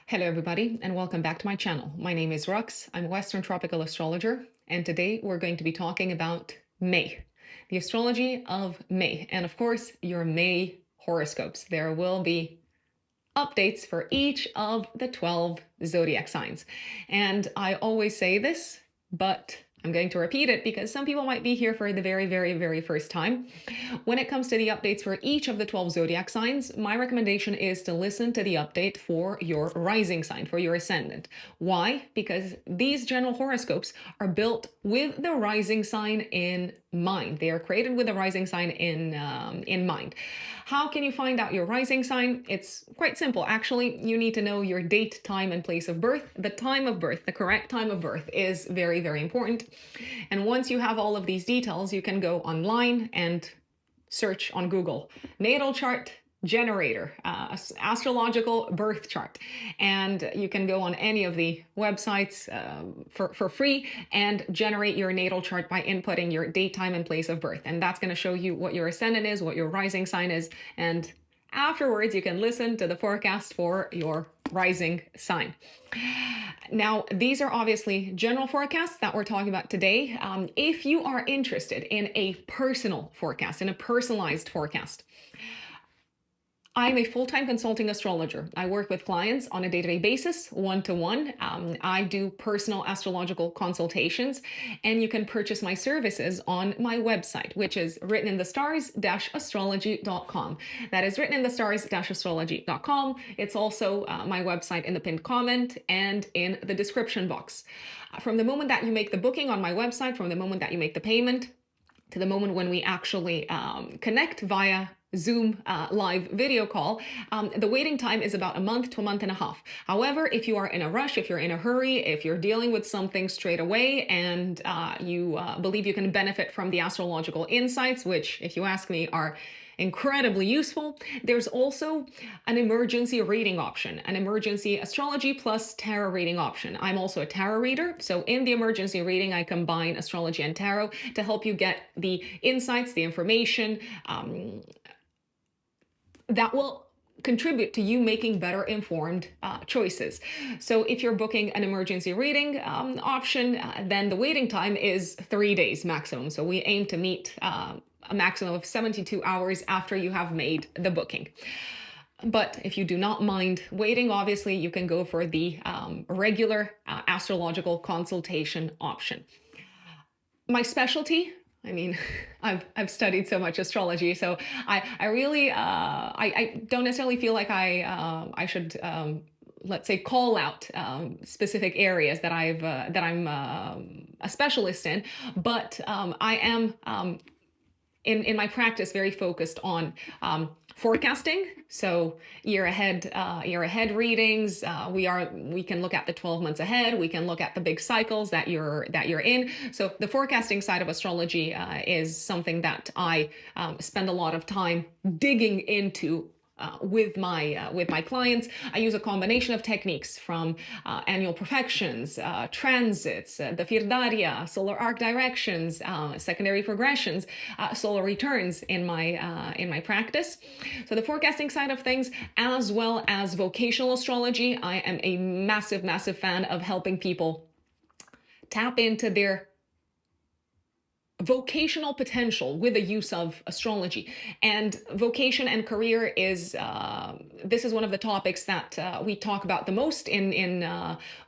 Hello everybody and welcome back to my channel. My name is Rux. I'm a Western tropical astrologer and today we're going to be talking about May, the astrology of May, and of course your May horoscopes. There will be updates for each of the 12 zodiac signs. And I always say this, but I'm going to repeat it because some people might be here for the very first time. When it comes to the updates for each of the 12 zodiac signs, my recommendation is to listen to the update for your rising sign, for your ascendant. Why? Because these general horoscopes are built with the rising sign in mind. They are created with the rising sign in mind. How can you find out your rising sign? It's quite simple. Actually, you need to know your date, time, and place of birth. The time of birth, the correct time of birth, is very important. And once you have all of these details, you can go online and search on Google natal chart generator, astrological birth chart, and you can go on any of the websites for free and generate your natal chart by inputting your date, time, and place of birth. And that's going to show you what your ascendant is, what your rising sign is, and afterwards you can listen to the forecast for your rising sign. Now, these are obviously general forecasts that we're talking about today. If you are interested in a personal forecast, in a personalized forecast, I'm a full-time consulting astrologer. I work with clients on a day-to-day basis, one-to-one. I do personal astrological consultations, and you can purchase my services on my website, which is writteninthestars-astrology.com. That is writteninthestars-astrology.com. It's also my website in the pinned comment and in the description box. From the moment that you make the booking on my website, from the moment that you make the payment, to the moment when we actually connect via Zoom live video call, the waiting time is about a month to a month and a half. However, if you are in a rush, if you're in a hurry, if you're dealing with something straight away and you believe you can benefit from the astrological insights, which, if you ask me, are incredibly useful, there's also an emergency reading option, an emergency astrology plus tarot reading option. I'm also a tarot reader, so in the emergency reading, I combine astrology and tarot to help you get the insights, the information, that will contribute to you making better informed choices. So if you're booking an emergency reading option, then the waiting time is 3 days maximum. So we aim to meet a maximum of 72 hours after you have made the booking. But if you do not mind waiting, obviously you can go for the regular astrological consultation option. My specialty, I mean, I've studied so much astrology, so I really I don't necessarily feel like I should let's say call out specific areas that I'm a specialist in, but I am in my practice very focused on forecasting. So year ahead readings. We can look at the 12 months ahead. We can look at the big cycles that you're in. So the forecasting side of astrology is something that I spend a lot of time digging into with my clients. I use a combination of techniques from annual perfections, transits, the Firdaria, solar arc directions, secondary progressions, solar returns in my practice. So the forecasting side of things, as well as vocational astrology, I am a massive fan of helping people tap into their vocational potential with the use of astrology. And vocation and career is this is one of the topics that we talk about the most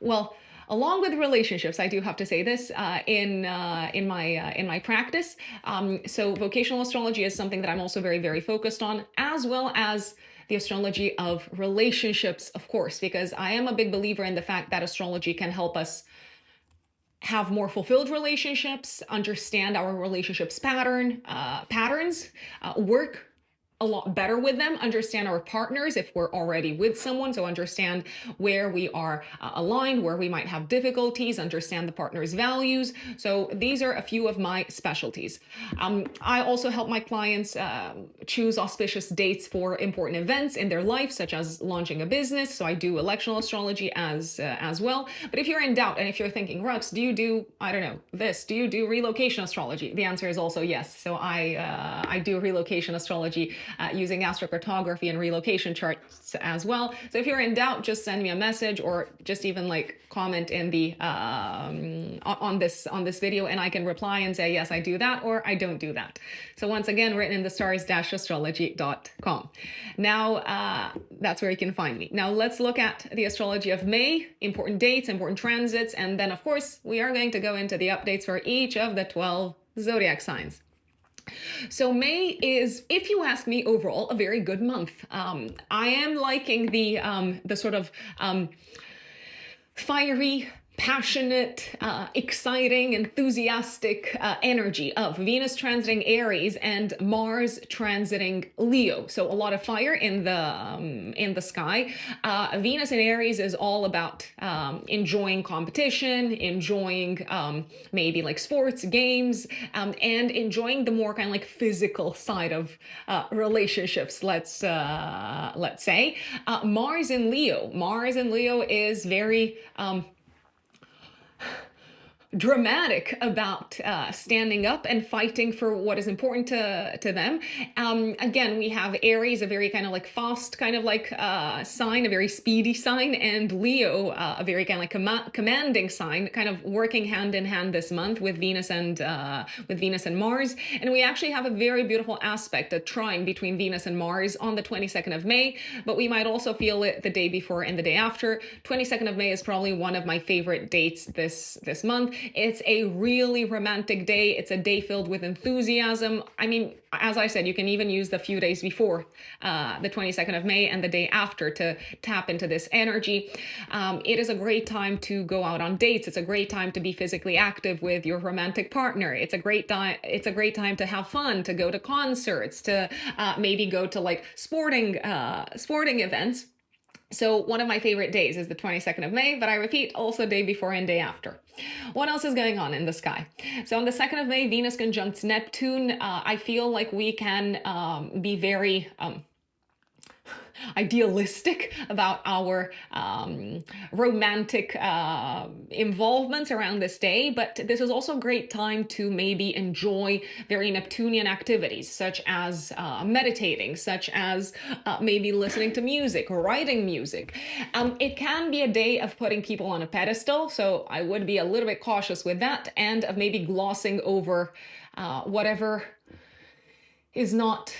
well, along with relationships, I do have to say this, in my practice. So vocational astrology is something that I'm also very focused on, as well as the astrology of relationships, of course, because I am a big believer in the fact that astrology can help us have more fulfilled relationships, understand our relationships patterns, work a lot better with them, understand our partners if we're already with someone, so understand where we are aligned, where we might have difficulties, understand the partner's values. So these are a few of my specialties. I also help my clients choose auspicious dates for important events in their life, such as launching a business. So I do electional astrology as well. But if you're in doubt and if you're thinking, Rux, do you do, I don't know, this? Do you do relocation astrology? The answer is also yes. So I do relocation astrology using astrocartography and relocation charts as well. So if you're in doubt, just send me a message or just even like comment in the on this video, and I can reply and say, yes, I do that, or I don't do that. So once again, written in the stars-astrology.com. Now, that's where you can find me. Now let's look at the astrology of May, important dates, important transits, and then of course, we are going to go into the updates for each of the 12 zodiac signs. So May is, if you ask me, overall a very good month. I am liking the sort of fiery, passionate, exciting, enthusiastic energy of Venus transiting Aries and Mars transiting Leo. So a lot of fire in the sky. Venus in Aries is all about enjoying competition, enjoying maybe like sports, games, and enjoying the more kind of like physical side of relationships. Let's say Mars in Leo. Mars in Leo is very dramatic about standing up and fighting for what is important to them. Again, we have Aries, a very kind of like fast kind of like sign, a very speedy sign, and Leo, a very kind of like commanding sign, kind of working hand in hand this month with Venus and Mars. And we actually have a very beautiful aspect, a trine between Venus and Mars on the 22nd of May, but we might also feel it the day before and the day after. 22nd of May is probably one of my favorite dates this month. It's a really romantic day. It's a day filled with enthusiasm. I mean, as I said, you can even use the few days before the 22nd of May and the day after to tap into this energy. It is a great time to go out on dates. It's a great time to be physically active with your romantic partner. It's a great time to have fun, to go to concerts, to maybe go to like sporting events. So one of my favorite days is the 22nd of May, but I repeat, also day before and day after. What else is going on in the sky? So on the 2nd of May, Venus conjuncts Neptune. I feel like we can be very idealistic about our romantic involvements around this day, but this is also a great time to maybe enjoy very Neptunian activities, such as meditating, such as maybe listening to music or writing music. It can be a day of putting people on a pedestal, so I would be a little bit cautious with that, and of maybe glossing over whatever is not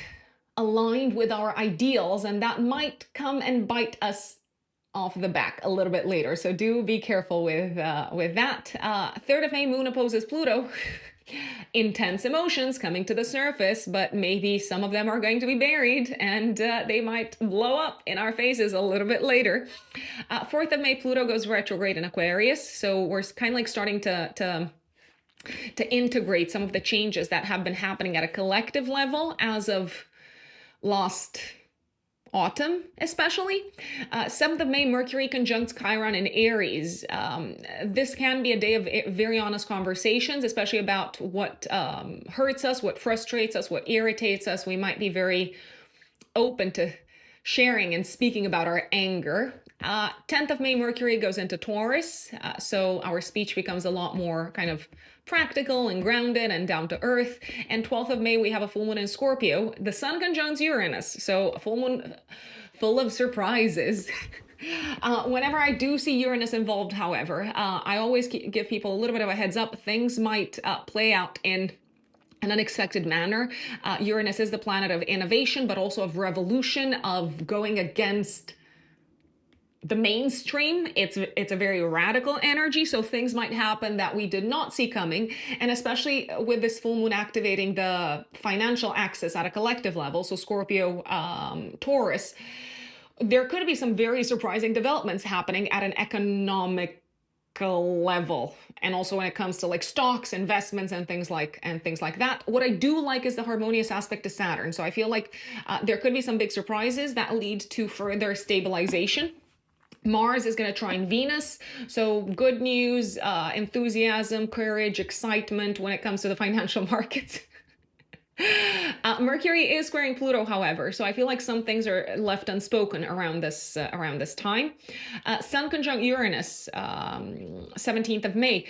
aligned with our ideals, and that might come and bite us off the back a little bit later. So do be careful with that. 3rd of May, Moon opposes Pluto. Intense emotions coming to the surface, but maybe some of them are going to be buried, and they might blow up in our faces a little bit later. 4th of May, Pluto goes retrograde in Aquarius, so we're kind of like starting to integrate some of the changes that have been happening at a collective level as of last autumn, especially. 7th of May, Mercury conjuncts Chiron in Aries. This can be a day of very honest conversations, especially about what hurts us, what frustrates us, what irritates us. We might be very open to sharing and speaking about our anger. 10th of May, Mercury goes into Taurus, so our speech becomes a lot more kind of practical and grounded and down to earth. And 12th of May, we have a full moon in Scorpio. The sun conjuncts Uranus, so a full moon full of surprises. Whenever I do see Uranus involved, however, I always give people a little bit of a heads up. Things might play out in an unexpected manner. Uranus is the planet of innovation, but also of revolution, of going against the mainstream. It's a very radical energy, so things might happen that we did not see coming, and especially with this full moon activating the financial axis at a collective level, so Scorpio, Taurus, there could be some very surprising developments happening at an economic level, and also when it comes to like stocks, investments, and things like that. What I do like is the harmonious aspect to Saturn, so I feel like there could be some big surprises that lead to further stabilization. Mars is going to trine Venus, so good news, enthusiasm, courage, excitement when it comes to the financial markets. Mercury is squaring Pluto, however, so I feel like some things are left unspoken around this time. Sun conjunct Uranus, 17th of May.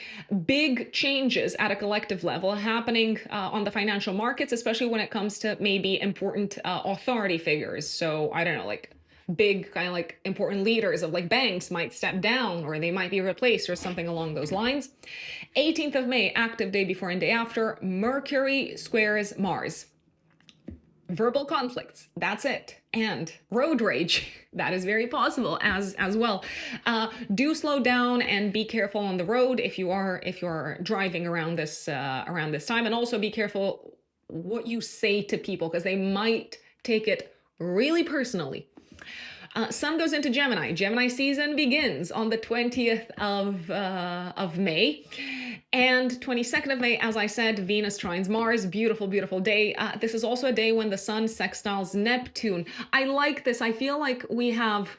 Big changes at a collective level happening on the financial markets, especially when it comes to maybe important authority figures. So I don't know, like big kind of like important leaders of like banks might step down, or they might be replaced, or something along those lines. 18th of May, active day before and day after, Mercury squares Mars. Verbal conflicts, that's it. And road rage, that is very possible as well. Do slow down and be careful on the road if you are driving around this time, and also be careful what you say to people, because they might take it really personally. Sun goes into Gemini. Gemini season begins on the 20th of May. And 22nd of May, as I said, Venus trines Mars. Beautiful, beautiful day. This is also a day when the Sun sextiles Neptune. I like this. I feel like we have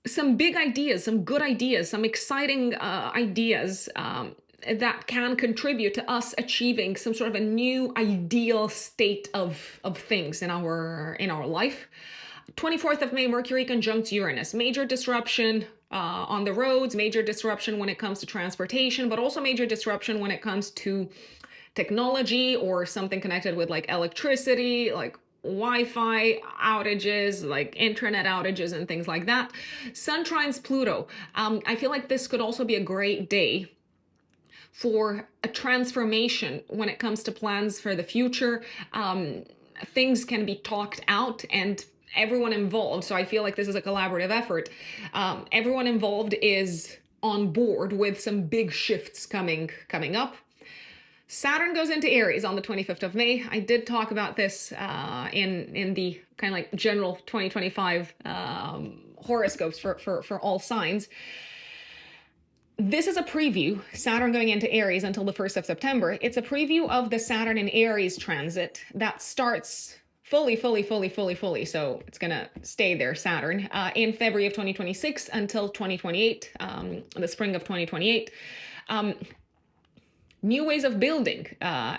some big ideas, some good ideas, some exciting ideas that can contribute to us achieving some sort of a new ideal state of things in our life. 24th of May, Mercury conjuncts Uranus. Major disruption on the roads, major disruption when it comes to transportation, but also major disruption when it comes to technology or something connected with like electricity, like Wi-Fi outages, like internet outages and things like that. Sun trines Pluto. I feel like this could also be a great day for a transformation when it comes to plans for the future. Things can be talked out and everyone involved. So I feel like this is a collaborative effort. Everyone involved is on board with some big shifts coming up. Saturn goes into Aries on the 25th of May. I did talk about this in the kind of like general 2025 horoscopes for all signs. This is a preview, Saturn going into Aries until the 1st of September. It's a preview of the Saturn in Aries transit that starts fully. So it's going to stay there, Saturn, in February of 2026 until 2028, the spring of 2028. New ways of building,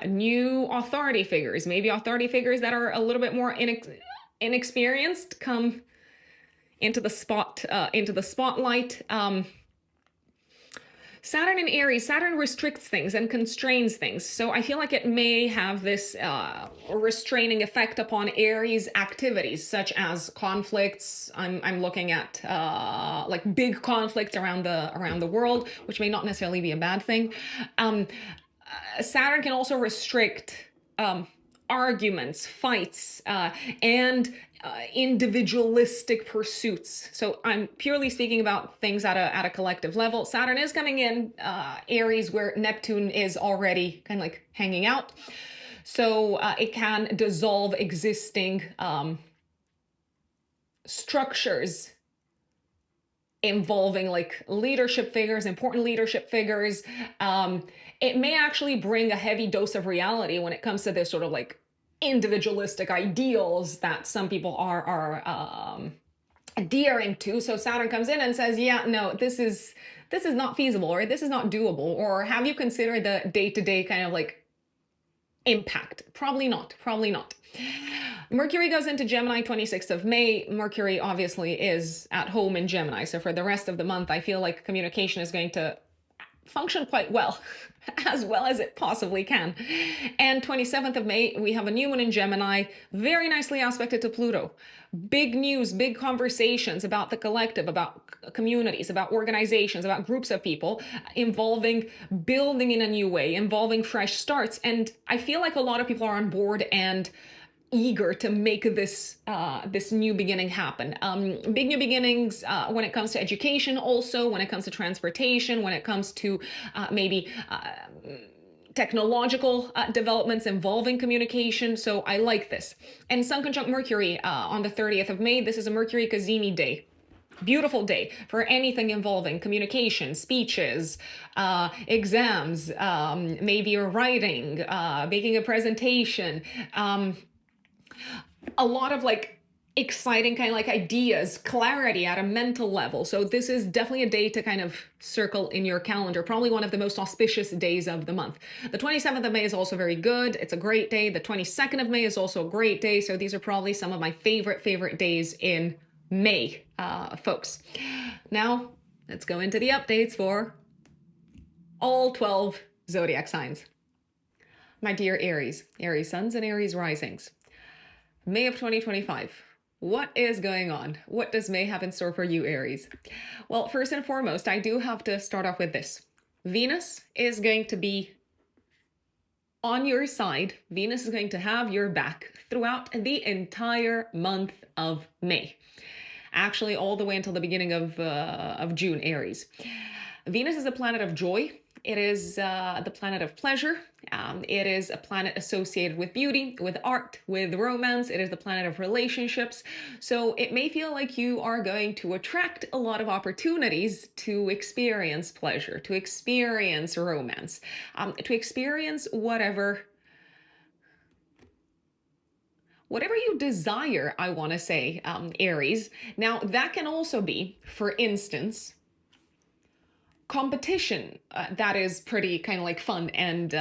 new authority figures, maybe authority figures that are a little bit more inexperienced come into the spotlight. Saturn in Aries, Saturn restricts things and constrains things. So I feel like it may have this restraining effect upon Aries activities, such as conflicts. I'm looking at like big conflicts around the world, which may not necessarily be a bad thing. Saturn can also restrict arguments, fights, and individualistic pursuits. So I'm purely speaking about things at a collective level. Saturn is coming in Aries, where Neptune is already kind of like hanging out. So it can dissolve existing structures involving like leadership figures, important leadership figures. It may actually bring a heavy dose of reality when it comes to this sort of like individualistic ideals that some people are adhering to. So Saturn comes in and says, yeah, no, this is not feasible, or this is not doable, or have you considered the day-to-day kind of like impact? Probably not. Mercury goes into Gemini 26th of May. Mercury obviously is at home in Gemini. So for the rest of the month, I feel like communication is going to function quite well as it possibly can. And 27th of May, we have a new one in Gemini, very nicely aspected to Pluto. Big news, big conversations about the collective, about communities, about organizations, about groups of people, involving building in a new way, involving fresh starts. And I feel like a lot of people are on board and eager to make this new beginning happen. Big new beginnings when it comes to education, also when it comes to transportation, when it comes to maybe technological developments involving communication. So I like this. And Sun conjunct Mercury on the 30th of May. This is a Mercury Cazimi day. Beautiful day for anything involving communication, speeches, exams, maybe you're writing, making a presentation, a lot of like exciting kind of like ideas, clarity at a mental level. So this is definitely a day to kind of circle in your calendar, probably one of the most auspicious days of the month. The 27th of May is also very good. It's a great day. The 22nd of May is also a great day. So these are probably some of my favorite days in May, folks. Now, let's go into the updates for all 12 zodiac signs. My dear Aries, Aries suns and Aries risings. May of 2025. What is going on? What does May have in store for you, Aries? Well, first and foremost, I do have to start off with this. Venus is going to be on your side. Venus is going to have your back throughout the entire month of May. Actually, all the way until the beginning of June, Aries. Venus is a planet of joy. It is the planet of pleasure. It is a planet associated with beauty, with art, with romance. It is the planet of relationships. So it may feel like you are going to attract a lot of opportunities to experience pleasure, to experience romance, to experience whatever you desire, I want to say, Aries. Now, that can also be, for instance, competition that is pretty kind of like fun and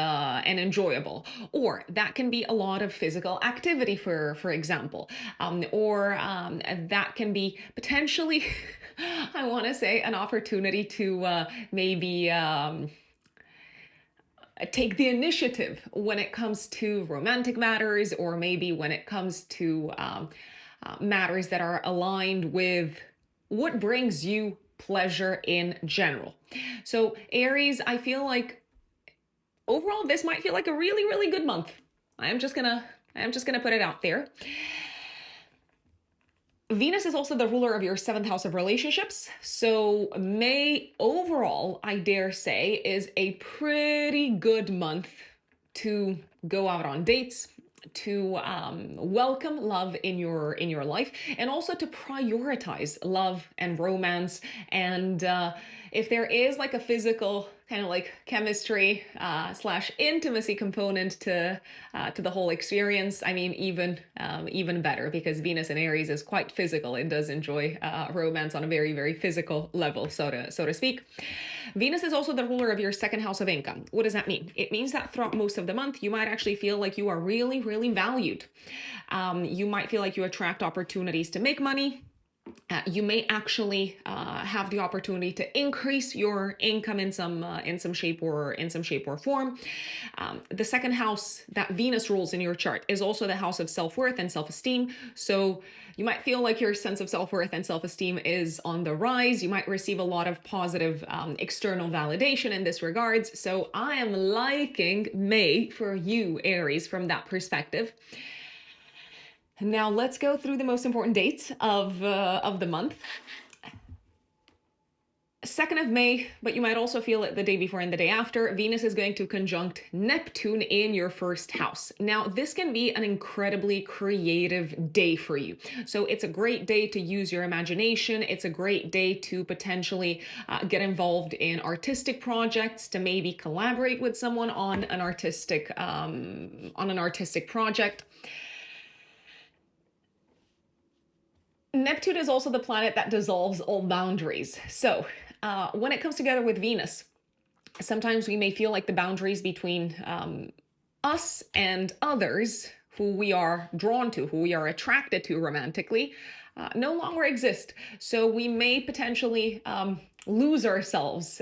enjoyable, or that can be a lot of physical activity, for example, or that can be potentially I want to say an opportunity to maybe take the initiative when it comes to romantic matters, or maybe when it comes to matters that are aligned with what brings you pleasure in general. So Aries, I feel like overall this might feel like a really good month. I'm just gonna put it out there. Venus is also the ruler of your 7th house of relationships. So May overall, I dare say, is a pretty good month to go out on dates, to welcome love in your life, and also to prioritize love and romance. And if there is like a physical kind of like chemistry slash intimacy component to the whole experience, I mean, even better, because Venus in Aries is quite physical. It does enjoy romance on a very physical level, so to speak. Venus is also the ruler of your 2nd house of income. What does that mean? It means that throughout most of the month, you might actually feel like you are really valued. You might feel like you attract opportunities to make money. You may actually have the opportunity to increase your income in some shape or form. The 2nd house that Venus rules in your chart is also the house of self-worth and self-esteem. So you might feel like your sense of self-worth and self-esteem is on the rise. You might receive a lot of positive external validation in this regards. So I am liking May for you, Aries, from that perspective. Now let's go through the most important dates of the month. 2nd of May, but you might also feel it the day before and the day after. Venus is going to conjunct Neptune in your 1st house. Now, this can be an incredibly creative day for you. So it's a great day to use your imagination. It's a great day to potentially get involved in artistic projects, to maybe collaborate with someone on an artistic project. Neptune is also the planet that dissolves all boundaries. So when it comes together with Venus, sometimes we may feel like the boundaries between us and others who we are drawn to, who we are attracted to romantically, no longer exist. So we may potentially lose ourselves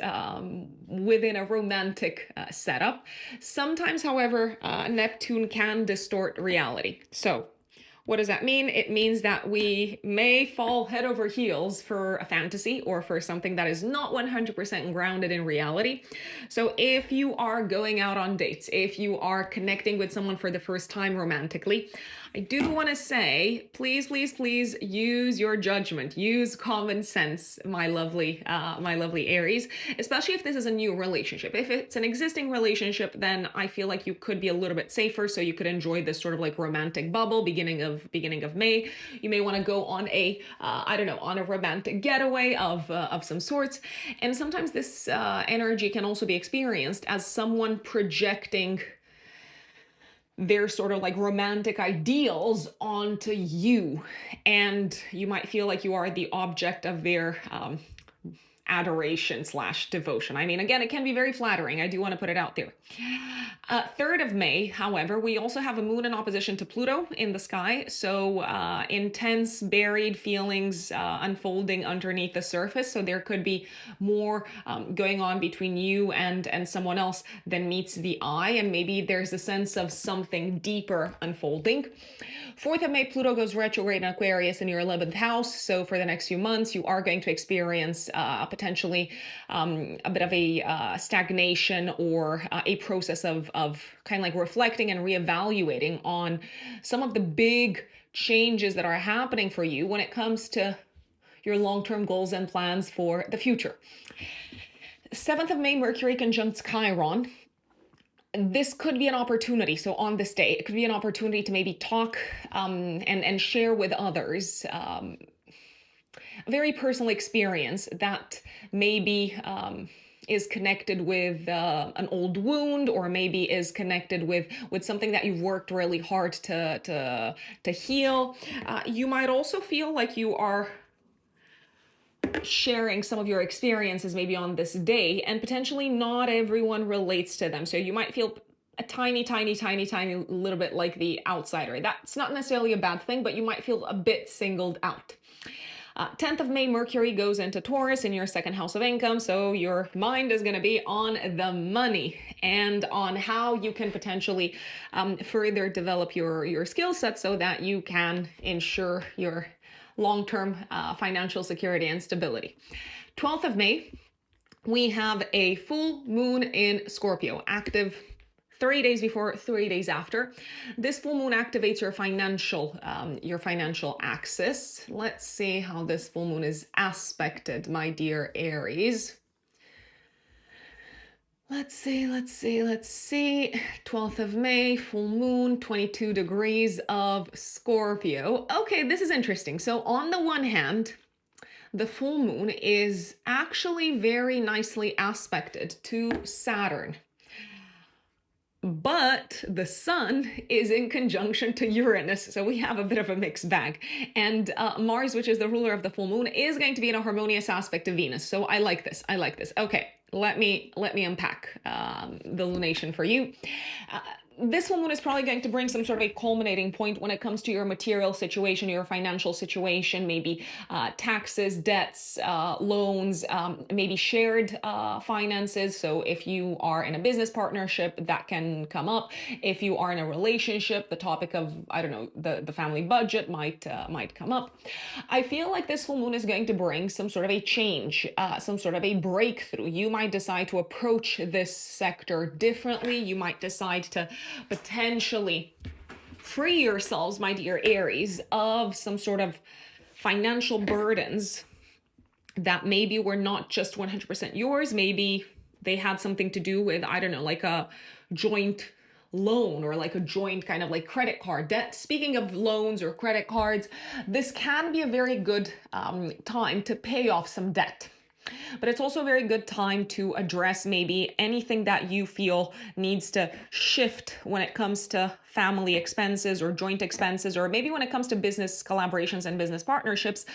within a romantic setup. Sometimes, however, Neptune can distort reality. So what does that mean? It means that we may fall head over heels for a fantasy or for something that is not 100% grounded in reality. So if you are going out on dates, if you are connecting with someone for the first time romantically, I do want to say, please use your judgment, use common sense, my lovely Aries, especially if this is a new relationship. If it's an existing relationship, then I feel like you could be a little bit safer, so you could enjoy this sort of like romantic bubble beginning of May. You may want to go on a on a romantic getaway of some sorts. And sometimes this energy can also be experienced as someone projecting their sort of like romantic ideals onto you, and you might feel like you are the object of their adoration slash devotion. I mean, again, it can be very flattering. I do want to put it out there. 3rd of May, however, we also have a moon in opposition to Pluto in the sky. So intense, buried feelings unfolding underneath the surface. So there could be more going on between you and someone else than meets the eye. And maybe there's a sense of something deeper unfolding. 4th of May, Pluto goes retrograde in Aquarius in your 11th house. So for the next few months, you are going to experience potentially a bit of a stagnation or a process of kind of like reflecting and reevaluating on some of the big changes that are happening for you when it comes to your long-term goals and plans for the future. 7th of May, Mercury conjuncts Chiron. This could be an opportunity. So on this day, it could be an opportunity to maybe talk and share with others a very personal experience that maybe is connected with an old wound, or maybe is connected with something that you've worked really hard to heal. You might also feel like you are sharing some of your experiences maybe on this day, and potentially not everyone relates to them. So you might feel a tiny little bit like the outsider. That's not necessarily a bad thing, but you might feel a bit singled out. 10th of May, Mercury goes into Taurus in your 2nd house of income. So your mind is going to be on the money and on how you can potentially further develop your skill set so that you can ensure your long-term financial security and stability. 12th of May, we have a full moon in Scorpio, active 3 days before, 3 days after. This full moon activates your financial axis. Let's see how this full moon is aspected, my dear Aries. Let's see. 12th of May, full moon, 22 degrees of Scorpio. Okay, this is interesting. So on the one hand, the full moon is actually very nicely aspected to Saturn. But the sun is in conjunction to Uranus, so we have a bit of a mixed bag. And Mars, which is the ruler of the full moon, is going to be in a harmonious aspect to Venus. So I like this. Okay, let me unpack the lunation for you. This full moon is probably going to bring some sort of a culminating point when it comes to your material situation, your financial situation, maybe taxes, debts, loans, maybe shared finances. So if you are in a business partnership, that can come up. If you are in a relationship, the topic of, I don't know, the family budget might come up. I feel like this full moon is going to bring some sort of a change, some sort of a breakthrough. You might decide to approach this sector differently. You might decide to potentially free yourselves, my dear Aries, of some sort of financial burdens that maybe were not just 100% yours. Maybe they had something to do with, I don't know, like a joint loan or like a joint kind of like credit card debt. Speaking of loans or credit cards, this can be a very good time to pay off some debt. But it's also a very good time to address maybe anything that you feel needs to shift when it comes to family expenses or joint expenses, or maybe when it comes to business collaborations and business partnerships,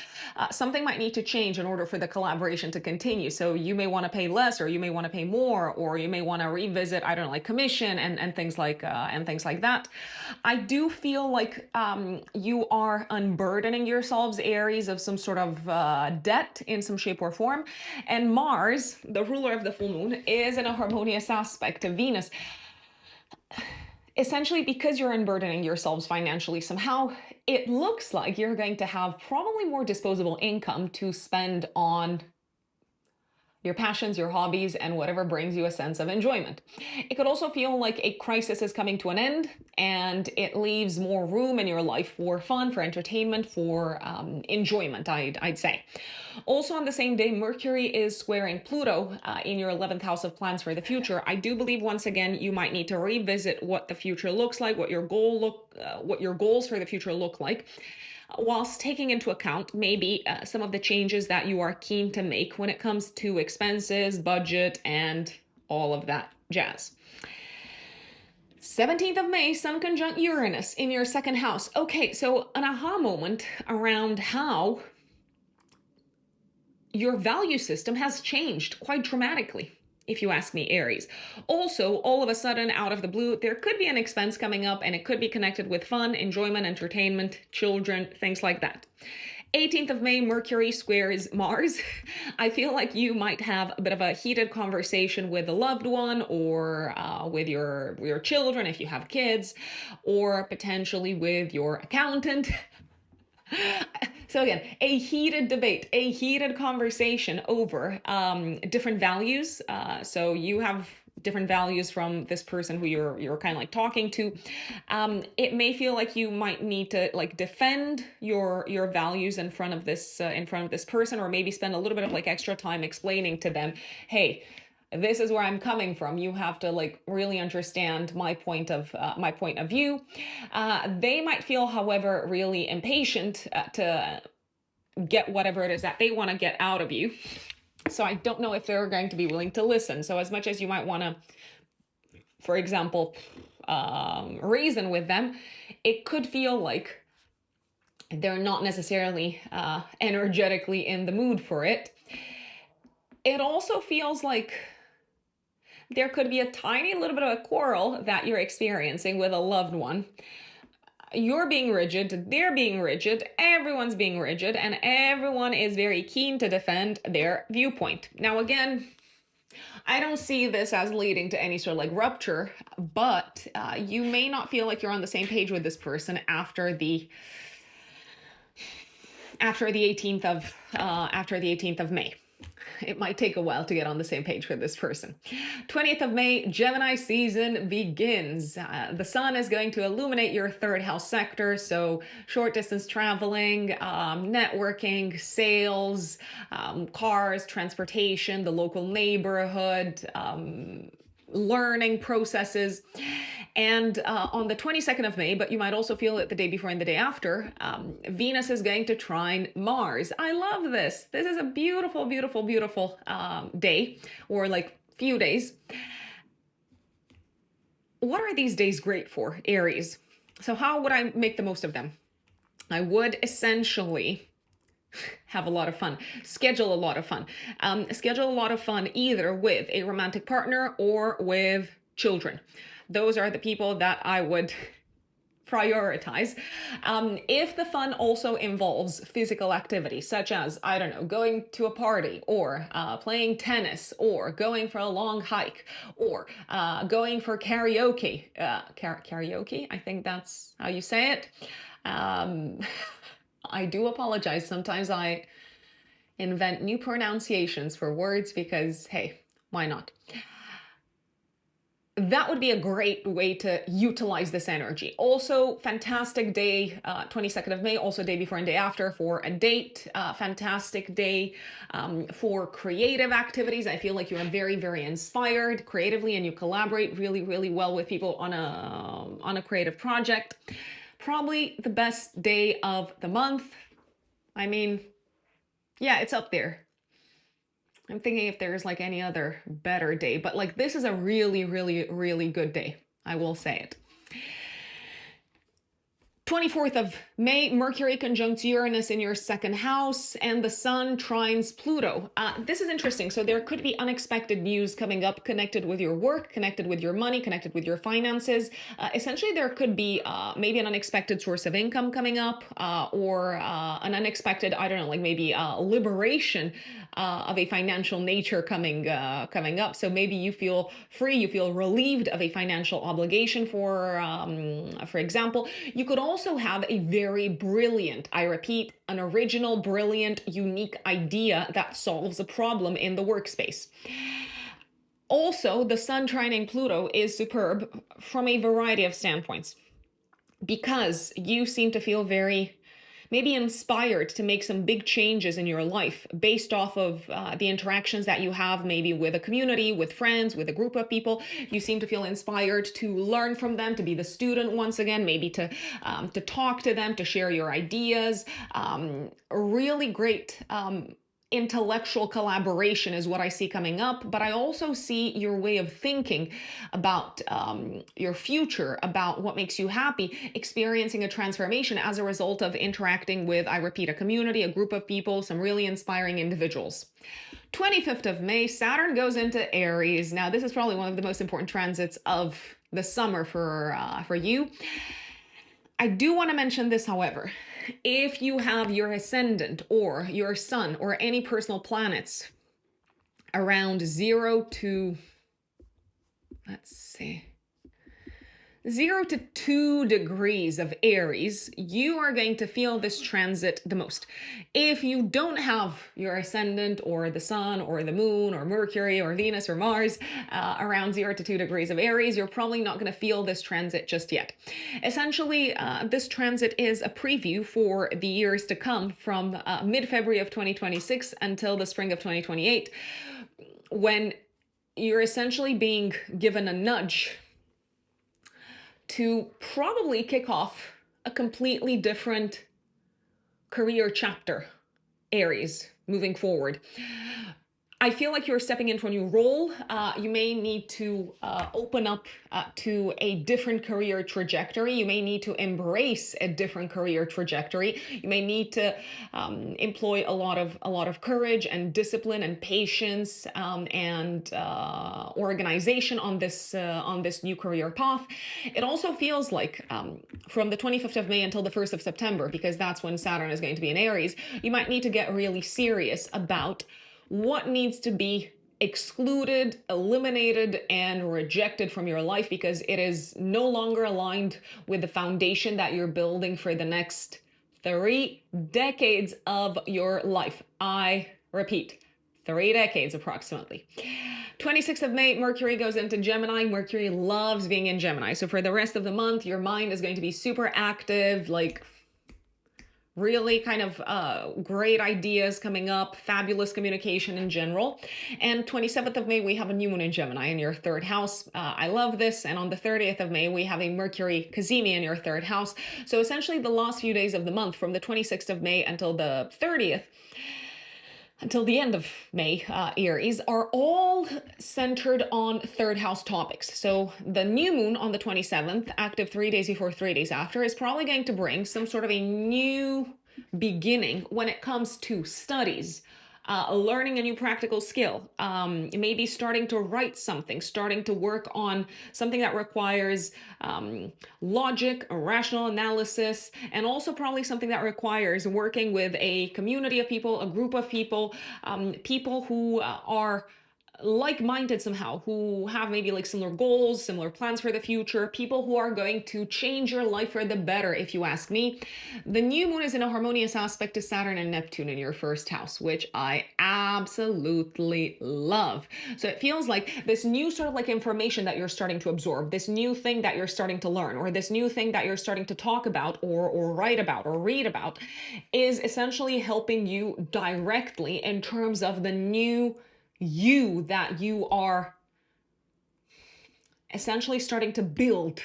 something might need to change in order for the collaboration to continue. So you may want to pay less, or you may want to pay more, or you may want to revisit, I don't know, like commission and things like that. I do feel like you are unburdening yourselves, Aries, of some sort of debt in some shape or form. And Mars, the ruler of the full moon, is in a harmonious aspect to Venus. Essentially, because you're unburdening yourselves financially, somehow it looks like you're going to have probably more disposable income to spend on your passions, your hobbies, and whatever brings you a sense of enjoyment. It could also feel like a crisis is coming to an end, and it leaves more room in your life for fun, for entertainment, for enjoyment, I'd say. Also on the same day, Mercury is squaring Pluto in your 11th house of plans for the future. I do believe, once again, you might need to revisit what the future looks like, what your goals for the future look like, whilst taking into account maybe some of the changes that you are keen to make when it comes to expenses, budget, and all of that jazz. 17th of May, Sun conjunct Uranus in your second house. Okay, so an aha moment around how your value system has changed quite dramatically, if you ask me, Aries. Also, all of a sudden, out of the blue, there could be an expense coming up, and it could be connected with fun, enjoyment, entertainment, children, things like that. 18th of May, Mercury squares Mars. I feel like you might have a bit of a heated conversation with a loved one, or with your children if you have kids, or potentially with your accountant. So again, a heated debate, a heated conversation over different values. So you have different values from this person who you're kind of like talking to. It may feel like you might need to like defend your values in front of this person, or maybe spend a little bit of like extra time explaining to them, hey, this is where I'm coming from. You have to like really understand my point of view. They might feel, however, really impatient to get whatever it is that they want to get out of you. So I don't know if they're going to be willing to listen. So as much as you might want to, for example, reason with them, it could feel like they're not necessarily energetically in the mood for it. It also feels like there could be a tiny little bit of a quarrel that you're experiencing with a loved one. You're being rigid, they're being rigid, everyone's being rigid, and everyone is very keen to defend their viewpoint. Now, again, I don't see this as leading to any sort of like rupture, but you may not feel like you're on the same page with this person after the 18th of May. It might take a while to get on the same page with this person. 20th of May, Gemini season begins. The sun is going to illuminate your third house sector. So short distance traveling, networking, sales, cars, transportation, the local neighborhood, learning processes. And on the 22nd of May, but you might also feel it the day before and the day after, Venus is going to trine Mars. I love this. This is a beautiful, beautiful, beautiful day, or like few days. What are these days great for, Aries? So how would I make the most of them? I would essentially have a lot of fun, schedule a lot of fun, schedule a lot of fun either with a romantic partner or with children. Those are the people that I would prioritize. If the fun also involves physical activity, such as, I don't know, going to a party, or playing tennis, or going for a long hike, or going for karaoke, karaoke, I think that's how you say it. I do apologize. Sometimes I invent new pronunciations for words because, hey, why not? That would be a great way to utilize this energy. Also, fantastic day, 22nd of May, also day before and day after for a date. Fantastic day for creative activities. I feel like you're very, very inspired creatively, and you collaborate really, really well with people on a creative project. Probably the best day of the month. I mean, yeah, it's up there. I'm thinking if there's like any other better day, but like this is a really, really, really good day. I will say it. 24th of May, Mercury conjuncts Uranus in your second house, and the sun trines Pluto. This is interesting. So there could be unexpected news coming up connected with your work, connected with your money, connected with your finances. Essentially, there could be maybe an unexpected source of income coming up, or an unexpected, I don't know, like maybe liberation of a financial nature coming up. So maybe you feel free, you feel relieved of a financial obligation. For example, you could also have a very brilliant, I repeat, an original, brilliant, unique idea that solves a problem in the workspace. Also, the sun trining Pluto is superb from a variety of standpoints, because you seem to feel very maybe inspired to make some big changes in your life based off of the interactions that you have maybe with a community, with friends, with a group of people. You seem to feel inspired to learn from them, to be the student once again, maybe to talk to them, to share your ideas. Really great intellectual collaboration is what I see coming up, but I also see your way of thinking about your future, about what makes you happy, experiencing a transformation as a result of interacting with, I repeat, a community, a group of people, some really inspiring individuals. 25th of May, Saturn goes into Aries. Now, this is probably one of the most important transits of the summer for you. I do want to mention this, however. If you have your ascendant or your sun or any personal planets around 0 to, let's see, 0 to 2 degrees of Aries, you are going to feel this transit the most. If you don't have your ascendant or the sun or the moon or Mercury or Venus or Mars around 0 to 2 degrees of Aries, you're probably not going to feel this transit just yet. Essentially, this transit is a preview for the years to come from mid-February of 2026 until the spring of 2028, when you're essentially being given a nudge to probably kick off a completely different career chapter, Aries, moving forward. I feel like you're stepping into a new role. You may need to open up to a different career trajectory. You may need to embrace a different career trajectory. You may need to employ a lot of courage and discipline and patience and organization on this new career path. It also feels like from the 25th of May until the 1st of September, because that's when Saturn is going to be in Aries, you might need to get really serious about what needs to be excluded, eliminated, and rejected from your life, because it is no longer aligned with the foundation that you're building for the next 3 decades of your life. I repeat, 3 decades approximately. 26th of May, Mercury goes into Gemini. Mercury loves being in Gemini. So for the rest of the month, your mind is going to be super active, like really kind of great ideas coming up, fabulous communication in general. And 27th of May, we have a new moon in Gemini in your 3rd house. I love this. And on the 30th of May, we have a Mercury Cazimi in your 3rd house. So essentially the last few days of the month, from the 26th of May until the 30th, until the end of May, Aries, are all centered on 3rd house topics. So the new moon on the 27th, active 3 days before, 3 days after, is probably going to bring some sort of a new beginning when it comes to studies, learning a new practical skill, maybe starting to write something, starting to work on something that requires logic, rational analysis, and also probably something that requires working with a community of people, a group of people, people who are like-minded somehow, who have maybe like similar goals, similar plans for the future, people who are going to change your life for the better, if you ask me. The new moon is in a harmonious aspect to Saturn and Neptune in your 1st house, which I absolutely love. So it feels like this new sort of like information that you're starting to absorb, this new thing that you're starting to learn, or this new thing that you're starting to talk about or write about or read about, is essentially helping you directly in terms of the new you that you are essentially starting to build,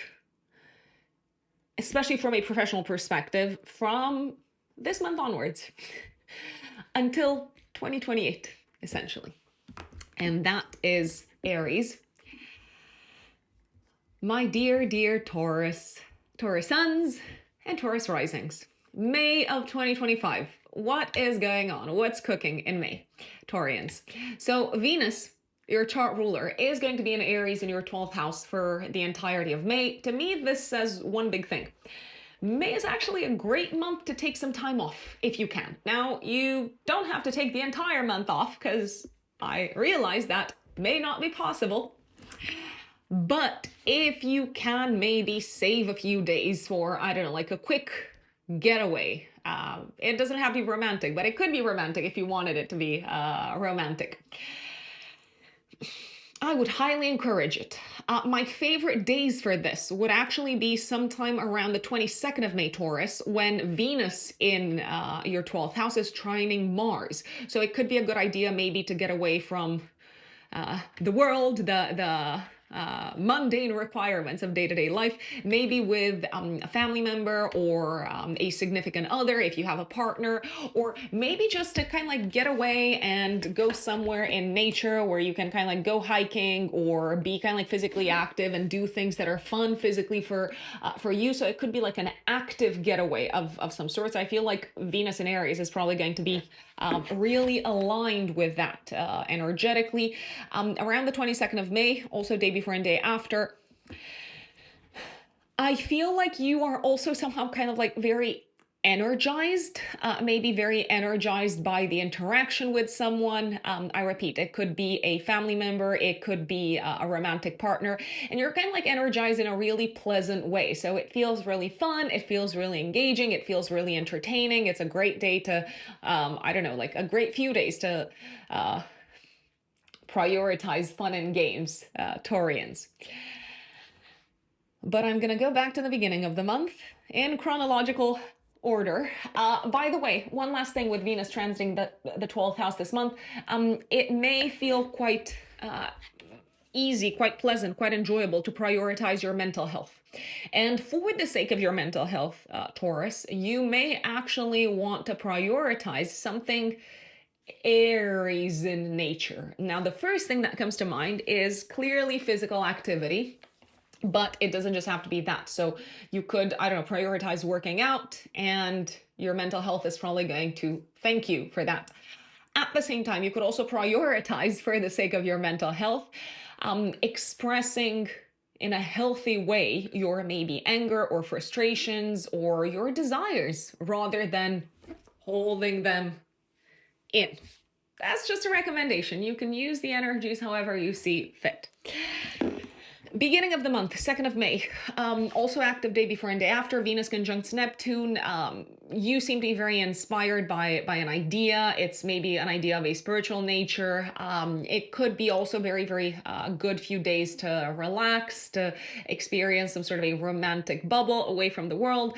especially from a professional perspective, from this month onwards until 2028, essentially. And that is Aries. My dear, dear Taurus, Taurus suns, and Taurus risings. May of 2025. What is going on? What's cooking in May, Taurians? So Venus, your chart ruler, is going to be in Aries in your 12th house for the entirety of May. To me, this says one big thing. May is actually a great month to take some time off if you can. Now, you don't have to take the entire month off, because I realize that may not be possible. But if you can maybe save a few days for, I don't know, like a quick getaway. It doesn't have to be romantic, but it could be romantic if you wanted it to be romantic. I would highly encourage it. My favorite days for this would actually be sometime around the 22nd of May, Taurus, when Venus in your 12th house is trining Mars. So it could be a good idea maybe to get away from the world, the mundane requirements of day-to-day life, maybe with a family member or a significant other if you have a partner, or maybe just to kind of like get away and go somewhere in nature where you can kind of like go hiking or be kind of like physically active and do things that are fun physically for you. So it could be like an active getaway of some sorts. I feel like Venus in Aries is probably going to be really aligned with that energetically around the 22nd of May, also day before and day after. I feel like you are also somehow kind of like very energized, maybe very energized by the interaction with someone. I repeat, it could be a family member, it could be a romantic partner, and you're kind of like energized in a really pleasant way. So it feels really fun, it feels really engaging, it feels really entertaining. It's a great day to, I don't know, like a great few days to prioritize fun and games, Taurians. But I'm gonna go back to the beginning of the month in chronological order. By the way, one last thing with Venus transiting the 12th house this month, it may feel quite easy, quite pleasant, quite enjoyable to prioritize your mental health. And for the sake of your mental health, Taurus, you may actually want to prioritize something Aries in nature. Now, the first thing that comes to mind is clearly physical activity. But it doesn't just have to be that. So you could, I don't know, prioritize working out, and your mental health is probably going to thank you for that. At the same time, you could also prioritize, for the sake of your mental health, expressing in a healthy way your maybe anger or frustrations or your desires rather than holding them in. That's just a recommendation. You can use the energies however you see fit. Beginning of the month, 2nd of May, also active day before and day after, Venus conjuncts Neptune. You seem to be very inspired by an idea. It's maybe an idea of a spiritual nature. It could be also very, very good few days to relax, to experience some sort of a romantic bubble away from the world.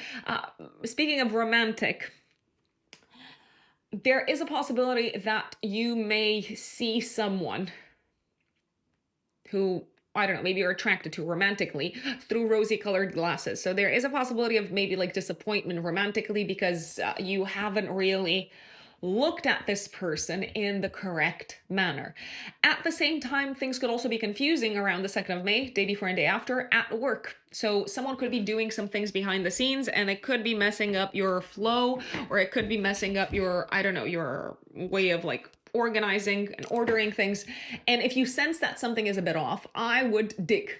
Speaking of romantic, there is a possibility that you may see someone who, I don't know, maybe you're attracted to romantically through rosy colored glasses. So there is a possibility of maybe like disappointment romantically because you haven't really looked at this person in the correct manner. At the same time, things could also be confusing around the 2nd of May, day before and day after, at work. So someone could be doing some things behind the scenes and it could be messing up your flow, or it could be messing up your, I don't know, your way of like organizing and ordering things. And if you sense that something is a bit off, I would dig.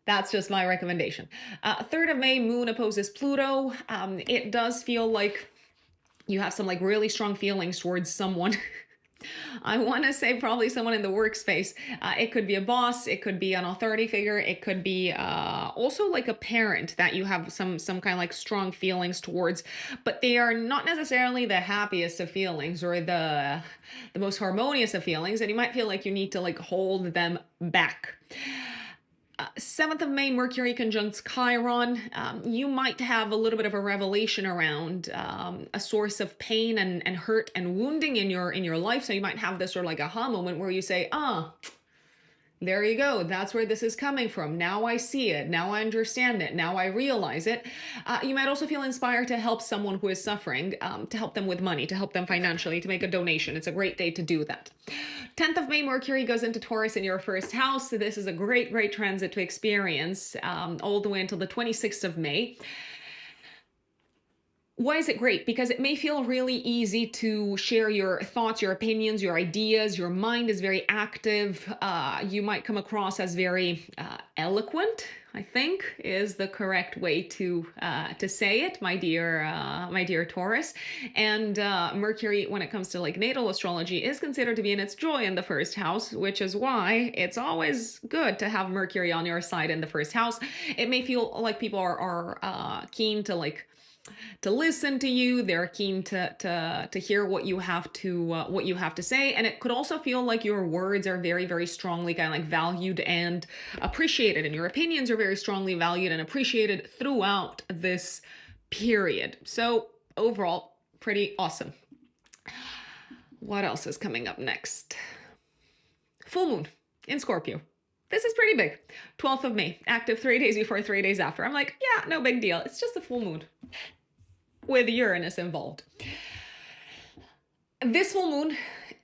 That's just my recommendation. 3rd of May, Moon opposes Pluto. It does feel like you have some like really strong feelings towards someone. I want to say probably someone in the workspace. It could be a boss, it could be an authority figure, it could be also like a parent that you have some kind of like strong feelings towards, but they are not necessarily the happiest of feelings or the most harmonious of feelings, and you might feel like you need to like hold them back. 7th of May, Mercury conjuncts Chiron. You might have a little bit of a revelation around a source of pain and hurt and wounding in your life. So you might have this sort of like aha moment where you say, there you go. That's where this is coming from. Now I see it. Now I understand it. Now I realize it. You might also feel inspired to help someone who is suffering, to help them with money, to help them financially, to make a donation. It's a great day to do that. 10th of May, Mercury goes into Taurus in your first house. So this is a great, great transit to experience all the way until the 26th of May. Why is it great? Because it may feel really easy to share your thoughts, your opinions, your ideas. Your mind is very active. You might come across as very eloquent, I think is the correct way to say it, my dear Taurus. And Mercury, when it comes to like natal astrology, is considered to be in its joy in the first house, which is why it's always good to have Mercury on your side in the first house. It may feel like people are keen to listen to you. They're keen to hear what you have to say, and it could also feel like your words are very, very strongly kind of like valued and appreciated, and your opinions are very strongly valued and appreciated throughout this period. So overall, pretty awesome. What else is coming up next? Full moon in Scorpio. this is pretty big. 12th of May, active 3 days before, 3 days after. I'm like, yeah, no big deal. It's just a full moon with Uranus involved. This full moon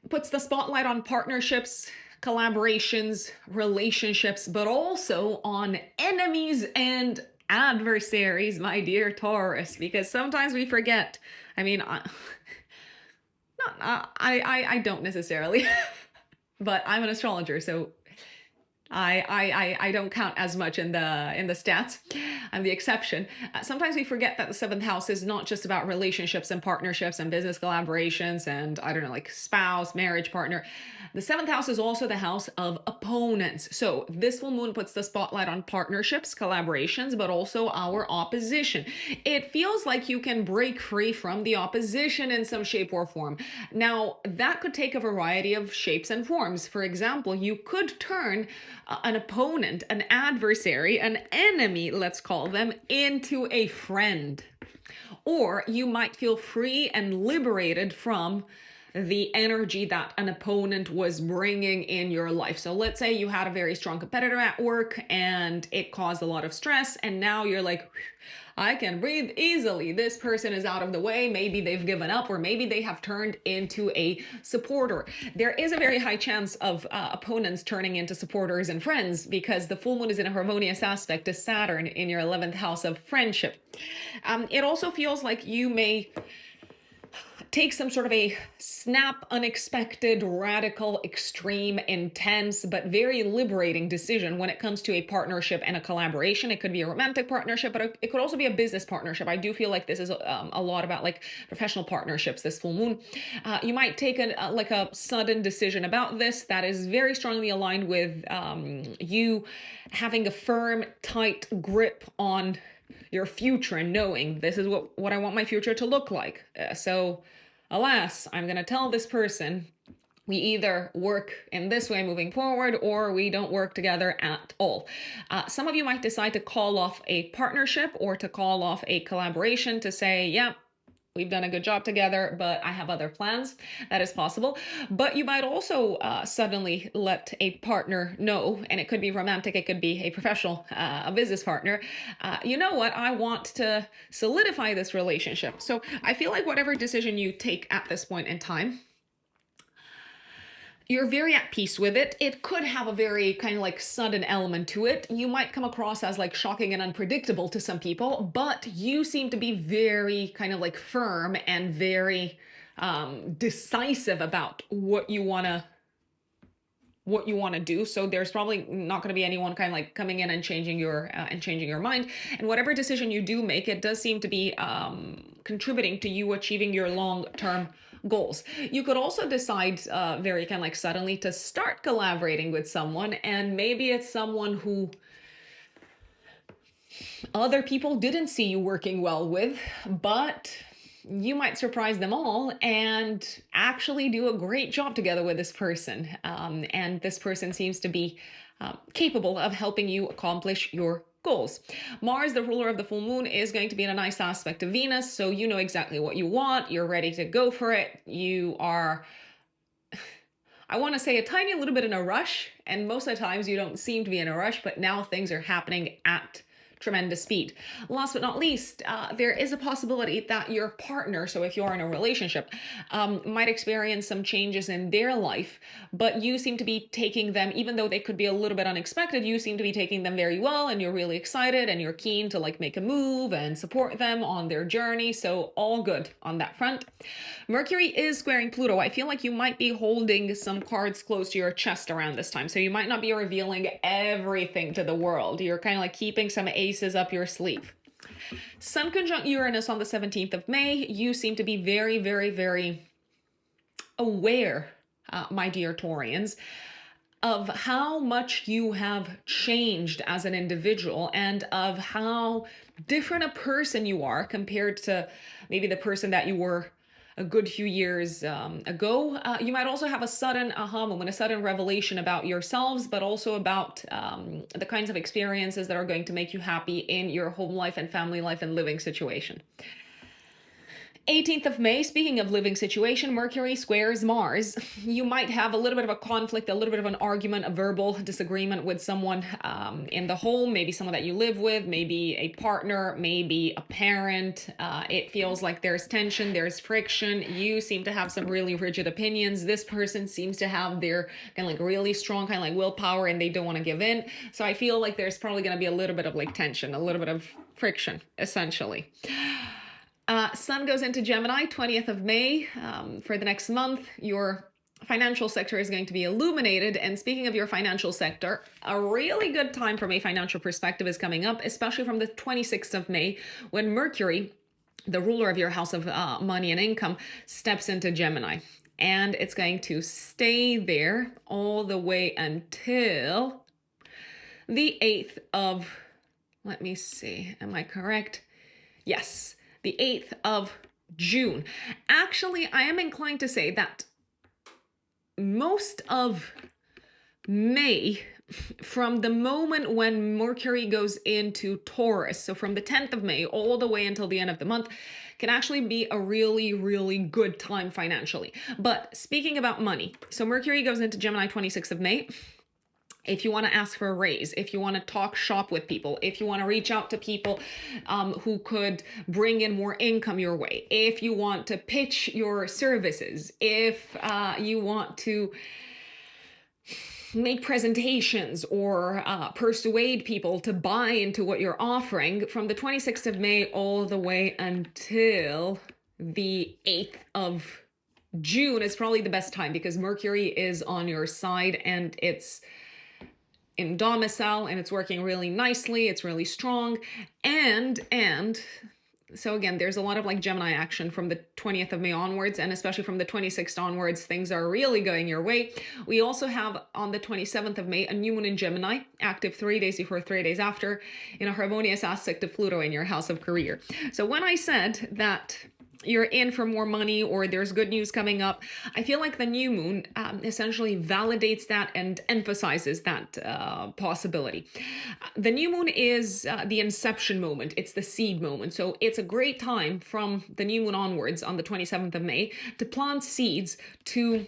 puts the spotlight on partnerships, collaborations, relationships, but also on enemies and adversaries, my dear Taurus, because sometimes we forget. I mean, I don't necessarily, but I'm an astrologer, so I don't count as much in the stats. I'm the exception. Sometimes we forget that the seventh house is not just about relationships and partnerships and business collaborations and I don't know, like spouse, marriage partner. The seventh house is also the house of opponents. So this full moon puts the spotlight on partnerships, collaborations, but also our opposition. It feels like you can break free from the opposition in some shape or form. Now, that could take a variety of shapes and forms. For example, you could turn an opponent, an adversary, an enemy, let's call them, into a friend. Or you might feel free and liberated from the energy that an opponent was bringing in your life. So let's say you had a very strong competitor at work and it caused a lot of stress, and now you're like, I can breathe easily. This person is out of the way. Maybe they've given up, or maybe they have turned into a supporter. There is a very high chance of opponents turning into supporters and friends because the full moon is in a harmonious aspect to Saturn in your 11th house of friendship. It also feels like you may take some sort of a snap, unexpected, radical, extreme, intense, but very liberating decision when it comes to a partnership and a collaboration. It could be a romantic partnership, but it could also be a business partnership. I do feel like this is a lot about like professional partnerships this full moon. You might take a sudden decision about this that is very strongly aligned with you having a firm, tight grip on your future and knowing this is what I want my future to look like. So alas, I'm going to tell this person we either work in this way moving forward or we don't work together at all. Some of you might decide to call off a partnership or to call off a collaboration to say, yeah, we've done a good job together, but I have other plans. That is possible. But you might also suddenly let a partner know, and it could be romantic, it could be a professional, a business partner. You know what? I want to solidify this relationship. So I feel like whatever decision you take at this point in time, you're very at peace with it. It could have a very kind of like sudden element to it. You might come across as like shocking and unpredictable to some people, but you seem to be very kind of like firm and very decisive about what you want to do. So there's probably not going to be anyone kind of like coming in and changing your mind. And whatever decision you do make, it does seem to be contributing to you achieving your long-term goals. You could also decide very kind of like suddenly to start collaborating with someone, and maybe it's someone who other people didn't see you working well with, but you might surprise them all and actually do a great job together with this person. And this person seems to be capable of helping you accomplish your goals. Mars, the ruler of the full moon, is going to be in a nice aspect to Venus, so you know exactly what you want. You're ready to go for it. You are, I want to say, a tiny little bit in a rush, and most of the times you don't seem to be in a rush, but now things are happening at tremendous speed. Last but not least, there is a possibility that your partner, so if you're in a relationship, might experience some changes in their life, but you seem to be taking them, even though they could be a little bit unexpected, you seem to be taking them very well, and you're really excited and you're keen to like make a move and support them on their journey. So all good on that front. Mercury is squaring Pluto. I feel like you might be holding some cards close to your chest around this time. So you might not be revealing everything to the world. You're kind of like keeping some aces up your sleeve. Sun conjunct Uranus on the 17th of May. You seem to be very, very, very aware, my dear Taurians, of how much you have changed as an individual and of how different a person you are compared to maybe the person that you were a good few years ago. You might also have a sudden aha moment, a sudden revelation about yourselves, but also about the kinds of experiences that are going to make you happy in your home life and family life and living situation. 18th of May, speaking of living situation, Mercury squares Mars. You might have a little bit of a conflict, a little bit of an argument, a verbal disagreement with someone in the home, maybe someone that you live with, maybe a partner, maybe a parent. It feels like there's tension, there's friction. You seem to have some really rigid opinions. This person seems to have their kind of like really strong kind of like willpower and they don't want to give in. So I feel like there's probably going to be a little bit of like tension, a little bit of friction, essentially. Sun goes into Gemini, 20th of May. For the next month, your financial sector is going to be illuminated. And speaking of your financial sector, a really good time from a financial perspective is coming up, especially from the 26th of May, when Mercury, the ruler of your house of money and income, steps into Gemini. And it's going to stay there all the way until the 8th of, let me see, am I correct? Yes, the 8th of June. Actually, I am inclined to say that most of May, from the moment when Mercury goes into Taurus, so from the 10th of May all the way until the end of the month, can actually be a really, really good time financially. But speaking about money, so Mercury goes into Gemini 26th of May. If you want to ask for a raise, if you want to talk shop with people, if you want to reach out to people who could bring in more income your way, if you want to pitch your services, if you want to make presentations or persuade people to buy into what you're offering, from the 26th of May all the way until the 8th of June is probably the best time, because Mercury is on your side and it's in domicile and it's working really nicely. It's really strong. And so again, there's a lot of like Gemini action from the 20th of May onwards, and especially from the 26th onwards, things are really going your way. We also have on the 27th of May, a new moon in Gemini, active 3 days before, 3 days after, in a harmonious aspect of Pluto in your house of career. So when I said that you're in for more money or there's good news coming up, I feel like the new moon essentially validates that and emphasizes that possibility. The new moon is the inception moment. It's the seed moment. So it's a great time from the new moon onwards on the 27th of May to plant seeds to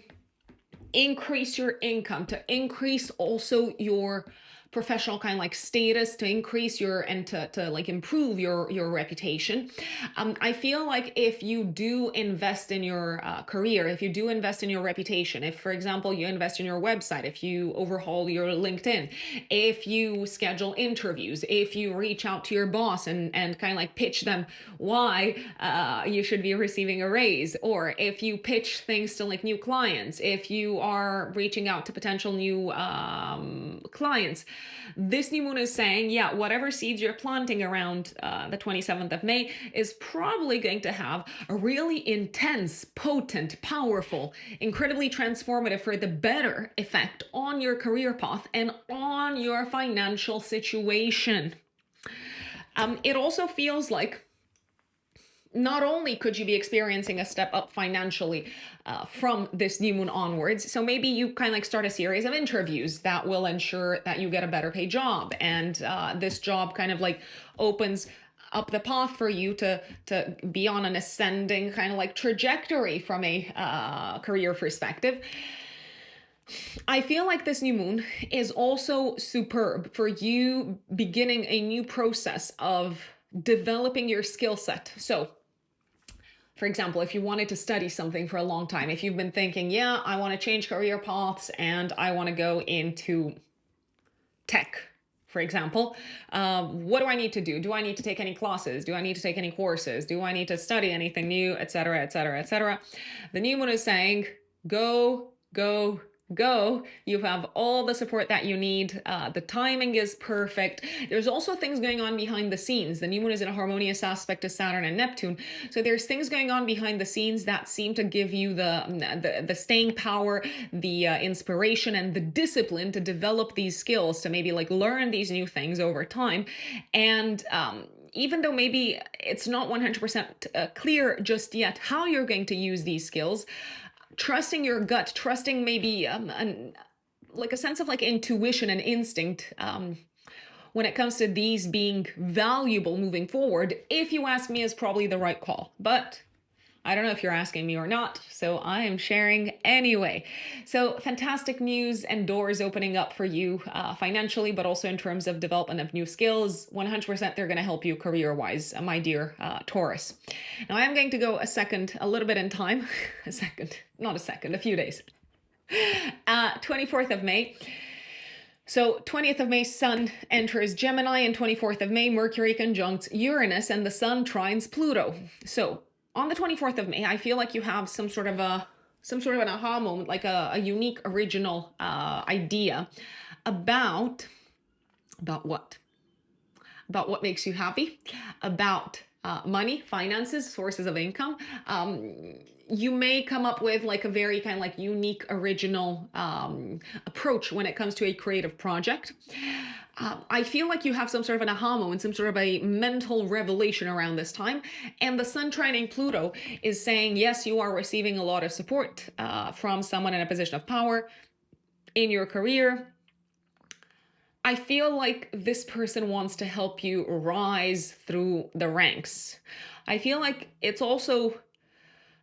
increase your income, to increase also your professional kind of like status, to increase your and to like improve your reputation. I feel like if you do invest in your career, if you do invest in your reputation, if for example you invest in your website, if you overhaul your LinkedIn, if you schedule interviews, if you reach out to your boss and kind of like pitch them why you should be receiving a raise, or if you pitch things to like new clients, if you are reaching out to potential new clients, this new moon is saying, yeah, whatever seeds you're planting around the 27th of May is probably going to have a really intense, potent, powerful, incredibly transformative for the better effect on your career path and on your financial situation. It also feels like not only could you be experiencing a step up financially from this new moon onwards, so maybe you kind of like start a series of interviews that will ensure that you get a better paid job, and this job kind of like opens up the path for you to be on an ascending kind of like trajectory from a career perspective. I feel like this new moon is also superb for you beginning a new process of developing your skill set. So for example, if you wanted to study something for a long time, if you've been thinking, yeah, I want to change career paths and I want to go into tech, for example, what do I need to do? Do I need to take any classes? Do I need to take any courses? Do I need to study anything new, etc., etc., etc.? The new moon is saying, go, go, go. You have all the support that you need. The timing is perfect. There's also things going on behind the scenes. The new moon is in a harmonious aspect to Saturn and Neptune. So there's things going on behind the scenes that seem to give you the staying power, the inspiration and the discipline to develop these skills, to maybe like learn these new things over time. And even though maybe it's not 100% clear just yet how you're going to use these skills, trusting your gut, trusting maybe like a sense of like intuition and instinct when it comes to these being valuable moving forward, if you ask me, is probably the right call. But I don't know if you're asking me or not, so I am sharing anyway. So fantastic news and doors opening up for you financially, but also in terms of development of new skills. 100% they're going to help you career-wise, my dear Taurus. Now I am going to go a little bit in time, a few days. 24th of May. So 20th of May, Sun enters Gemini, and 24th of May, Mercury conjuncts Uranus, and the Sun trines Pluto. So on the 24th of May, I feel like you have some sort of an aha moment, like a unique, original idea about what? About what makes you happy, about money, finances, sources of income. You may come up with like a very kind of like unique, original approach when it comes to a creative project. I feel like you have some sort of an aha moment, some sort of a mental revelation around this time. And the Sun trining Pluto is saying, yes, you are receiving a lot of support from someone in a position of power in your career. I feel like this person wants to help you rise through the ranks. I feel like it's also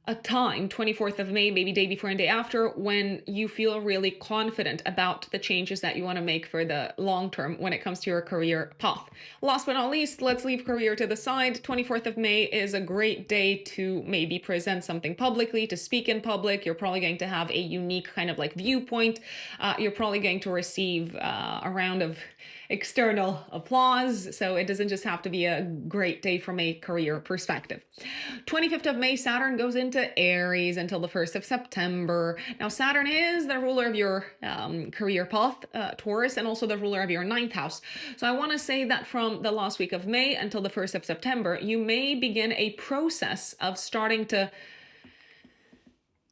a time, 24th of May, maybe day before and day after, when you feel really confident about the changes that you want to make for the long term when it comes to your career path. Last but not least, let's leave career to the side. 24th of May is a great day to maybe present something publicly, to speak in public. You're probably going to have a unique kind of like viewpoint. You're probably going to receive a round of external applause. So it doesn't just have to be a great day from a career perspective. 25th of May, Saturn goes into Aries until the 1st of September. Now, Saturn is the ruler of your career path, Taurus, and also the ruler of your 9th house. So I want to say that from the last week of May until the 1st of September, you may begin a process of starting to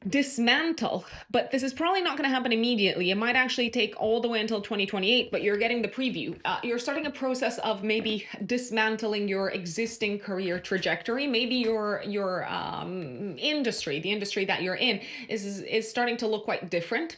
dismantle, but this is probably not going to happen immediately. It might actually take all the way until 2028, but you're getting the preview. You're starting a process of maybe dismantling your existing career trajectory. Maybe your industry, the industry that you're in, is starting to look quite different.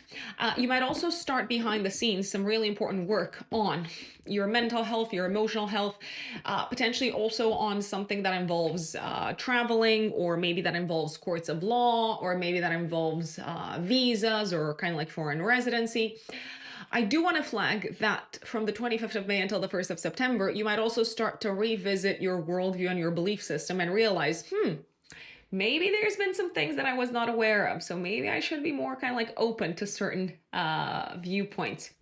You might also start behind the scenes some really important work on your mental health, your emotional health, potentially also on something that involves traveling, or maybe that involves courts of law, or maybe that involves visas or kind of like foreign residency. I do want to flag that from the 25th of May until the 1st of September, you might also start to revisit your worldview and your belief system and realize, maybe there's been some things that I was not aware of. So maybe I should be more kind of like open to certain viewpoints.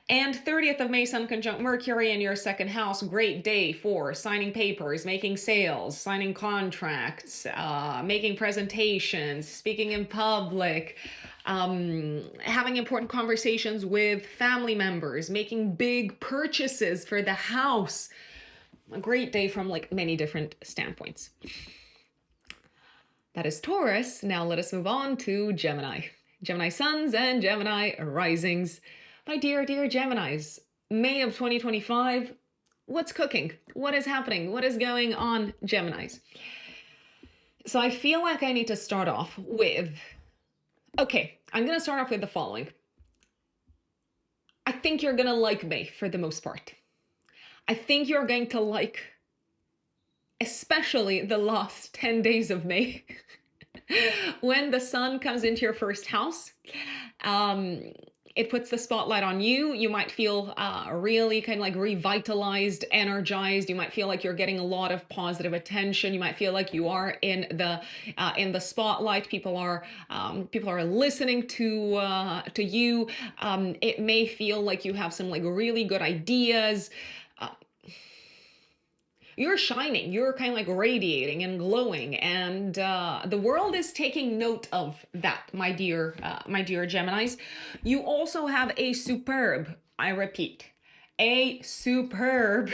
And 30th of May, Sun conjunct Mercury in your 2nd house. Great day for signing papers, making sales, signing contracts, making presentations, speaking in public, having important conversations with family members, making big purchases for the house. A great day from like many different standpoints. That is Taurus. Now let us move on to Gemini. Gemini suns and Gemini risings. My dear Geminis, May of 2025, what's cooking? What is happening? What is going on, Geminis? So I feel like I need to start off with, I'm going to start off with the following. I think you're going to like May for the most part. I think you're going to like especially the last 10 days of May, when the sun comes into your 1st house. It puts the spotlight on you. You might feel really kind of like revitalized, energized. You might feel like you're getting a lot of positive attention. You might feel like you are in the spotlight. People are listening to you. It may feel like you have some like really good ideas. You're shining, you're kind of like radiating and glowing, and the world is taking note of that, my dear Geminis. You also have a superb, I repeat, a superb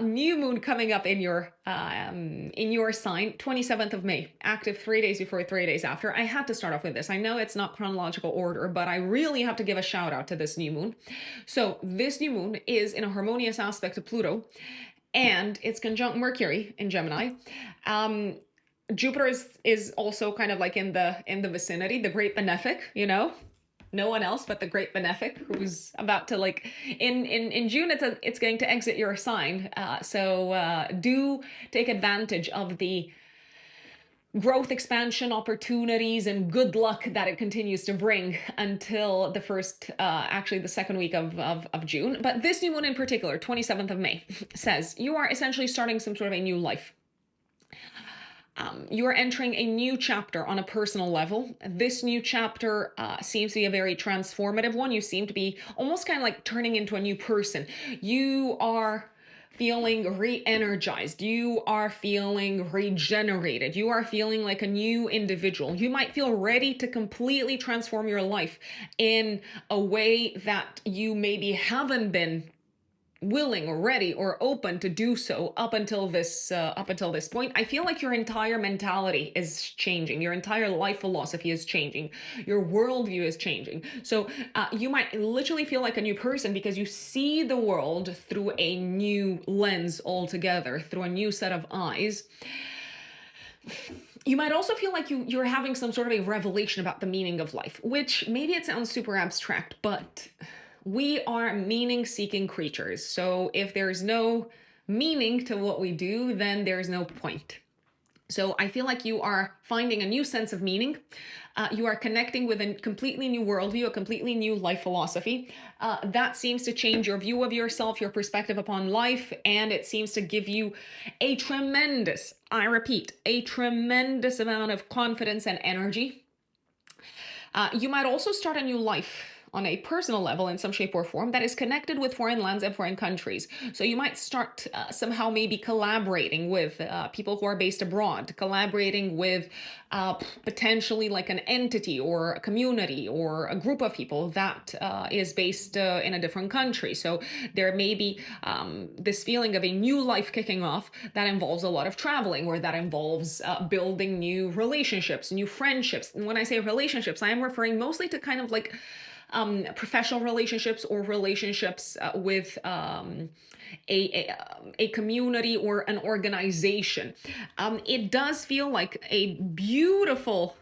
new moon coming up in your sign, 27th of May, active 3 days before, 3 days after. I had to start off with this. I know it's not chronological order, but I really have to give a shout out to this new moon. So this new moon is in a harmonious aspect to Pluto, and it's conjunct Mercury in Gemini. Jupiter is also kind of like in the vicinity, the great benefic, no one else but the great benefic, who's about to like in June it's going to exit your sign. So do take advantage of the growth, expansion, opportunities, and good luck that it continues to bring until the actually the second week of June. But this new moon in particular, 27th of May, says you are essentially starting some sort of a new life. You are entering a new chapter on a personal level. This new chapter seems to be a very transformative one. You seem to be almost kind of like turning into a new person. You are feeling re-energized. You are feeling regenerated. You are feeling like a new individual. You might feel ready to completely transform your life in a way that you maybe haven't been willing or ready or open to do so up until this point. I feel like your entire mentality is changing. Your entire life philosophy is changing. Your worldview is changing. So you might literally feel like a new person because you see the world through a new lens altogether, through a new set of eyes. You might also feel like you're having some sort of a revelation about the meaning of life, which maybe it sounds super abstract, but we are meaning-seeking creatures. So if there's no meaning to what we do, then there's no point. So I feel like you are finding a new sense of meaning. You are connecting with a completely new worldview, a completely new life philosophy. That seems to change your view of yourself, your perspective upon life, and it seems to give you a tremendous, I repeat, a tremendous amount of confidence and energy. You might also start a new life on a personal level in some shape or form that is connected with foreign lands and foreign countries. So you might start somehow maybe collaborating with people who are based abroad, collaborating with potentially like an entity or a community or a group of people that is based in a different country. So there may be this feeling of a new life kicking off that involves a lot of traveling, or that involves building new relationships, new friendships. And when I say relationships, I am referring mostly to kind of like professional relationships or relationships with a community or an organization. It does feel like a beautiful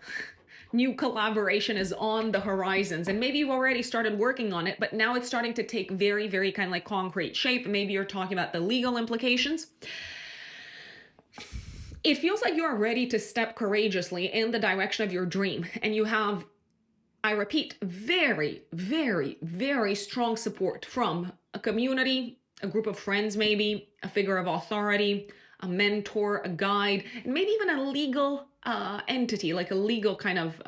new collaboration is on the horizons, and maybe you've already started working on it, but now it's starting to take very, very kind of like concrete shape. Maybe you're talking about the legal implications. It feels like you are ready to step courageously in the direction of your dream, and you have, I repeat, very, very, very strong support from a community, a group of friends, maybe a figure of authority, a mentor, a guide, and maybe even a legal entity, like a legal kind of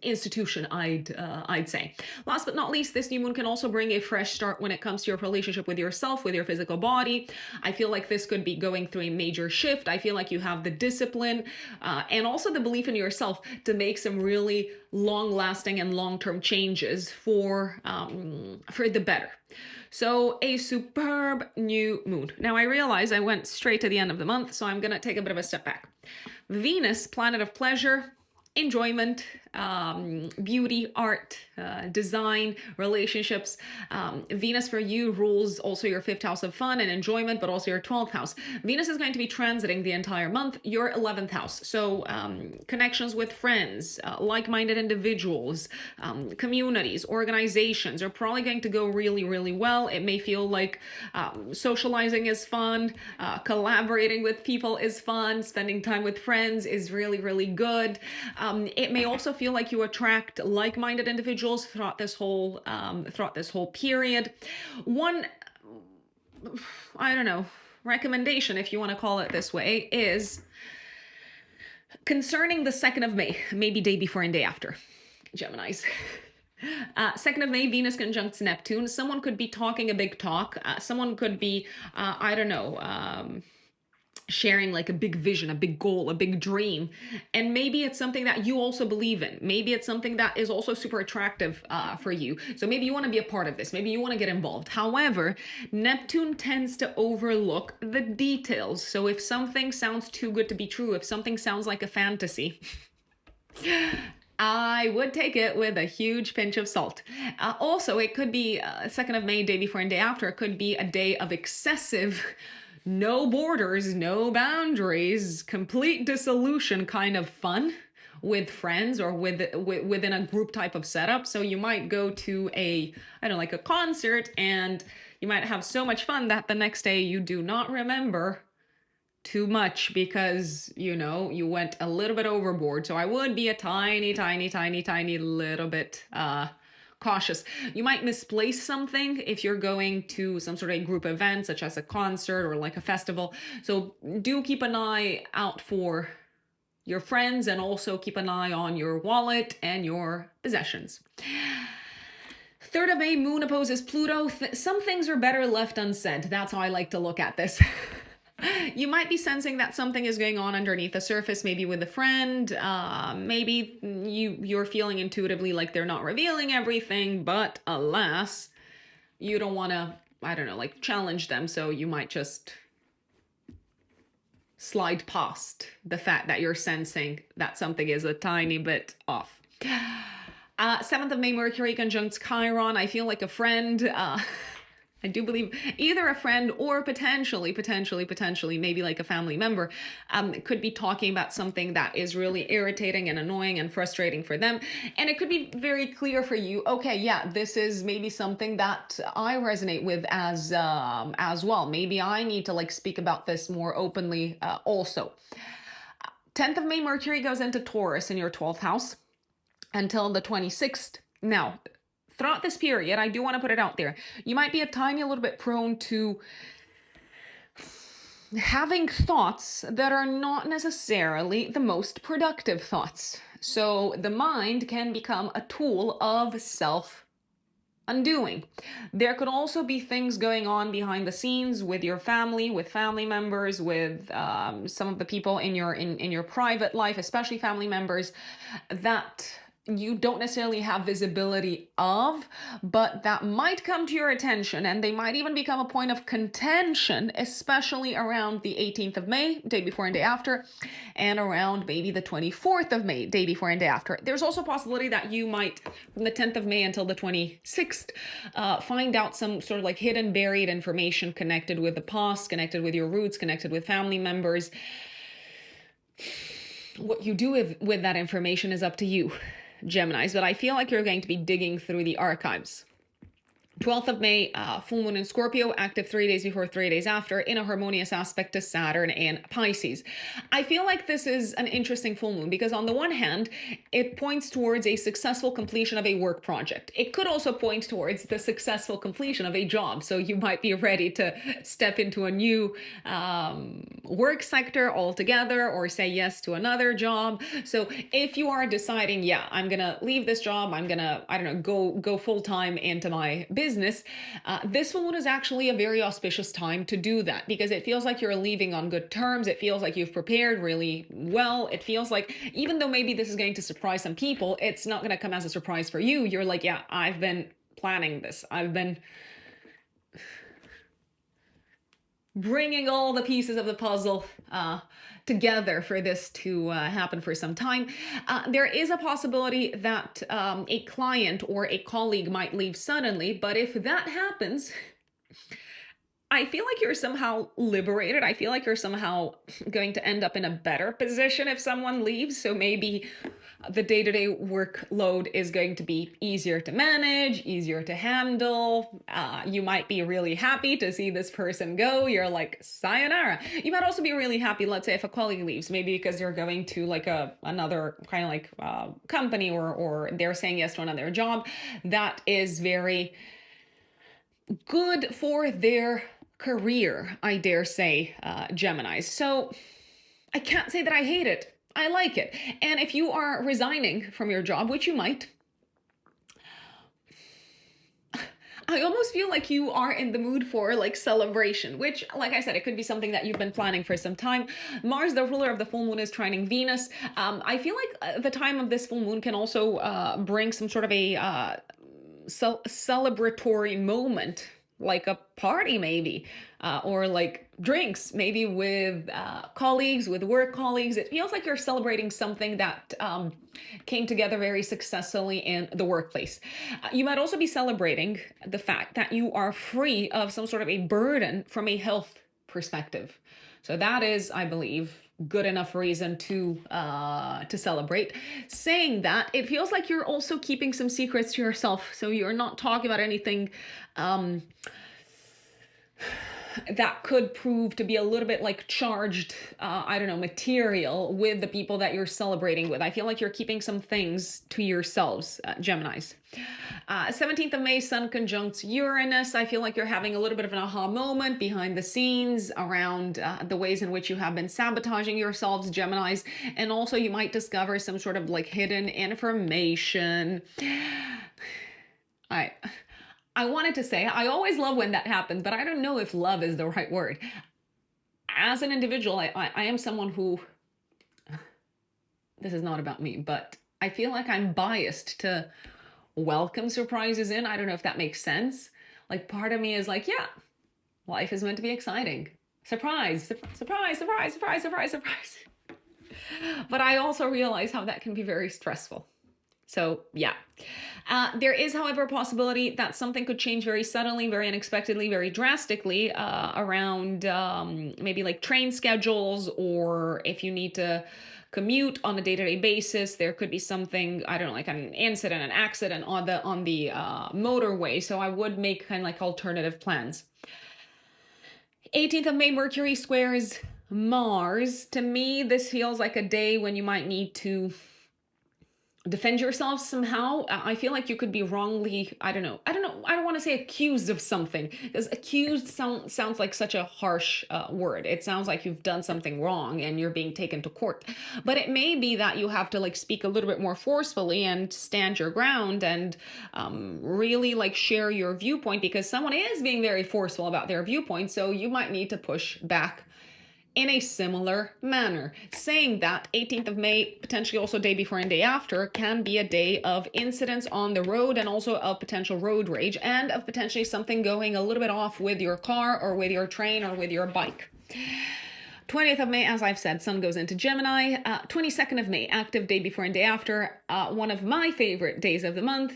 institution, I'd say. Last but not least, this new moon can also bring a fresh start when it comes to your relationship with yourself, with your physical body. I feel like this could be going through a major shift. I feel like you have the discipline and also the belief in yourself to make some really long-lasting and long-term changes for the better. So a superb new moon. Now I realize I went straight to the end of the month, so I'm going to take a bit of a step back. Venus, planet of pleasure, enjoyment, beauty, art, design, relationships. Venus for you rules also your 5th house of fun and enjoyment, but also your 12th house. Venus is going to be transiting the entire month, your 11th house. So connections with friends, like-minded individuals, communities, organizations are probably going to go really, really well. It may feel like socializing is fun, collaborating with people is fun, spending time with friends is really, really good. It may also feel like you attract like-minded individuals throughout this whole period. One, I don't know, recommendation, if you want to call it this way, is concerning the 2nd of May, maybe day before and day after, Geminis. 2nd of May, Venus conjuncts Neptune. Someone could be talking a big talk. Someone could be, I don't know, sharing like a big vision, a big goal, a big dream. And maybe it's something that you also believe in. Maybe it's something that is also super attractive for you. So maybe you want to be a part of this. Maybe you want to get involved. However, Neptune tends to overlook the details. So if something sounds too good to be true, if something sounds like a fantasy, I would take it with a huge pinch of salt. Also, it could be 2nd of May, day before and day after. It could be a day of excessive no borders, no boundaries, complete dissolution kind of fun with friends or within a group type of setup. So you might go to a concert, and you might have so much fun that the next day you do not remember too much because, you know, you went a little bit overboard. So I would be a tiny, tiny, tiny, tiny little bit cautious. You might misplace something if you're going to some sort of group event, such as a concert or like a festival. So do keep an eye out for your friends, and also keep an eye on your wallet and your possessions. 3rd of May, Moon opposes Pluto. Some things are better left unsaid. That's how I like to look at this. You might be sensing that something is going on underneath the surface, maybe with a friend. Maybe you're feeling intuitively like they're not revealing everything, but alas, you don't want to, I don't know, like challenge them. So you might just slide past the fact that you're sensing that something is a tiny bit off. 7th of May, Mercury conjuncts Chiron. I feel like a friend. I do believe either a friend or potentially, maybe like a family member could be talking about something that is really irritating and annoying and frustrating for them. And it could be very clear for you, okay, yeah, this is maybe something that I resonate with as well. Maybe I need to like speak about this more openly also. 10th of May, Mercury goes into Taurus in your 12th house until the 26th. Now, throughout this period, I do want to put it out there, you might be a tiny little bit prone to having thoughts that are not necessarily the most productive thoughts. So the mind can become a tool of self-undoing. There could also be things going on behind the scenes with your family, with family members, with some of the people in your private life, especially family members, that you don't necessarily have visibility of, but that might come to your attention, and they might even become a point of contention, especially around the 18th of May, day before and day after, and around maybe the 24th of May, day before and day after. There's also a possibility that you might, from the 10th of May until the 26th, find out some sort of like hidden, buried information connected with the past, connected with your roots, connected with family members. What you do with that information is up to you, Geminis, but I feel like you're going to be digging through the archives. 12th of May, full moon in Scorpio, active 3 days before, 3 days after, in a harmonious aspect to Saturn and Pisces. I feel like this is an interesting full moon because on the one hand, it points towards a successful completion of a work project. It could also point towards the successful completion of a job. So you might be ready to step into a new work sector altogether, or say yes to another job. So if you are deciding, yeah, I'm gonna leave this job, I'm gonna, I don't know, go full-time into my business, this full moon is actually a very auspicious time to do that because it feels like you're leaving on good terms. It feels like you've prepared really well. It feels like even though maybe this is going to surprise some people, it's not going to come as a surprise for you. You're like, yeah, I've been planning this. I've been bringing all the pieces of the puzzle together for this to happen for some time. There is a possibility that a client or a colleague might leave suddenly, but if that happens, I feel like you're somehow liberated. I feel like you're somehow going to end up in a better position if someone leaves. So maybe the day-to-day workload is going to be easier to manage, easier to handle. You might be really happy to see this person go. You're like, sayonara. You might also be really happy, let's say, if a colleague leaves, maybe because you're going to like another kind of like company, or they're saying yes to another job. That is very good for their career, I dare say, Geminis. So I can't say that I hate it. I like it. And if you are resigning from your job, which you might, I almost feel like you are in the mood for like celebration, which, like I said, it could be something that you've been planning for some time. Mars, the ruler of the full moon, is trining Venus. I feel like the time of this full moon can also bring some sort of a celebratory moment, like a party maybe, or like drinks, maybe with colleagues, with work colleagues. It feels like you're celebrating something that came together very successfully in the workplace. You might also be celebrating the fact that you are free of some sort of a burden from a health perspective. So that is, I believe, good enough reason to celebrate. Saying that, it feels like you're also keeping some secrets to yourself. So you're not talking about anything that could prove to be a little bit like charged, I don't know, material with the people that you're celebrating with. I feel like you're keeping some things to yourselves, Geminis. 17th of May, Sun conjuncts Uranus. I feel like you're having a little bit of an aha moment behind the scenes around the ways in which you have been sabotaging yourselves, Geminis. And also you might discover some sort of like hidden information. I wanted to say, I always love when that happens, but I don't know if love is the right word. As an individual, I am someone who, this is not about me, but I feel like I'm biased to welcome surprises in. I don't know if that makes sense. Like part of me is like, yeah, life is meant to be exciting. Surprise, surprise, surprise, surprise, surprise, surprise. But I also realize how that can be very stressful. So yeah, there is, however, a possibility that something could change very suddenly, very unexpectedly, very drastically around maybe like train schedules, or if you need to commute on a day-to-day basis, there could be something, I don't know, like an incident, an accident on the motorway. So I would make kind of like alternative plans. 18th of May, Mercury squares Mars. To me, this feels like a day when you might need to defend yourself somehow. I feel like you could be wrongly, I don't want to say accused of something, because accused sounds like such a harsh word. It sounds like you've done something wrong and you're being taken to court. But it may be that you have to like speak a little bit more forcefully and stand your ground and really like share your viewpoint, because someone is being very forceful about their viewpoint. So you might need to push back in a similar manner. Saying that, 18th of May, potentially also day before and day after, can be a day of incidents on the road, and also of potential road rage, and of potentially something going a little bit off with your car or with your train or with your bike. 20th of May, as I've said, Sun goes into Gemini. 22nd of May, active day before and day after. One of my favorite days of the month,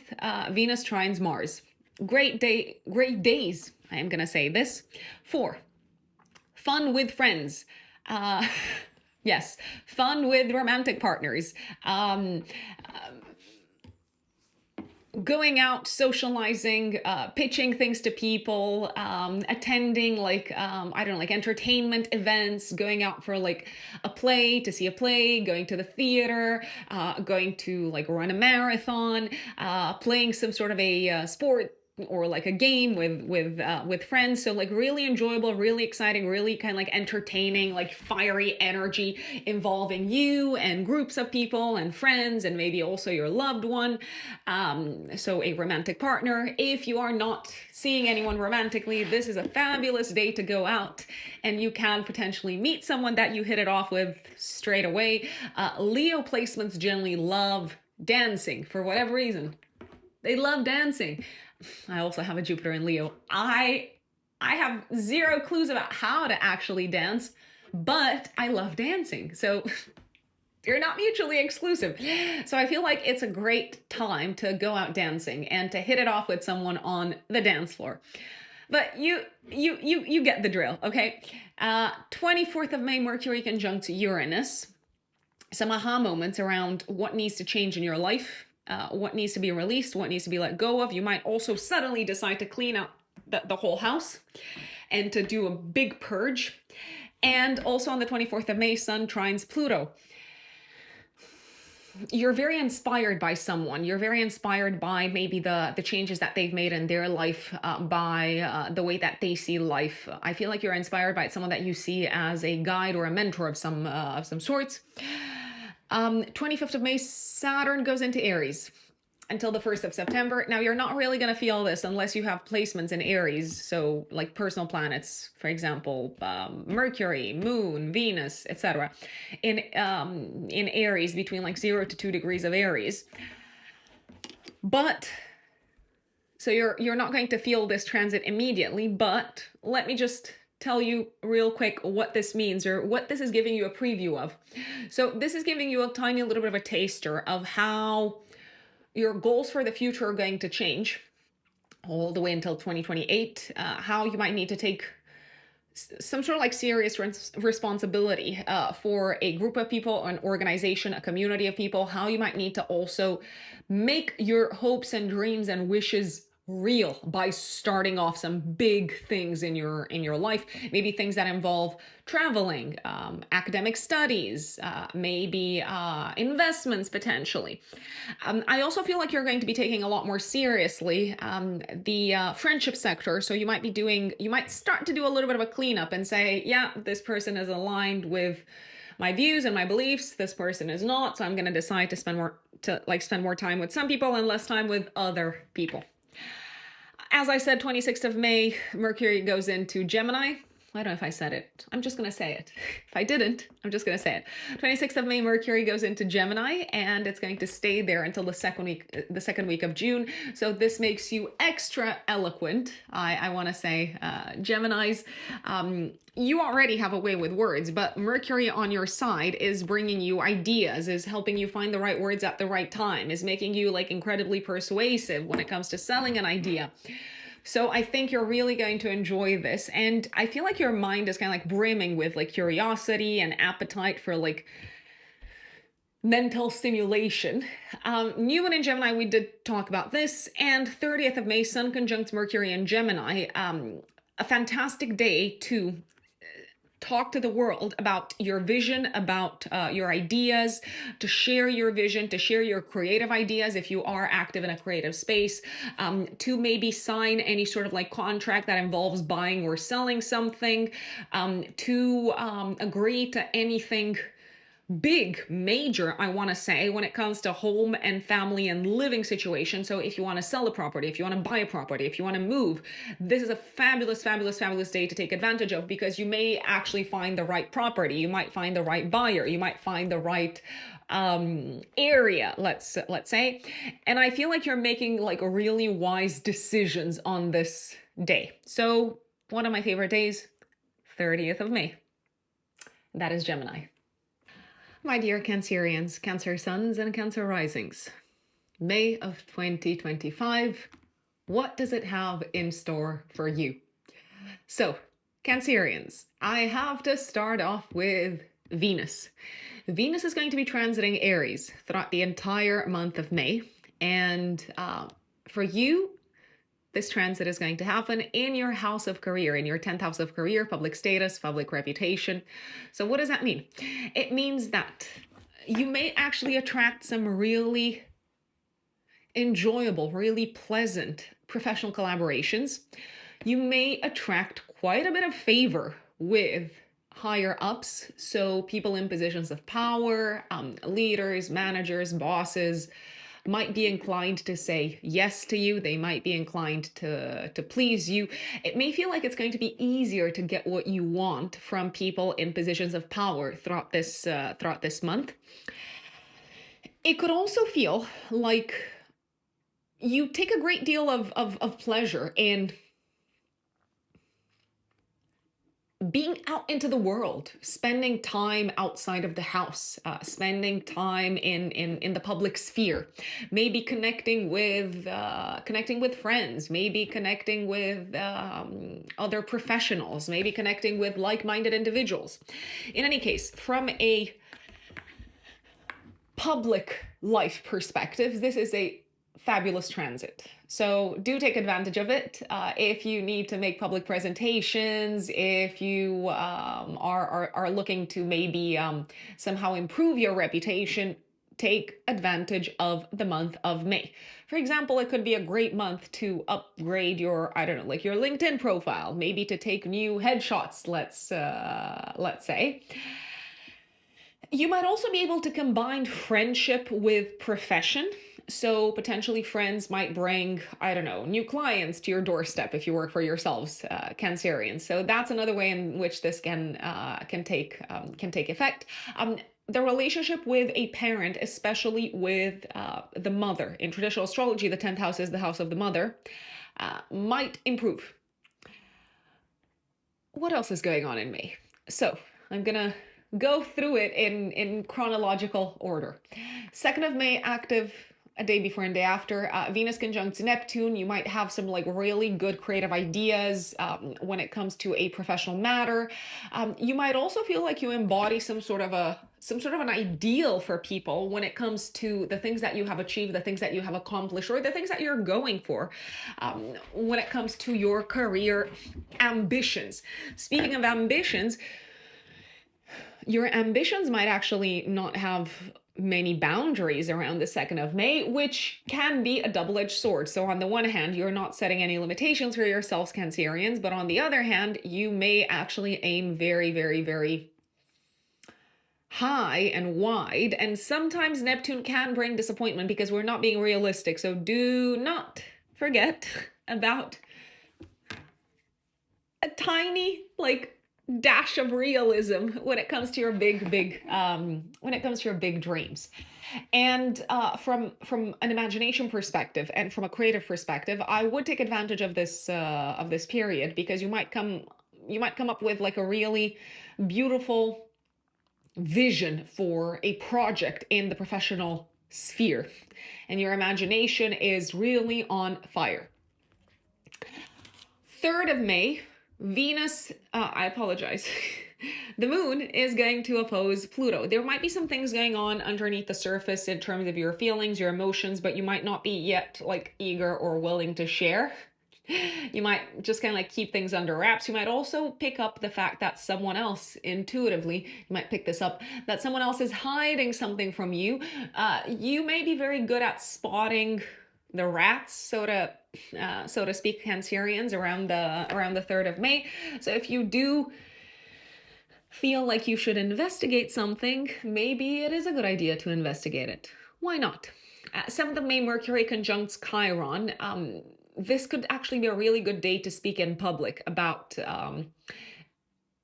Venus trines Mars. Great days, I am going to say this, for fun with friends. Yes, fun with romantic partners. Going out, socializing, pitching things to people, attending like, I don't know, like entertainment events, going out for like a play, to see a play, going to the theater, going to like run a marathon, playing some sort of a sport, or like a game with friends. So like really enjoyable, really exciting, really kind of like entertaining, like fiery energy involving you and groups of people and friends, and maybe also your loved one. So a romantic partner. If you are not seeing anyone romantically, this is a fabulous day to go out, and you can potentially meet someone that you hit it off with straight away. Leo placements generally love dancing for whatever reason. They love dancing. I also have a Jupiter in Leo. I have zero clues about how to actually dance, but I love dancing. So you're not mutually exclusive. So I feel like it's a great time to go out dancing and to hit it off with someone on the dance floor. But you get the drill, okay? 24th of May, Mercury conjunct Uranus. Some aha moments around what needs to change in your life. What needs to be released, what needs to be let go of. You might also suddenly decide to clean out the whole house and to do a big purge. And also on the 24th of May, Sun trines Pluto. You're very inspired by someone. You're very inspired by maybe the changes that they've made in their life, by the way that they see life. I feel like you're inspired by someone that you see as a guide or a mentor of some sorts. 25th of May, Saturn goes into Aries until the 1st of September. Now, you're not really going to feel this unless you have placements in Aries. So like personal planets, for example, Mercury, Moon, Venus, etc. in Aries, between like 0 to 2 degrees of Aries. But so you're not going to feel this transit immediately, but let me just tell you real quick what this means, or what this is giving you a preview of. So this is giving you a tiny little bit of a taster of how your goals for the future are going to change all the way until 2028, how you might need to take some sort of like serious responsibility for a group of people, an organization, a community of people, how you might need to also make your hopes and dreams and wishes real by starting off some big things in your life, maybe things that involve traveling, academic studies, maybe investments potentially. I also feel like you're going to be taking a lot more seriously the friendship sector. So you might start to do a little bit of a cleanup and say, yeah, this person is aligned with my views and my beliefs. This person is not. So I'm going to decide to spend more time with some people and less time with other people. As I said, 26th of May, Mercury goes into Gemini. I don't know if I said it. I'm just going to say it. If I didn't, I'm just going to say it. 26th of May, Mercury goes into Gemini, and it's going to stay there until the second week of June. So this makes you extra eloquent. I want to say, Geminis, you already have a way with words, but Mercury on your side is bringing you ideas, is helping you find the right words at the right time, is making you like incredibly persuasive when it comes to selling an idea. So I think you're really going to enjoy this. And I feel like your mind is kind of like brimming with like curiosity and appetite for like mental stimulation. New Moon in Gemini, we did talk about this. And 30th of May, Sun conjunct Mercury in Gemini. A fantastic day to talk to the world about your vision, about your ideas, to share your vision, to share your creative ideas if you are active in a creative space, to maybe sign any sort of like contract that involves buying or selling something, to agree to anything big, major, I want to say, when it comes to home and family and living situation. So if you want to sell a property, if you want to buy a property, if you want to move, this is a fabulous, fabulous, fabulous day to take advantage of, because you may actually find the right property. You might find the right buyer. You might find the right area, let's say. And I feel like you're making like really wise decisions on this day. So one of my favorite days, 30th of May. That is Gemini. My dear Cancerians, Cancer Suns and Cancer Risings, May of 2025, what does it have in store for you? So, Cancerians, I have to start off with Venus. Venus is going to be transiting Aries throughout the entire month of May, and for you, this transit is going to happen in your house of career, in your 10th house of career, public status, public reputation. So what does that mean? It means that you may actually attract some really enjoyable, really pleasant professional collaborations. You may attract quite a bit of favor with higher ups, so people in positions of power, leaders, managers, bosses, might be inclined to say yes to you. They might be inclined to please you. It may feel like it's going to be easier to get what you want from people in positions of power throughout this month. It could also feel like you take a great deal of pleasure in being out into the world, spending time outside of the house, spending time in the public sphere, maybe connecting with friends, maybe connecting with other professionals, maybe connecting with like-minded individuals. In any case, from a public life perspective, this is a fabulous transit. So do take advantage of it. If you need to make public presentations, if you are looking to maybe somehow improve your reputation, take advantage of the month of May. For example, it could be a great month to upgrade your, I don't know, like your LinkedIn profile, maybe to take new headshots, let's say. You might also be able to combine friendship with profession. So potentially friends might bring, I don't know, new clients to your doorstep if you work for yourselves, Cancerians. So that's another way in which this can take effect. The relationship with a parent, especially with the mother. In traditional astrology, the 10th house is the house of the mother, might improve. What else is going on in May? So I'm gonna go through it in chronological order. 2nd of May, active a day before and day after. Venus conjuncts Neptune. You might have some like really good creative ideas when it comes to a professional matter. You might also feel like you embody some sort of an ideal for people when it comes to the things that you have achieved, the things that you have accomplished, or the things that you're going for when it comes to your career ambitions. Speaking of ambitions, your ambitions might actually not have many boundaries around the 2nd of May, which can be a double-edged sword. So on the one hand, you're not setting any limitations for yourselves, Cancerians, but on the other hand, you may actually aim very, very, very high and wide, and sometimes Neptune can bring disappointment because we're not being realistic. So do not forget about a tiny, like, dash of realism when it comes to your big dreams. And from an imagination perspective and from a creative perspective, I would take advantage of this period, because you might come up with like a really beautiful vision for a project in the professional sphere, and your imagination is really on fire. 3rd of May, Venus, I apologize. The moon is going to oppose Pluto. There might be some things going on underneath the surface in terms of your feelings, your emotions, but you might not be yet like eager or willing to share. You might just kind of like keep things under wraps. You might also pick up the fact that someone else, intuitively, you might pick this up, that someone else is hiding something from you. You may be very good at spotting the rats, so to speak, Cancerians, around the 3rd of May. So if you do feel like you should investigate something, maybe it is a good idea to investigate it. Why not? 7th of May, Mercury conjuncts Chiron. This could actually be a really good day to speak in public about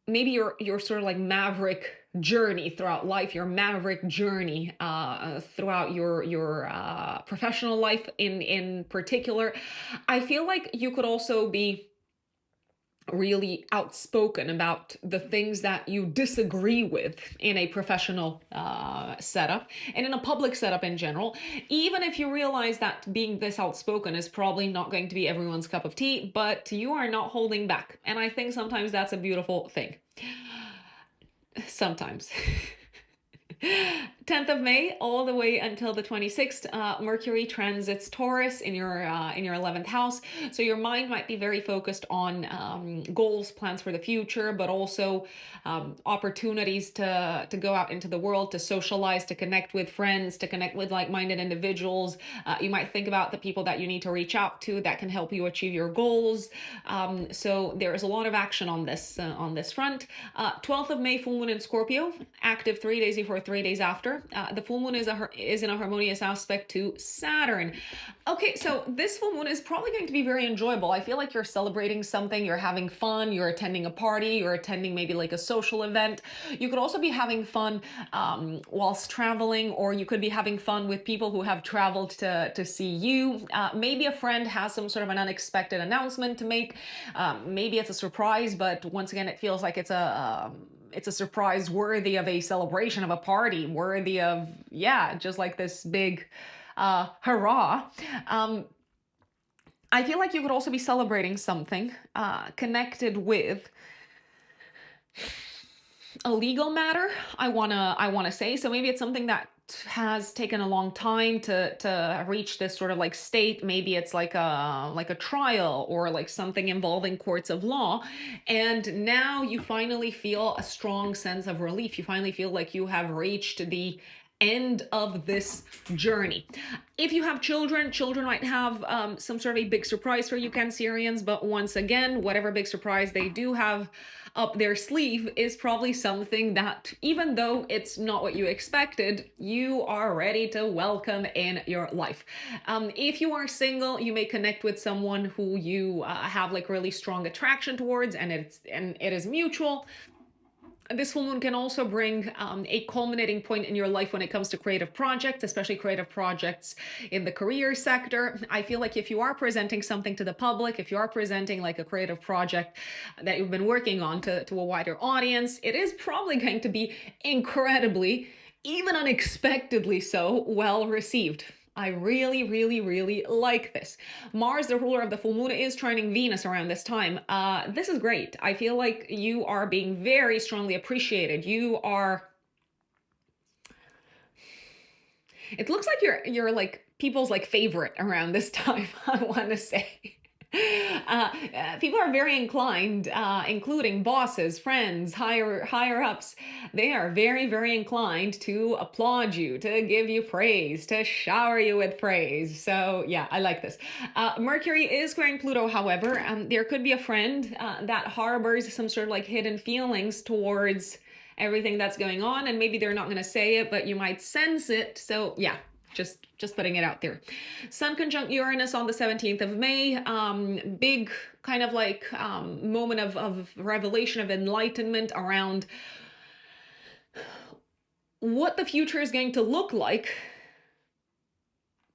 maybe your sort of like maverick journey throughout life, your maverick journey throughout your professional life in particular. I feel like you could also be really outspoken about the things that you disagree with in a professional setup and in a public setup in general, even if you realize that being this outspoken is probably not going to be everyone's cup of tea, but you are not holding back. And I think sometimes that's a beautiful thing. Sometimes. 10th of May all the way until the 26th, Mercury transits Taurus in your 11th house. So your mind might be very focused on goals, plans for the future, but also opportunities to go out into the world, to socialize, to connect with friends, to connect with like-minded individuals. You might think about the people that you need to reach out to that can help you achieve your goals. So there is a lot of action on this front. 12th of May, full moon in Scorpio, active 3 days before, 3 days after. The full moon is in a harmonious aspect to Saturn. Okay, so this full moon is probably going to be very enjoyable. I feel like you're celebrating something, you're having fun, you're attending a party, you're attending maybe like a social event. You could also be having fun whilst traveling, or you could be having fun with people who have traveled to see you. Maybe a friend has some sort of an unexpected announcement to make. Maybe it's a surprise, but once again, it feels like it's a surprise worthy of a celebration, of a party, worthy of, yeah, just like this big hurrah. I feel like you could also be celebrating something connected with a legal matter, I wanna say. So maybe it's something that has taken a long time to reach this sort of like state. Maybe it's like a trial or like something involving courts of law, and now you finally feel a strong sense of relief. You finally feel like you have reached the end of this journey. If you have children might have some sort of a big surprise for you, Cancerians, but once again, whatever big surprise they do have up their sleeve is probably something that, even though it's not what you expected, you are ready to welcome in your life. If you are single, you may connect with someone who you have like really strong attraction towards, and it is mutual. This full moon can also bring a culminating point in your life when it comes to creative projects, especially creative projects in the career sector. I feel like if you are presenting something to the public, if you are presenting like a creative project that you've been working on to a wider audience, it is probably going to be incredibly, even unexpectedly so, well received. I really, really, really like this. Mars, the ruler of the full moon, is trining Venus around this time. This is great. I feel like you are being very strongly appreciated. You are. It looks like you're like people's like favorite around this time. I want to say. People are very inclined, including bosses, friends, higher ups. They are very, very inclined to applaud you, to give you praise, to shower you with praise. So yeah, I like this. Mercury is squaring Pluto, however. There could be a friend that harbors some sort of like hidden feelings towards everything that's going on, and maybe they're not going to say it, but you might sense it. So yeah, just putting it out there. Sun conjunct Uranus on the 17th of May. Big kind of like moment of revelation, of enlightenment around what the future is going to look like.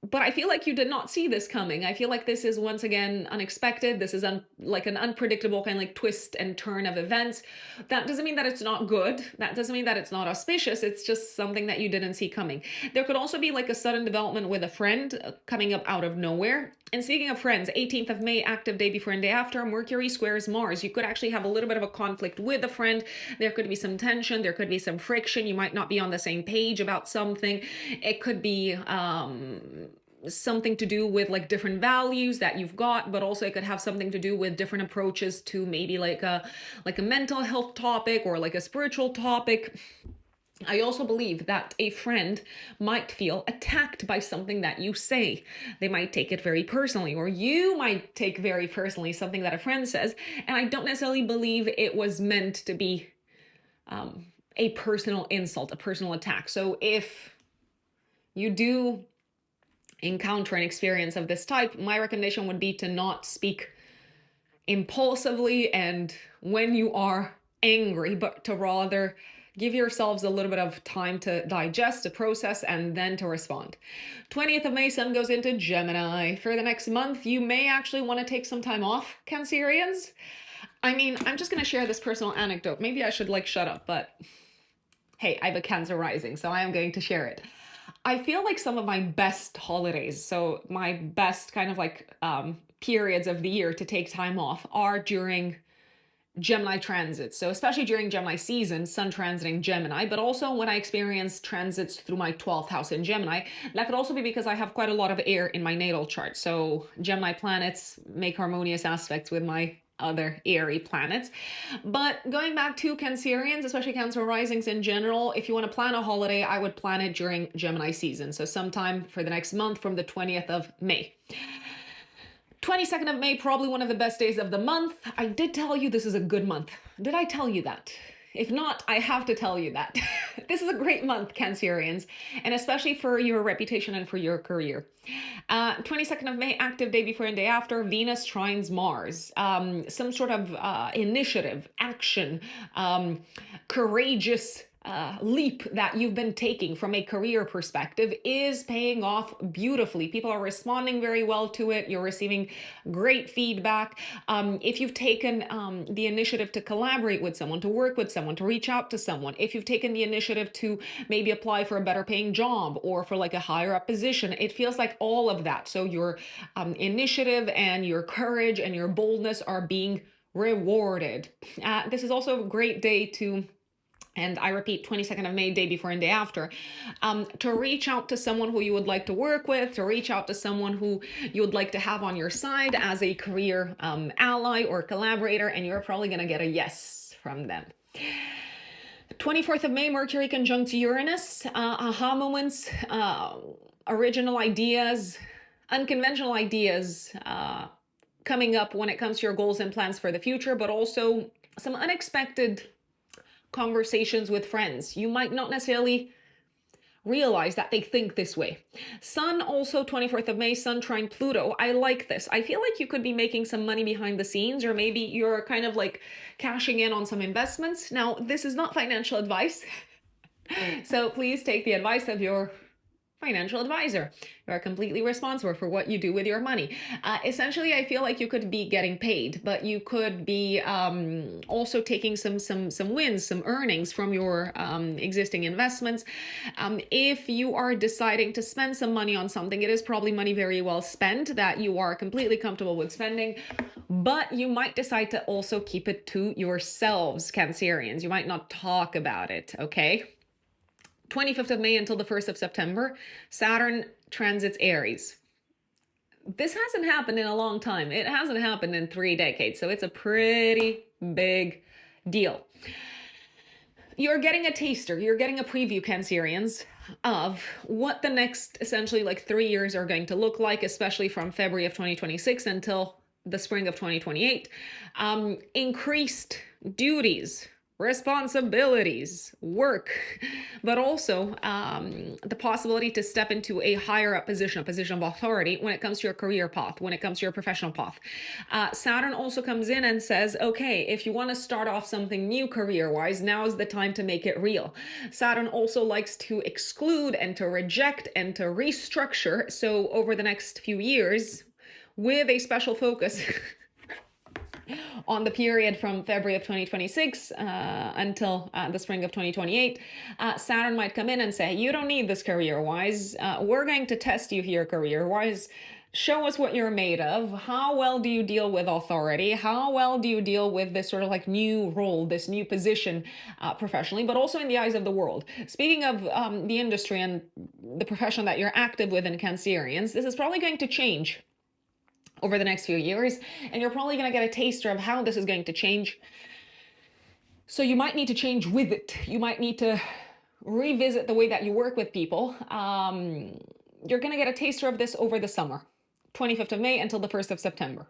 But I feel like you did not see this coming. I feel like this is once again unexpected. This is like an unpredictable kind of like twist and turn of events. That doesn't mean that it's not good. That doesn't mean that it's not auspicious. It's just something that you didn't see coming. There could also be like a sudden development with a friend coming up out of nowhere. And speaking of friends, 18th of May, active day before and day after, Mercury squares Mars. You could actually have a little bit of a conflict with a friend. There could be some tension. There could be some friction. You might not be on the same page about something. It could be something to do with like different values that you've got, but also it could have something to do with different approaches to maybe like a mental health topic or like a spiritual topic. I also believe that a friend might feel attacked by something that you say. They might take it very personally, or you might take very personally something that a friend says. And I don't necessarily believe it was meant to be a personal insult, a personal attack. So if you do encounter an experience of this type, my recommendation would be to not speak impulsively and when you are angry, but to rather give yourselves a little bit of time to digest, to process, and then to respond. 20th of May, Sun goes into Gemini. For the next month, you may actually want to take some time off, Cancerians. I mean, I'm just going to share this personal anecdote. Maybe I should like shut up, but hey, I have a Cancer rising, so I am going to share it. I feel like some of my best holidays, so my best kind of like periods of the year to take time off, are during Gemini transits. So especially during Gemini season, Sun transiting Gemini, but also when I experience transits through my 12th house in Gemini. That could also be because I have quite a lot of air in my natal chart. So Gemini planets make harmonious aspects with my other airy planets. But going back to Cancerians, especially Cancer risings in general, if you want to plan a holiday, I would plan it during Gemini season. So sometime for the next month from the 20th of May. 22nd of May, probably one of the best days of the month. I did tell you this is a good month. Did I tell you that? If not, I have to tell you that. This is a great month, Cancerians, and especially for your reputation and for your career. 22nd of May, active day before and day after, Venus trines Mars. Some sort of initiative, action, courageous leap that you've been taking from a career perspective is paying off beautifully. People are responding very well to it. You're receiving great feedback. If you've taken the initiative to collaborate with someone, to work with someone, to reach out to someone, if you've taken the initiative to maybe apply for a better paying job or for like a higher up position, it feels like all of that. So your initiative and your courage and your boldness are being rewarded. This is also a great day to, and I repeat, 22nd of May, day before and day after, to reach out to someone who you would like to work with, to reach out to someone who you would like to have on your side as a career ally or collaborator, and you're probably going to get a yes from them. 24th of May, Mercury conjunct Uranus. Aha moments, original ideas, unconventional ideas coming up when it comes to your goals and plans for the future, but also some unexpected conversations with friends. You might not necessarily realize that they think this way. Sun also 24th of May, Sun trine Pluto. I like this. I feel like you could be making some money behind the scenes, or maybe you're kind of like cashing in on some investments. Now, this is not financial advice, so please take the advice of your financial advisor. You are completely responsible for what you do with your money. Essentially, I feel like you could be getting paid, but you could be also taking some wins, some earnings from your existing investments. If you are deciding to spend some money on something, it is probably money very well spent that you are completely comfortable with spending, but you might decide to also keep it to yourselves, Cancerians. You might not talk about it, okay? 25th of May until the 1st of September, Saturn transits Aries. This hasn't happened in a long time. It hasn't happened in 3 decades, so it's a pretty big deal. You're getting a taster, you're getting a preview, Cancerians, of what the next essentially like 3 years are going to look like, especially from February of 2026 until the spring of 2028. Increased duties, responsibilities, work, but also the possibility to step into a higher up position, a position of authority when it comes to your career path, when it comes to your professional path. Saturn also comes in and says, okay, if you want to start off something new career-wise, now is the time to make it real. Saturn also likes to exclude and to reject and to restructure. So over the next few years, with a special focus on the period from February of 2026 until the spring of 2028, Saturn might come in and say, you don't need this career-wise. We're going to test you here career-wise. Show us what you're made of. How well do you deal with authority? How well do you deal with this sort of like new role, this new position professionally, but also in the eyes of the world? Speaking of the industry and the profession that you're active with in Cancerians, this is probably going to change over the next few years, and you're probably going to get a taster of how this is going to change. So you might need to change with it. You might need to revisit the way that you work with people. You're going to get a taster of this over the summer, 25th of May until the 1st of September.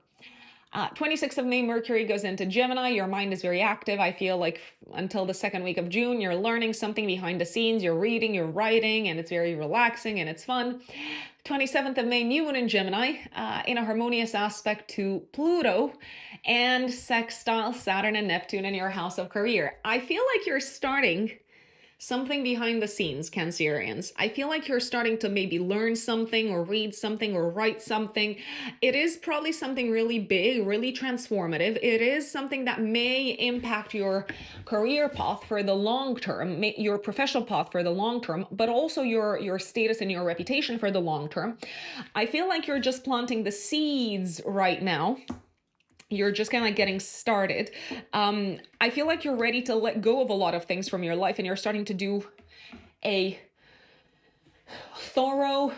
26th of May, Mercury goes into Gemini. Your mind is very active. I feel like until the second week of June, you're learning something behind the scenes. You're reading, you're writing, and it's very relaxing and it's fun. 27th of May, new moon in Gemini, in a harmonious aspect to Pluto and sextile Saturn and Neptune in your house of career. I feel like you're starting something behind the scenes, Cancerians. I feel like you're starting to maybe learn something or read something or write something. It is probably something really big, really transformative. It is something that may impact your career path for the long term, your professional path for the long term, but also your status and your reputation for the long term. I feel like you're just planting the seeds right now. You're just kind of like getting started. I feel like you're ready to let go of a lot of things from your life, and you're starting to do a thorough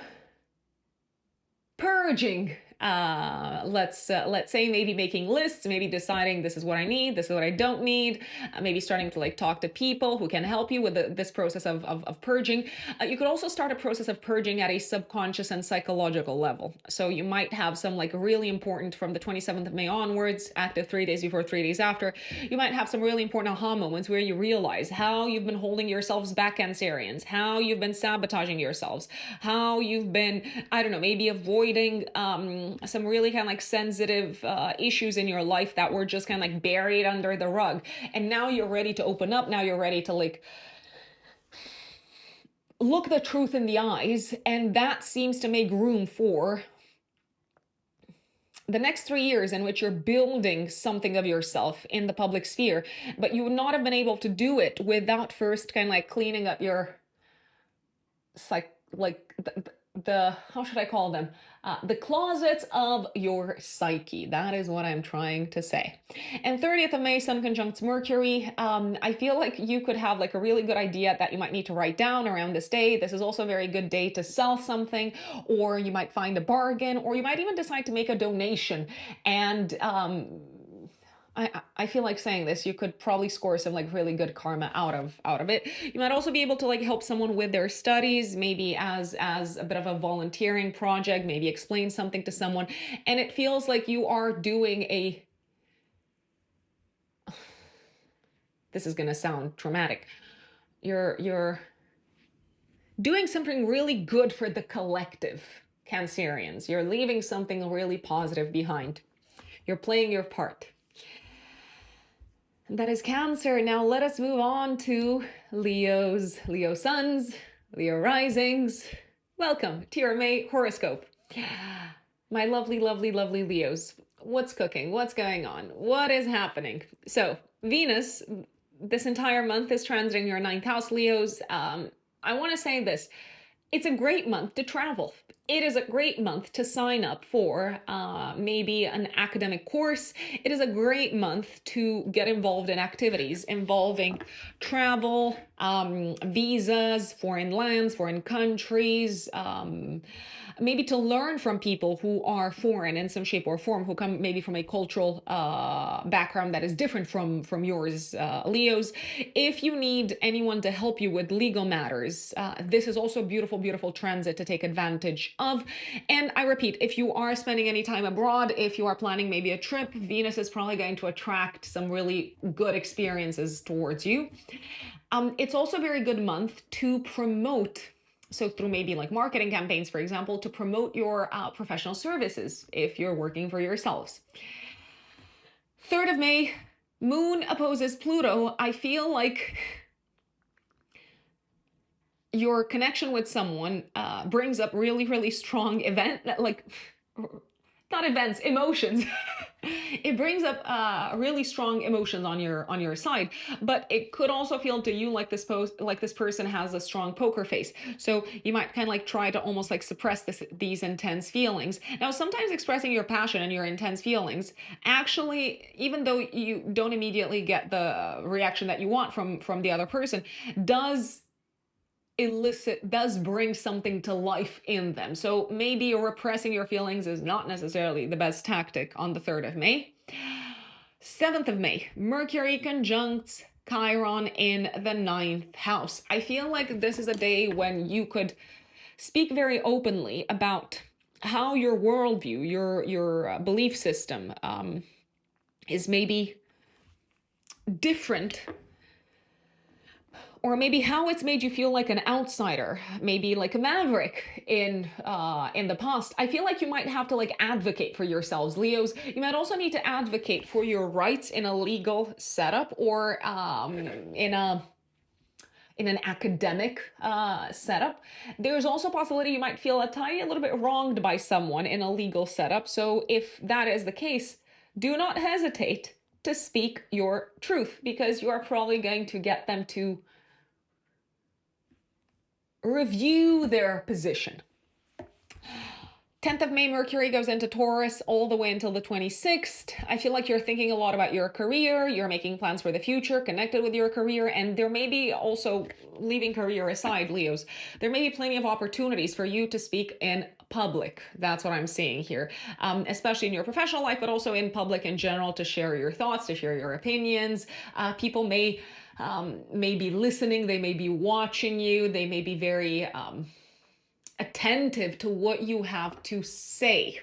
purging. Let's say maybe making lists, maybe deciding this is what I need, this is what I don't need, maybe starting to like talk to people who can help you with this process of purging. You could also start a process of purging at a subconscious and psychological level. So you might have some like really important from the 27th of May onwards, active 3 days before, 3 days after, you might have some really important aha moments where you realize how you've been holding yourselves back, Cancerians, how you've been sabotaging yourselves, how you've been, I don't know, maybe avoiding some really kind of like sensitive issues in your life that were just kind of like buried under the rug. And now you're ready to open up. Now you're ready to like look the truth in the eyes. And that seems to make room for the next 3 years in which you're building something of yourself in the public sphere, but you would not have been able to do it without first kind of like cleaning up your the how should I call them? The closets of your psyche. That is what I'm trying to say. And 30th of May, Sun conjuncts Mercury. I feel like you could have like a really good idea that you might need to write down around this day. This is also a very good day to sell something, or you might find a bargain, or you might even decide to make a donation. And I feel like saying this, you could probably score some like really good karma out of it. You might also be able to like help someone with their studies, maybe as a bit of a volunteering project, maybe explain something to someone. And it feels like you are doing this is going to sound traumatic. You're doing something really good for the collective, Cancerians. You're leaving something really positive behind. You're playing your part. That is Cancer. Now let us move on to Leos, Leo suns, Leo risings, Welcome to your May horoscope. My lovely, lovely, lovely Leos. What's cooking? What's going on? What is happening? So, Venus, this entire month is transiting your ninth house, Leos. I want to say this. It's a great month to travel. It is a great month to sign up for maybe an academic course. It is a great month to get involved in activities involving travel, visas, foreign lands, foreign countries, maybe to learn from people who are foreign in some shape or form, who come maybe from a cultural background that is different from yours, Leos. If you need anyone to help you with legal matters, this is also a beautiful, beautiful transit to take advantage of. And I repeat, if you are spending any time abroad, if you are planning maybe a trip, Venus is probably going to attract some really good experiences towards you. It's also a very good month to promote, so through maybe like marketing campaigns, for example, to promote your professional services if you're working for yourselves. 3rd of May, Moon opposes Pluto. I feel like your connection with someone brings up really, really strong emotions. It brings up really strong emotions on your side, but it could also feel to you like this person has a strong poker face. So you might kind of like try to almost like suppress these intense feelings. Now, sometimes expressing your passion and your intense feelings, actually, even though you don't immediately get the reaction that you want from the other person, does bring something to life in them. So maybe repressing your feelings is not necessarily the best tactic on the 3rd of May. 7th of May, Mercury conjuncts Chiron in the 9th house. I feel like this is a day when you could speak very openly about how your worldview, your belief system is maybe different, or maybe how it's made you feel like an outsider, maybe like a maverick in the past. I feel like you might have to like advocate for yourselves, Leos. You might also need to advocate for your rights in a legal setup, or in an academic setup. There's also a possibility you might feel a little bit wronged by someone in a legal setup. So if that is the case, do not hesitate to speak your truth, because you are probably going to get them to review their position. 10th of May, Mercury goes into Taurus all the way until the 26th. I feel like you're thinking a lot about your career, you're making plans for the future connected with your career, and there may be also, leaving career aside, Leos, there may be plenty of opportunities for you to speak in public. That's what I'm seeing here, especially in your professional life, but also in public in general, to share your thoughts, to share your opinions. People may be listening, they may be watching you, they may be very attentive to what you have to say.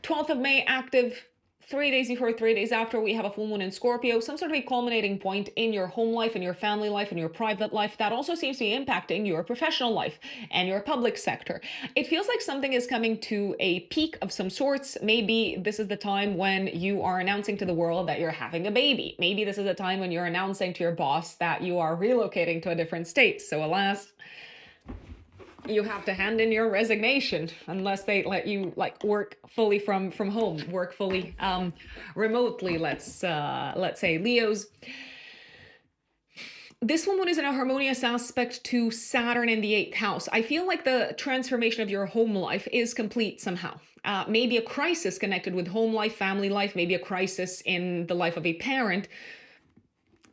12th of May, active 3 days before, 3 days after, we have a full moon in Scorpio, some sort of a culminating point in your home life, in your family life, in your private life. That also seems to be impacting your professional life and your public sector. It feels like something is coming to a peak of some sorts. Maybe this is the time when you are announcing to the world that you're having a baby. Maybe this is a time when you're announcing to your boss that you are relocating to a different state. So alas, you have to hand in your resignation unless they let you like work fully from home, work fully remotely, let's say, Leos. This woman is in a harmonious aspect to Saturn in the 8th house. I feel like the transformation of your home life is complete somehow. Maybe a crisis connected with home life, family life, maybe a crisis in the life of a parent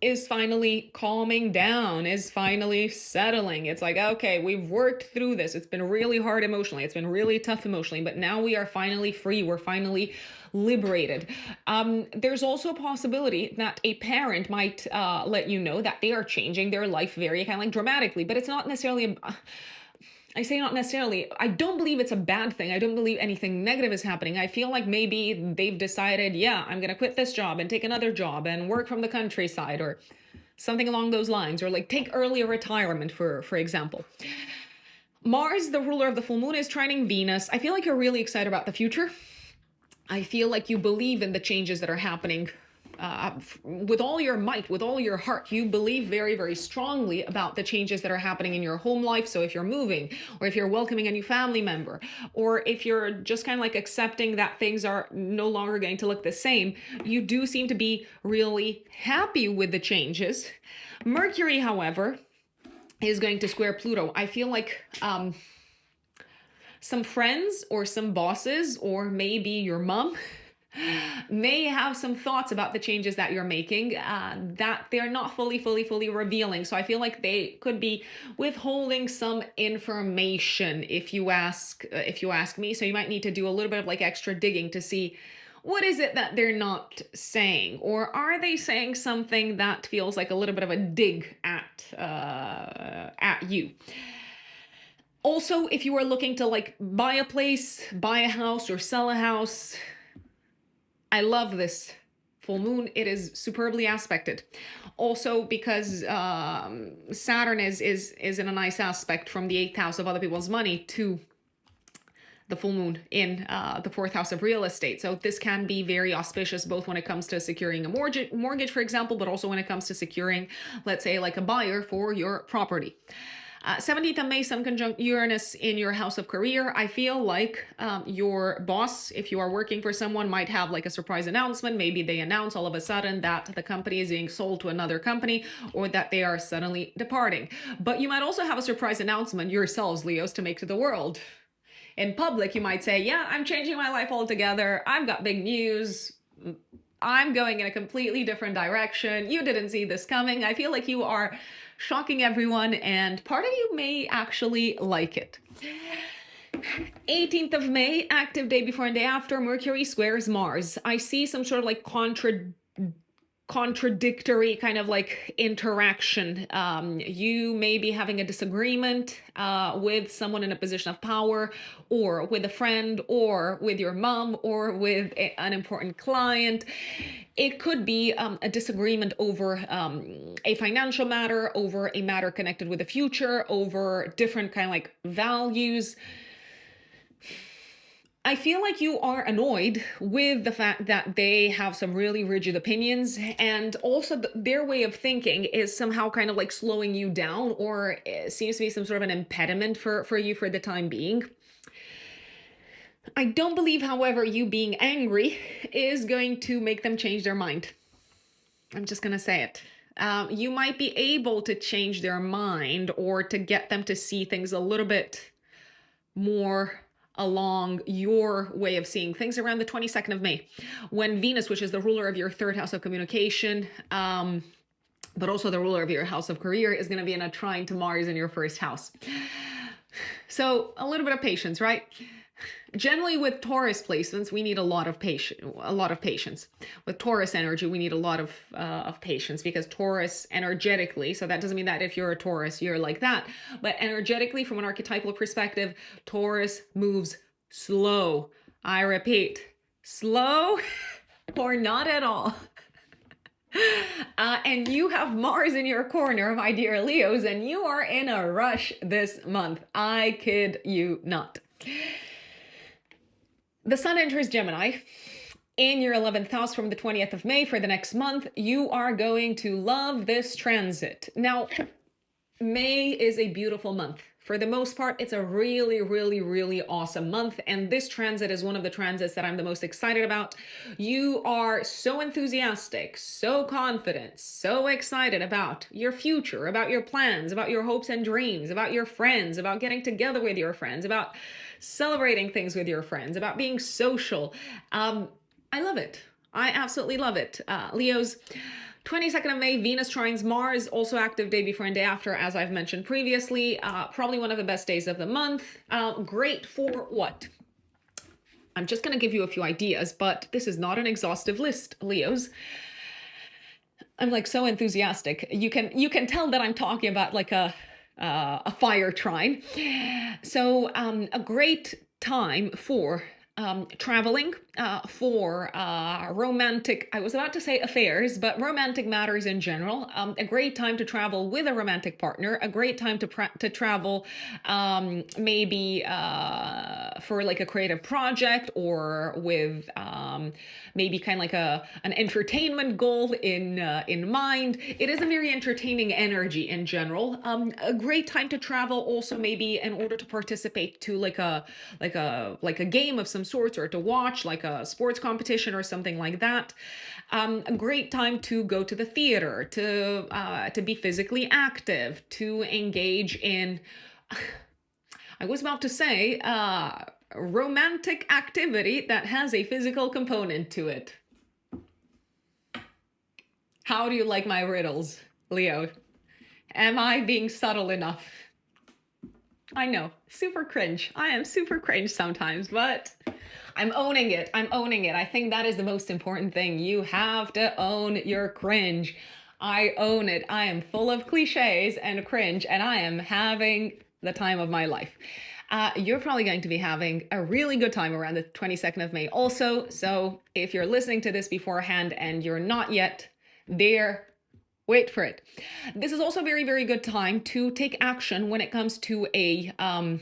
is finally calming down, is finally settling. It's like, okay, we've worked through this. It's been really hard emotionally. It's been really tough emotionally, but now we are finally free. We're finally liberated. There's also a possibility that a parent might let you know that they are changing their life very kind of like dramatically, but it's not necessarily I say not necessarily. I don't believe it's a bad thing. I don't believe anything negative is happening. I feel like maybe they've decided, yeah, I'm going to quit this job and take another job and work from the countryside or something along those lines, or like take early retirement, for example. Mars, the ruler of the full moon, is trining Venus. I feel like you're really excited about the future. I feel like you believe in the changes that are happening with all your might, with all your heart, you believe very, very strongly about the changes that are happening in your home life. So if you're moving, or if you're welcoming a new family member, or if you're just kind of like accepting that things are no longer going to look the same, you do seem to be really happy with the changes. Mercury, however, is going to square Pluto. I feel like some friends or some bosses, or maybe your mom, may have some thoughts about the changes that you're making that they're not fully revealing. So I feel like they could be withholding some information, if you ask me. So you might need to do a little bit of like extra digging to see what is it that they're not saying, or are they saying something that feels like a little bit of a dig at you. Also, if you are looking to like buy a place, buy a house, or sell a house, I love this full moon. It is superbly aspected. Also, because Saturn is in a nice aspect from the 8th house of other people's money to the full moon in the 4th house of real estate. So this can be very auspicious, both when it comes to securing a mortgage, for example, but also when it comes to securing, let's say, like a buyer for your property. 17th of May, Sun conjunct Uranus in your house of career. I feel like your boss, if you are working for someone, might have like a surprise announcement. Maybe they announce all of a sudden that the company is being sold to another company, or that they are suddenly departing. But you might also have a surprise announcement yourselves, Leos, to make to the world. In public, you might say, yeah, I'm changing my life altogether. I've got big news. I'm going in a completely different direction. You didn't see this coming. I feel like you are shocking everyone, and part of you may actually like it. 18th of May, active day before and day after, Mercury squares Mars. I see some sort of like contradictory kind of like interaction. You may be having a disagreement with someone in a position of power, or with a friend, or with your mom, or with an important client. It could be a disagreement over a financial matter, over a matter connected with the future, over different kind of like values. I feel like you are annoyed with the fact that they have some really rigid opinions, and also their way of thinking is somehow kind of like slowing you down, or seems to be some sort of an impediment for you for the time being. I don't believe, however, you being angry is going to make them change their mind. I'm just going to say it. You might be able to change their mind, or to get them to see things a little bit more along your way of seeing things around the 22nd of May, when Venus, which is the ruler of your 3rd house of communication, but also the ruler of your house of career, is going to be in a trine to Mars in your 1st house. So a little bit of patience, right? Generally, with Taurus placements, we need a lot of patience. With Taurus energy, we need a lot of patience, because Taurus energetically, so that doesn't mean that if you're a Taurus, you're like that, but energetically, from an archetypal perspective, Taurus moves slow. I repeat, slow or not at all. And you have Mars in your corner, my dear Leos, and you are in a rush this month. I kid you not. The Sun enters Gemini in your 11th house from the 20th of May for the next month. You are going to love this transit. Now, May is a beautiful month. For the most part, it's a really awesome month. And this transit is one of the transits that I'm the most excited about. You are so enthusiastic, so confident, so excited about your future, about your plans, about your hopes and dreams, about your friends, about getting together with your friends, about celebrating things with your friends, about being social. I love it. I absolutely love it. Leos, 22nd of May, Venus trines Mars, also active day before and day after, as I've mentioned previously. Probably one of the best days of the month. Great for what? I'm just going to give you a few ideas, but this is not an exhaustive list, Leos. I'm like so enthusiastic. You can tell that I'm talking about like a fire trine. So a great time for traveling for romantic, I was about to say affairs, but romantic matters in general. A great time to travel with a romantic partner, a great time to travel maybe for like a creative project, or with maybe kind of like an entertainment goal in mind. It is a very entertaining energy in general. A great time to travel also maybe in order to participate to like a game of some sorts, or to watch like a sports competition or something like that. A great time to go to the theater, to be physically active, to engage in, I was about to say, romantic activity that has a physical component to it. How do you like my riddles, Leo? Am I being subtle enough? I know, super cringe. I am super cringe sometimes, but I'm owning it. I'm owning it. I think that is the most important thing. You have to own your cringe. I own it. I am full of cliches and cringe, and I am having the time of my life. You're probably going to be having a really good time around the 22nd of May also. So if you're listening to this beforehand and you're not yet there, wait for it. This is also a very, very good time to take action when it comes to an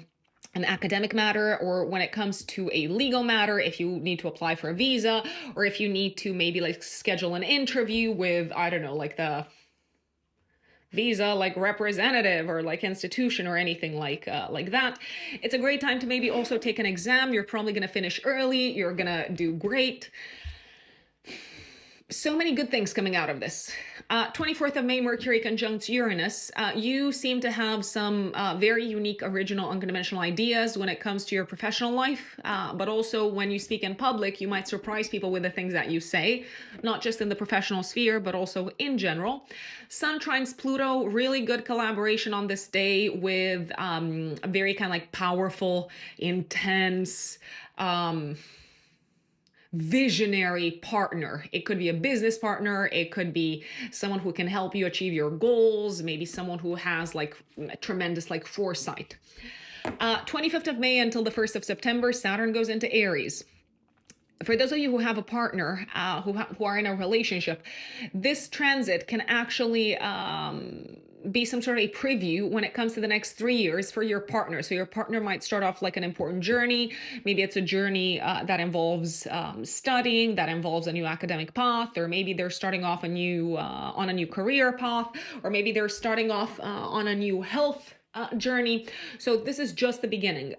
academic matter, or when it comes to a legal matter, if you need to apply for a visa, or if you need to maybe like schedule an interview with, I don't know, like the visa like representative or like institution or anything like that. It's a great time to maybe also take an exam. You're probably going to finish early. You're going to do great. So many good things coming out of this. 24th of May, Mercury conjunct Uranus. You seem to have some very unique, original, unconventional ideas when it comes to your professional life, but also when you speak in public, you might surprise people with the things that you say, not just in the professional sphere, but also in general. Sun trines Pluto, really good collaboration on this day with a very kind of like powerful, intense, visionary partner. It could be a business partner. It could be someone who can help you achieve your goals. Maybe someone who has like tremendous like foresight. 25th of May until the 1st of September, Saturn goes into Aries. For those of you who have a partner, who are in a relationship, this transit can actually be some sort of a preview when it comes to the next 3 years for your partner. So your partner might start off like an important journey. Maybe it's a journey that involves studying, that involves a new academic path, or maybe they're starting off on a new career path, or maybe they're starting off on a new health journey. So this is just the beginning.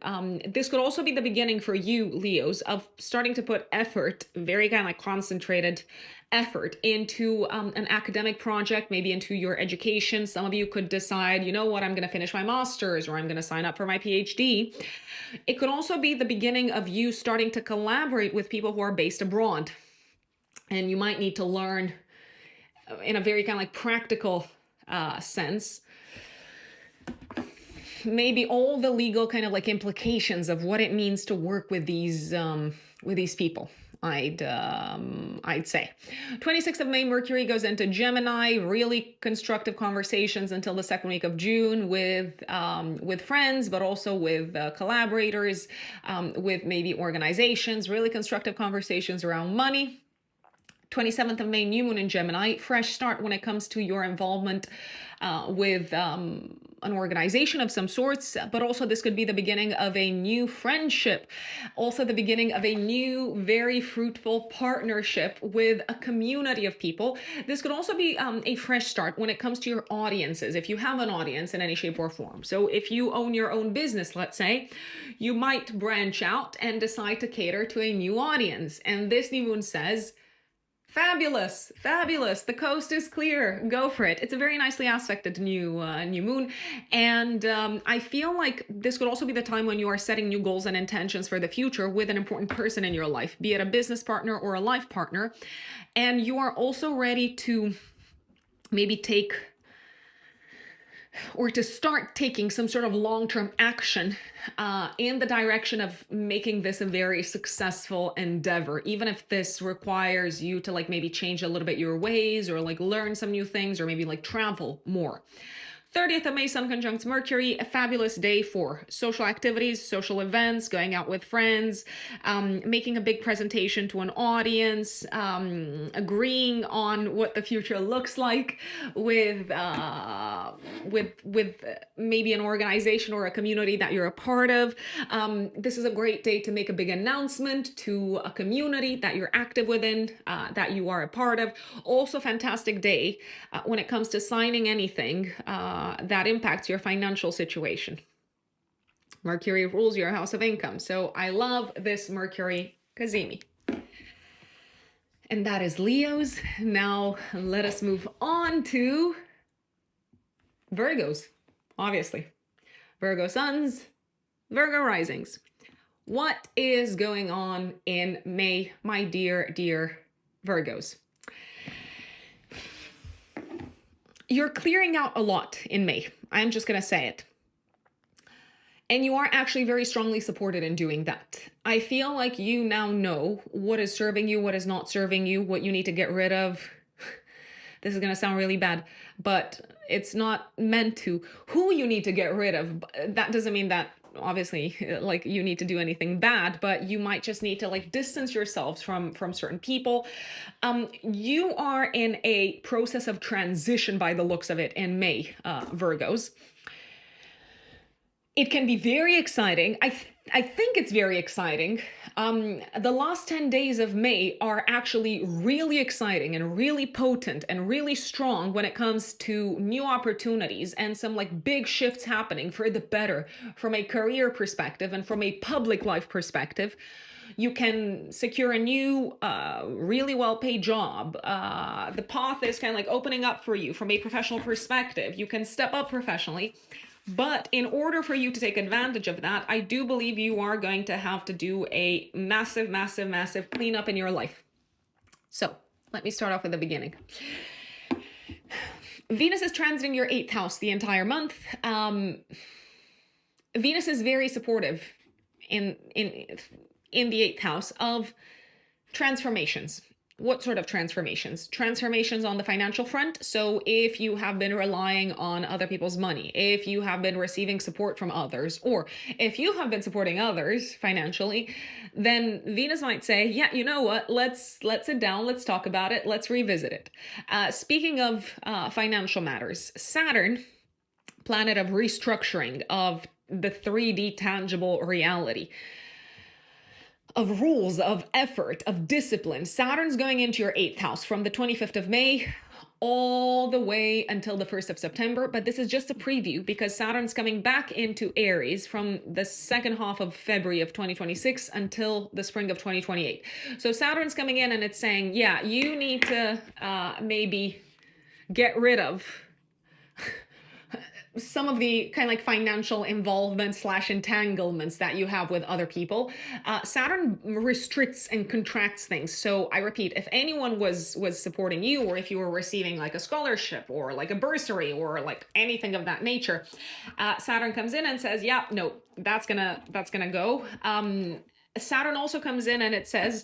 This could also be the beginning for you, Leos, of starting to put effort, very kind of like concentrated effort into an academic project, maybe into your education. Some of you could decide, you know what, I'm going to finish my master's, or I'm going to sign up for my PhD. It could also be the beginning of you starting to collaborate with people who are based abroad. And you might need to learn in a very kind of like practical sense, maybe all the legal kind of like implications of what it means to work with these people. I'd say 26th of May, Mercury goes into Gemini. Really constructive conversations until the second week of June with friends, but also with collaborators, with maybe organizations. Really constructive conversations around money. 27th of May, new moon in Gemini. Fresh start when it comes to your involvement with an organization of some sorts, but also this could be the beginning of a new friendship, also the beginning of a new, very fruitful partnership with a community of people. This could also be a fresh start when it comes to your audiences, if you have an audience in any shape or form. So if you own your own business, let's say, you might branch out and decide to cater to a new audience. And this new moon says, fabulous, fabulous. The coast is clear. Go for it. It's a very nicely aspected new moon. And I feel like this could also be the time when you are setting new goals and intentions for the future with an important person in your life, be it a business partner or a life partner. And you are also ready to maybe take, or to start taking some sort of long-term action in the direction of making this a very successful endeavor, even if this requires you to like maybe change a little bit your ways, or like learn some new things, or maybe like travel more. 30th of May, Sun conjunct Mercury, a fabulous day for social activities, social events, going out with friends, making a big presentation to an audience, agreeing on what the future looks like with maybe an organization or a community that you're a part of. This is a great day to make a big announcement to a community that you're active within, that you are a part of. Also, fantastic day when it comes to signing anything that impacts your financial situation. Mercury rules your house of income. So I love this Mercury Kazemi. And that is Leo's. Now let us move on to Virgos, obviously. Virgo suns, Virgo risings. What is going on in May, my dear, dear Virgos? You're clearing out a lot in May. I'm just going to say it. And you are actually very strongly supported in doing that. I feel like you now know what is serving you, what is not serving you, what you need to get rid of. This is going to sound really bad, but it's not meant to. Who you need to get rid of, that doesn't mean that obviously like you need to do anything bad, but you might just need to like distance yourselves from certain people. You are in a process of transition by the looks of it in May, Virgos. It can be very exciting. I think it's very exciting. The last 10 days of May are actually really exciting and really potent and really strong when it comes to new opportunities and some like big shifts happening for the better from a career perspective and from a public life perspective. You can secure a new, really well-paid job. The path is kind of like opening up for you from a professional perspective. You can step up professionally. But in order for you to take advantage of that, I do believe you are going to have to do a massive, massive, massive cleanup in your life. So let me start off with the beginning. Venus is transiting your 8th house the entire month. Venus is very supportive in the 8th house of transformations. What sort of transformations? Transformations on the financial front. So if you have been relying on other people's money, if you have been receiving support from others, or if you have been supporting others financially, then Venus might say, yeah, you know what, let's sit down, let's talk about it, let's revisit it. Speaking of financial matters, Saturn, planet of restructuring, of the 3D tangible reality, of rules, of effort, of discipline. Saturn's going into your 8th house from the 25th of May all the way until the 1st of September. But this is just a preview because Saturn's coming back into Aries from the second half of February of 2026 until the spring of 2028. So Saturn's coming in and it's saying, yeah, you need to maybe get rid of some of the kind of like financial involvement / entanglements that you have with other people. Saturn restricts and contracts things. So I repeat, if anyone was supporting you, or if you were receiving like a scholarship or like a bursary or like anything of that nature, Saturn comes in and says, yeah, no, that's gonna go. Saturn also comes in and it says,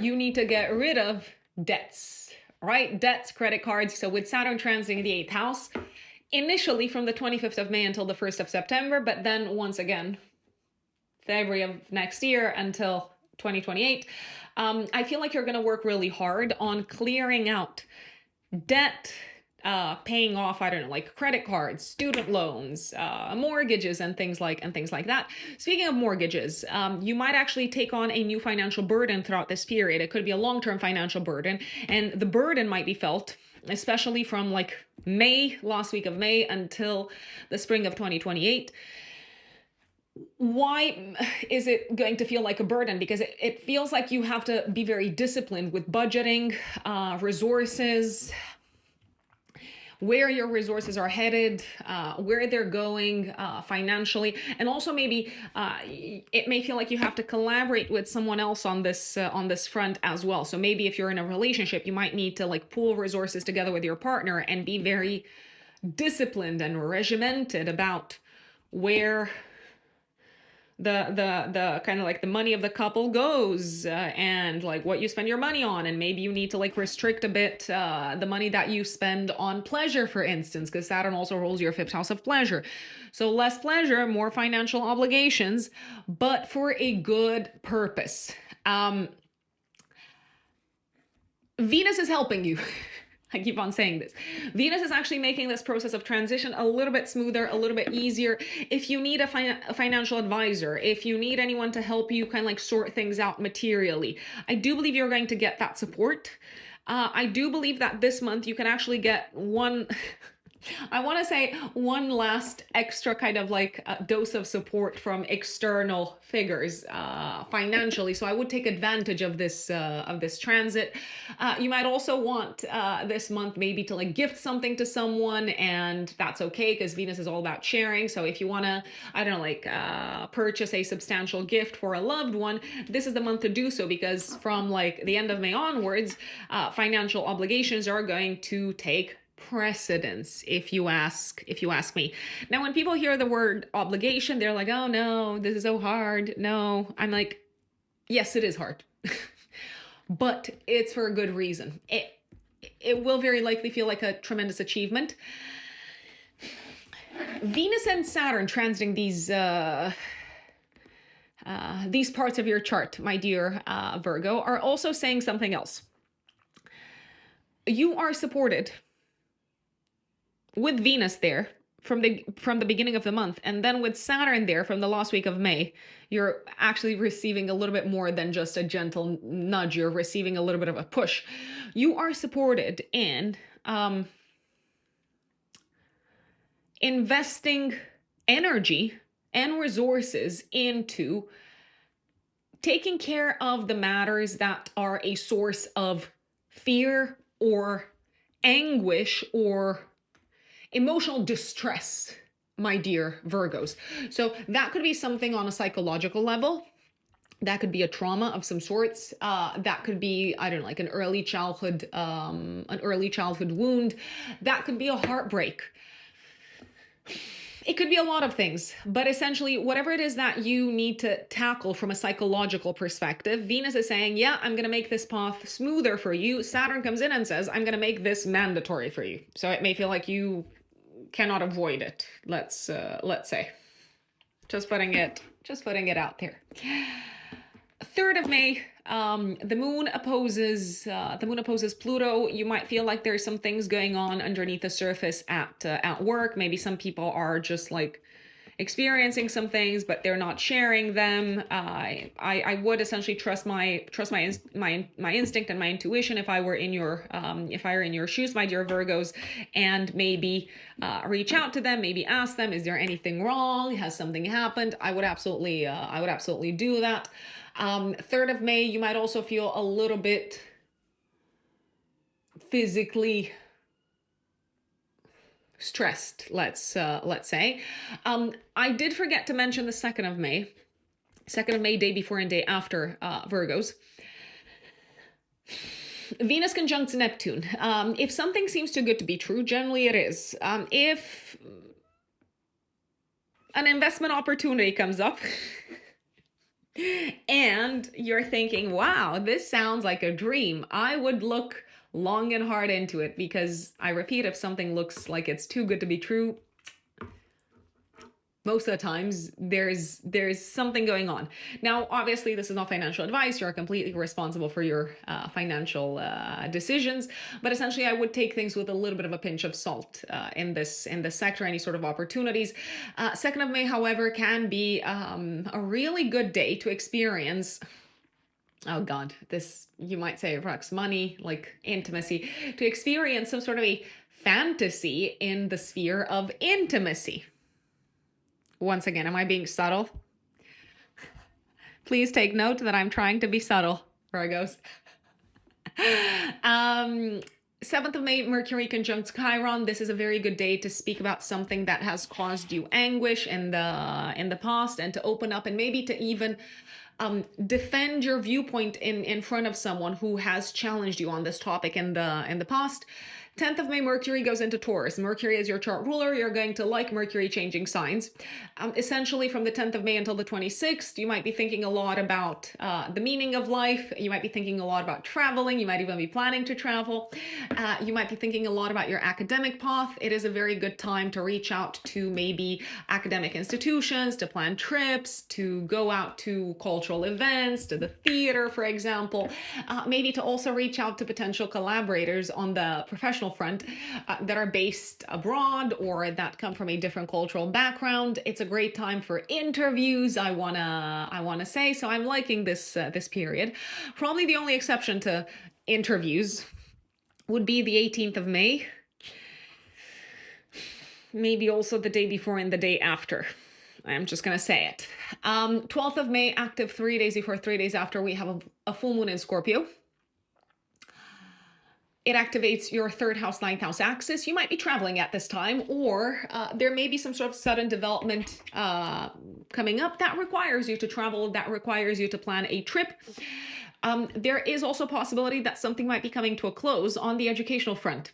you need to get rid of debts, right? Debts, credit cards. So with Saturn transiting the 8th house, initially from the 25th of May until the 1st of September, but then once again, February of next year until 2028, I feel like you're going to work really hard on clearing out debt, paying off, I don't know, like credit cards, student loans, mortgages, and things like that. Speaking of mortgages, you might actually take on a new financial burden throughout this period. It could be a long-term financial burden, and the burden might be felt especially from like May, last week of May until the spring of 2028. Why is it going to feel like a burden? Because it feels like you have to be very disciplined with budgeting, resources, where your resources are headed, where they're going financially, and also maybe it may feel like you have to collaborate with someone else on this front as well. So maybe if you're in a relationship, you might need to like pool resources together with your partner and be very disciplined and regimented about where the kind of like the money of the couple goes, and like what you spend your money on, and maybe you need to like restrict a bit the money that you spend on pleasure, for instance, because Saturn also rules your fifth house of pleasure. So less pleasure, more financial obligations, but for a good purpose. Venus is helping you. I keep on saying this. Venus is actually making this process of transition a little bit smoother, a little bit easier. If you need a financial advisor, if you need anyone to help you kind of like sort things out materially, I do believe you're going to get that support. I do believe that this month you can actually get one, I want to say one last extra kind of like dose of support from external figures financially. So I would take advantage of this transit. You might also want this month maybe to like gift something to someone, and that's okay because Venus is all about sharing. So if you want to, I don't know, like purchase a substantial gift for a loved one, this is the month to do so, because from like the end of May onwards, financial obligations are going to take precedence, if you ask me. Now, when people hear the word obligation, they're like, oh no, this is so hard. No, I'm like, yes, it is hard, but it's for a good reason. It will very likely feel like a tremendous achievement. Venus and Saturn transiting these parts of your chart, my dear Virgo, are also saying something else. You are supported with Venus there from the beginning of the month, and then with Saturn there from the last week of May. You're actually receiving a little bit more than just a gentle nudge. You're receiving a little bit of a push. You are supported in investing energy and resources into taking care of the matters that are a source of fear or anguish or emotional distress, my dear Virgos. So that could be something on a psychological level. That could be a trauma of some sorts. That could be, I don't know, like an early childhood wound. That could be a heartbreak. It could be a lot of things, but essentially whatever it is that you need to tackle from a psychological perspective, Venus is saying, yeah, I'm going to make this path smoother for you. Saturn comes in and says, I'm going to make this mandatory for you. So it may feel like you cannot avoid it. Let's say, just putting it out there. 3rd of May, the moon opposes Pluto. You might feel like there's some things going on underneath the surface at work. Maybe some people are just like experiencing some things, but they're not sharing them. I would essentially trust my instinct and my intuition if I were in your shoes, my dear Virgos, and maybe reach out to them, maybe ask them, is there anything wrong? Has something happened? I would absolutely do that. 3rd of May, you might also feel a little bit physically stressed, let's say. I did forget to mention the 2nd of May. 2nd of May, day before and day after Virgos. Venus conjunct Neptune. If something seems too good to be true, generally it is. If an investment opportunity comes up and you're thinking, wow, this sounds like a dream, I would look long and hard into it, because I repeat, if something looks like it's too good to be true, most of the times there's something going on. Now, obviously, this is not financial advice. You're completely responsible for your financial decisions, but essentially I would take things with a little bit of a pinch of salt in this sector, any sort of opportunities. 2nd of May, however, can be a really good day to experience, oh God, this, you might say, Rux, money, like intimacy, to experience some sort of a fantasy in the sphere of intimacy. Once again, am I being subtle? Please take note that I'm trying to be subtle, Virgos. 7th of May, Mercury conjunct Chiron. This is a very good day to speak about something that has caused you anguish in the past, and to open up and maybe to even defend your viewpoint in front of someone who has challenged you on this topic in the past. 10th of May, Mercury goes into Taurus. Mercury is your chart ruler. You're going to like Mercury changing signs. Essentially, from the 10th of May until the 26th, you might be thinking a lot about the meaning of life. You might be thinking a lot about traveling. You might even be planning to travel. You might be thinking a lot about your academic path. It is a very good time to reach out to maybe academic institutions, to plan trips, to go out to cultural events, to the theater, for example. Maybe to also reach out to potential collaborators on the professional front that are based abroad or that come from a different cultural background. It's a great time for interviews, I wanna say. So I'm liking this this period. Probably the only exception to interviews would be the 18th of May. Maybe also the day before and the day after. I'm just going to say it. 12th of May, active 3 days before, 3 days after, we have a full moon in Scorpio. It activates your third house, ninth house axis. You might be traveling at this time, or there may be some sort of sudden development coming up that requires you to travel, that requires you to plan a trip. There is also a possibility that something might be coming to a close on the educational front.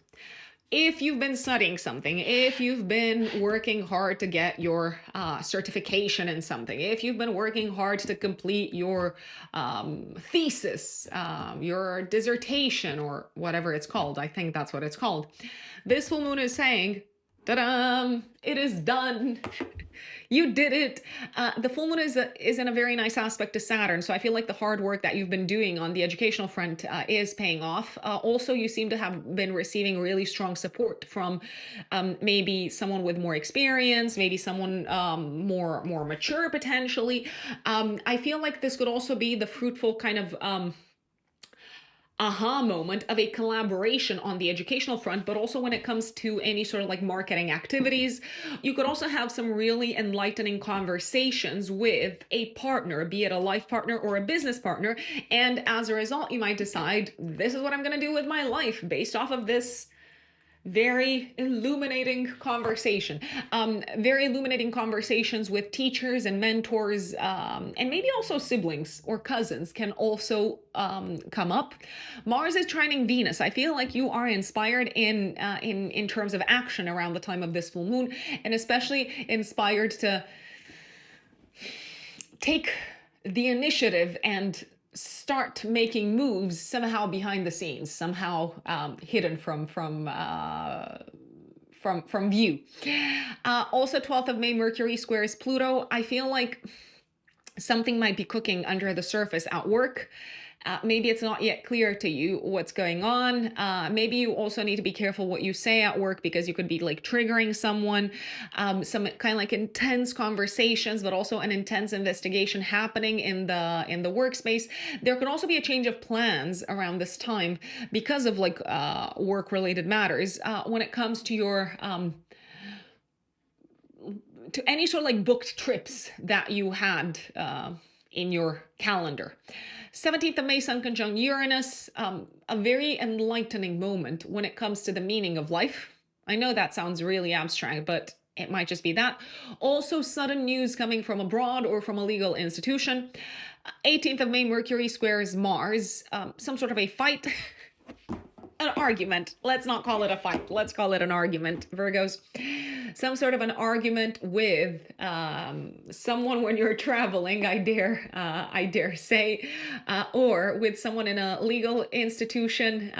If you've been studying something, if you've been working hard to get your certification in something, if you've been working hard to complete your thesis, your dissertation, or whatever it's called, I think that's what it's called, this full moon is saying, ta-da, it is done. You did it. The full moon is in a very nice aspect to Saturn. So I feel like the hard work that you've been doing on the educational front is paying off. Also, you seem to have been receiving really strong support from maybe someone with more experience, maybe someone more mature potentially. I feel like this could also be the fruitful kind of aha moment of a collaboration on the educational front, but also when it comes to any sort of like marketing activities. You could also have some really enlightening conversations with a partner, be it a life partner or a business partner. And as a result, you might decide, this is what I'm going to do with my life based off of this very illuminating conversation. Very illuminating conversations with teachers and mentors, and maybe also siblings or cousins can also come up. Mars is trining Venus. I feel like you are inspired in terms of action around the time of this full moon, and especially inspired to take the initiative and start making moves somehow behind the scenes, somehow hidden from view. Also, 12th of May, Mercury squares Pluto. I feel like something might be cooking under the surface at work. Maybe it's not yet clear to you what's going on. Maybe you also need to be careful what you say at work, because you could be like triggering someone. Some kind of like intense conversations, but also an intense investigation happening in the workspace. There could also be a change of plans around this time because of like work-related matters when it comes to your to any sort of like booked trips that you had in your calendar. 17th of May, Sun conjunct Uranus, a very enlightening moment when it comes to the meaning of life. I know that sounds really abstract, but it might just be that. Also, sudden news coming from abroad or from a legal institution. 18th of May, Mercury squares Mars, some sort of a fight. An argument. Let's not call it a fight. Let's call it an argument, Virgos. Some sort of an argument with someone when you're traveling, I dare say, or with someone in a legal institution.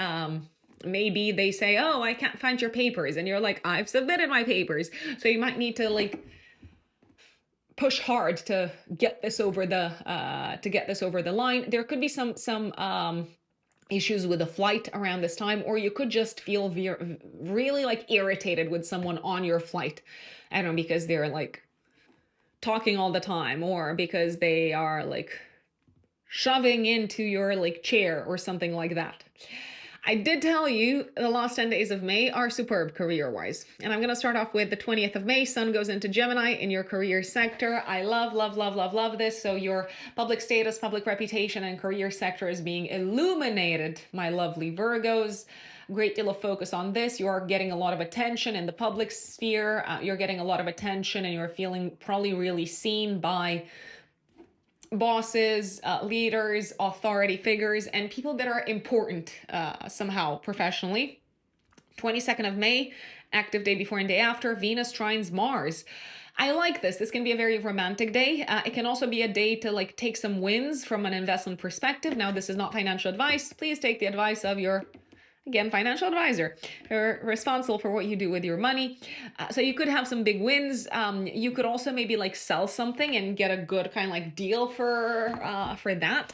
Maybe they say, oh, I can't find your papers. And you're like, I've submitted my papers. So you might need to like push hard to get this over the line. There could be some issues with a flight around this time, or you could just feel really like irritated with someone on your flight. I don't know, because they're like talking all the time, or because they are like shoving into your like chair or something like that. I did tell you the last 10 days of May are superb career-wise. And I'm going to start off with the 20th of May. Sun goes into Gemini in your career sector. I love this. So your public status, public reputation, and career sector is being illuminated, my lovely Virgos. Great deal of focus on this. You are getting a lot of attention in the public sphere. You're getting a lot of attention, and you're feeling probably really seen by bosses, leaders, authority figures, and people that are important somehow professionally. 22nd of May, active day before and day after, Venus trines Mars. I like this. This can be a very romantic day. It can also be a day to like take some wins from an investment perspective. Now, this is not financial advice. Please take the advice of your, again, financial advisor. You're responsible for what you do with your money. So you could have some big wins. You could also maybe like sell something and get a good kind of like deal for that.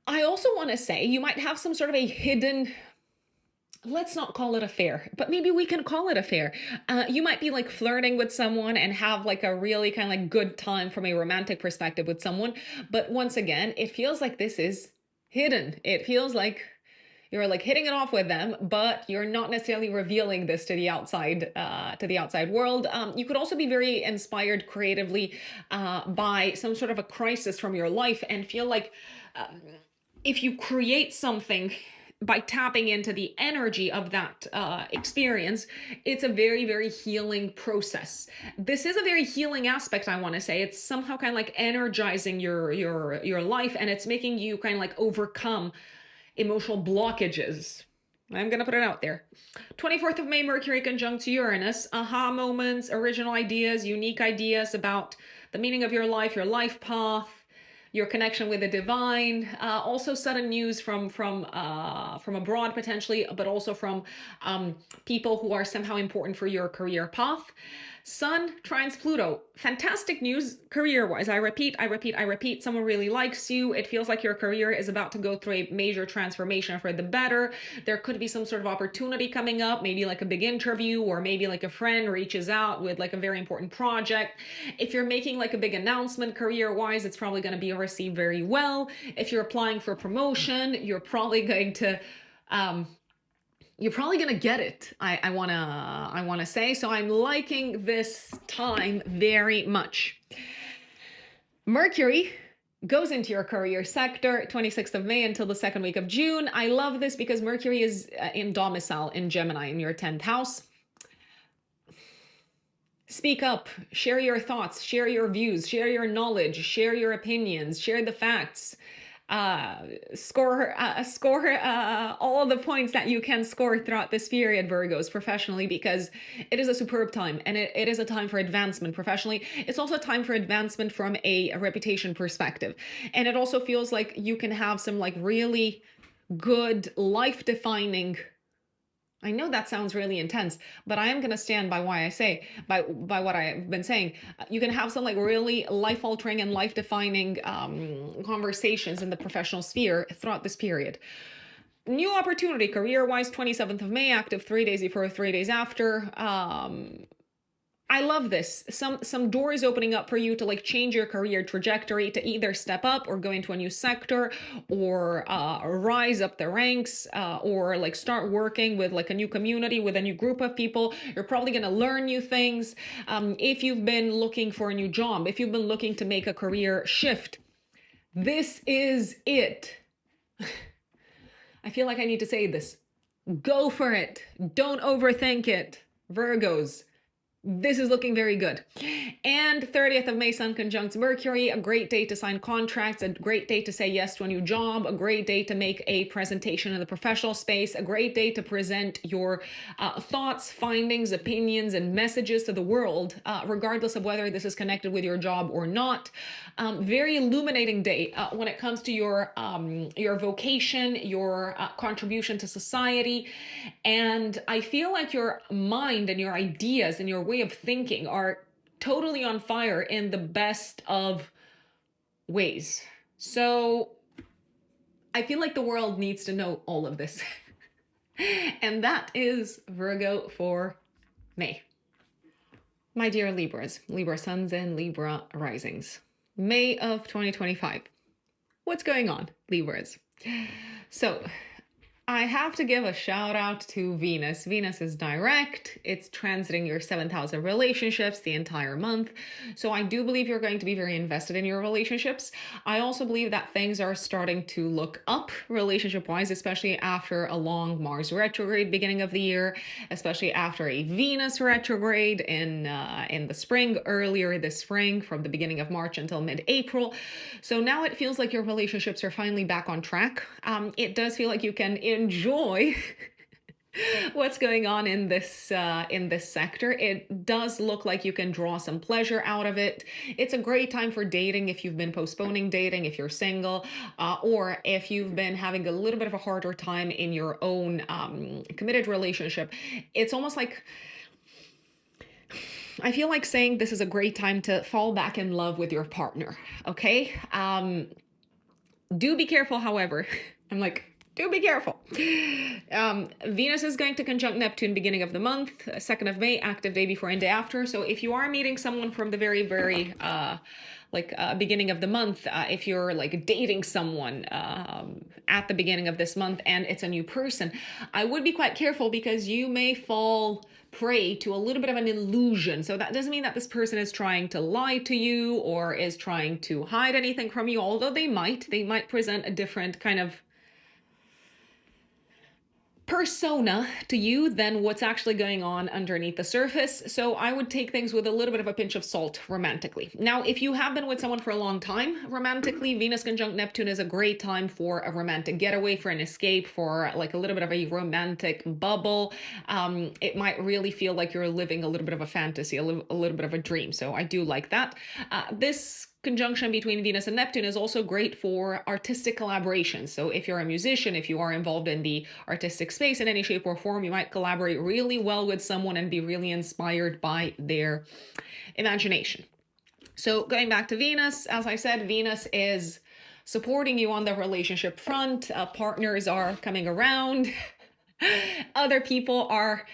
I also want to say you might have some sort of a hidden, let's not call it affair, but maybe we can call it affair. You might be like flirting with someone and have like a really kind of like good time from a romantic perspective with someone. But once again, it feels like this is hidden. It feels like you're like hitting it off with them, but you're not necessarily revealing this to the outside world. You could also be very inspired creatively by some sort of a crisis from your life and feel like if you create something by tapping into the energy of that experience, it's a very, very healing process. This is a very healing aspect, I want to say. It's somehow kind of like energizing your life, and it's making you kind of like overcome emotional blockages. I'm going to put it out there. 24th of May, Mercury conjunct Uranus. Aha moments, original ideas, unique ideas about the meaning of your life path, your connection with the divine, also sudden news from abroad potentially, but also from people who are somehow important for your career path. Sun trines Pluto. Fantastic news career-wise. I repeat, someone really likes you. It feels like your career is about to go through a major transformation for the better. There could be some sort of opportunity coming up, maybe like a big interview, or maybe like a friend reaches out with like a very important project. If you're making like a big announcement career-wise, it's probably going to be received very well. If you're applying for promotion, you're probably going to get it. I wanna say. So I'm liking this time very much. Mercury goes into your career sector 26th of May until the second week of June. I love this because Mercury is in domicile in Gemini in your 10th house. Speak up, share your thoughts, share your views, share your knowledge, share your opinions, share the facts. Score all the points that you can score throughout this period, Virgos, professionally, because it is a superb time, and it is a time for advancement professionally. It's also a time for advancement from a reputation perspective. And it also feels like you can have some like really good life-defining, I know that sounds really intense, but I am going to stand by why I say, by what I've been saying. You can have some like really life-altering and life-defining conversations in the professional sphere throughout this period. New opportunity, career-wise, 27th of May, active 3 days before, 3 days after. I love this. Some doors opening up for you to like change your career trajectory, to either step up or go into a new sector, or rise up the ranks, or like start working with like a new community, with a new group of people. You're probably going to learn new things. If you've been looking for a new job, if you've been looking to make a career shift, this is it. I feel like I need to say this. Go for it. Don't overthink it, Virgos. This is looking very good. And 30th of May, Sun conjuncts Mercury, a great day to sign contracts, a great day to say yes to a new job, a great day to make a presentation in the professional space, a great day to present your thoughts, findings, opinions, and messages to the world, regardless of whether this is connected with your job or not. Very illuminating day when it comes to your vocation, your contribution to society. And I feel like your mind and your ideas and your way of thinking are totally on fire in the best of ways. So I feel like the world needs to know all of this. And that is Virgo for May. My dear Libras, Libra suns and Libra risings. May of 2025. What's going on, Libras? So I have to give a shout out to Venus. Venus is direct. It's transiting your 7th house of relationships the entire month. So I do believe you're going to be very invested in your relationships. I also believe that things are starting to look up relationship-wise, especially after a long Mars retrograde beginning of the year, especially after a Venus retrograde in the spring, earlier this spring, from the beginning of March until mid-April. So now it feels like your relationships are finally back on track. It does feel like you can enjoy what's going on in this sector. It does look like you can draw some pleasure out of it. It's a great time for dating if you've been postponing dating, if you're single, or if you've been having a little bit of a harder time in your own committed relationship. It's almost like, I feel like saying this is a great time to fall back in love with your partner. Okay. Do be careful, however. I'm like, do be careful. Venus is going to conjunct Neptune beginning of the month, 2nd of May, active day before and day after. So if you are meeting someone from the very beginning of the month, if you're like dating someone at the beginning of this month and it's a new person, I would be quite careful because you may fall prey to a little bit of an illusion. So that doesn't mean that this person is trying to lie to you or is trying to hide anything from you, although they might present a different kind of persona to you than what's actually going on underneath the surface. So I would take things with a little bit of a pinch of salt romantically. Now, if you have been with someone for a long time romantically, Venus conjunct Neptune is a great time for a romantic getaway, for an escape, for like a little bit of a romantic bubble. It might really feel like you're living a little bit of a fantasy, a little bit of a dream. So I do like that. This conjunction between Venus and Neptune is also great for artistic collaboration. So if you're a musician, if you are involved in the artistic space in any shape or form, you might collaborate really well with someone and be really inspired by their imagination. So going back to Venus, as I said, Venus is supporting you on the relationship front. Partners are coming around. Other people are,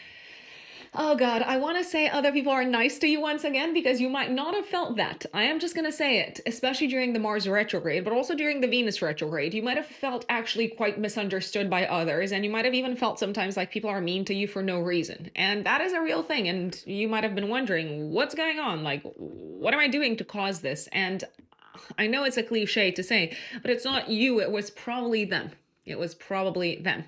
oh God, I want to say other people are nice to you once again, because you might not have felt that. I am just going to say it, especially during the Mars retrograde, but also during the Venus retrograde. You might have felt actually quite misunderstood by others, and you might have even felt sometimes like people are mean to you for no reason. And that is a real thing. And you might have been wondering, what's going on? Like, what am I doing to cause this? And I know it's a cliche to say, but it's not you. It was probably them. It was probably them.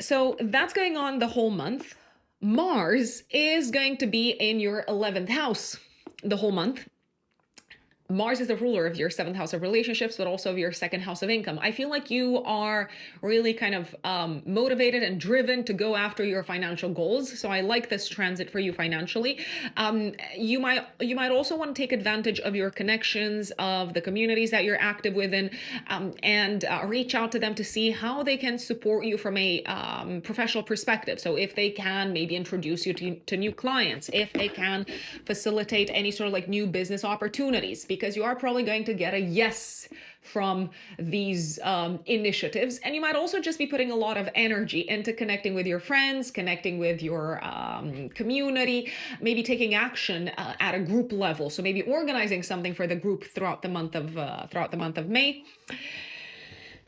So that's going on the whole month. Mars is going to be in your 11th house the whole month. Mars is the ruler of your 7th house of relationships, but also of your 2nd house of income. I feel like you are really kind of motivated and driven to go after your financial goals. So I like this transit for you financially. You might also want to take advantage of your connections, of the communities that you're active within, and reach out to them to see how they can support you from a professional perspective. So if they can maybe introduce you to new clients, if they can facilitate any sort of like new business opportunities, because you are probably going to get a yes from these initiatives. And you might also just be putting a lot of energy into connecting with your friends, connecting with your community, maybe taking action at a group level. So maybe organizing something for the group throughout the month of May.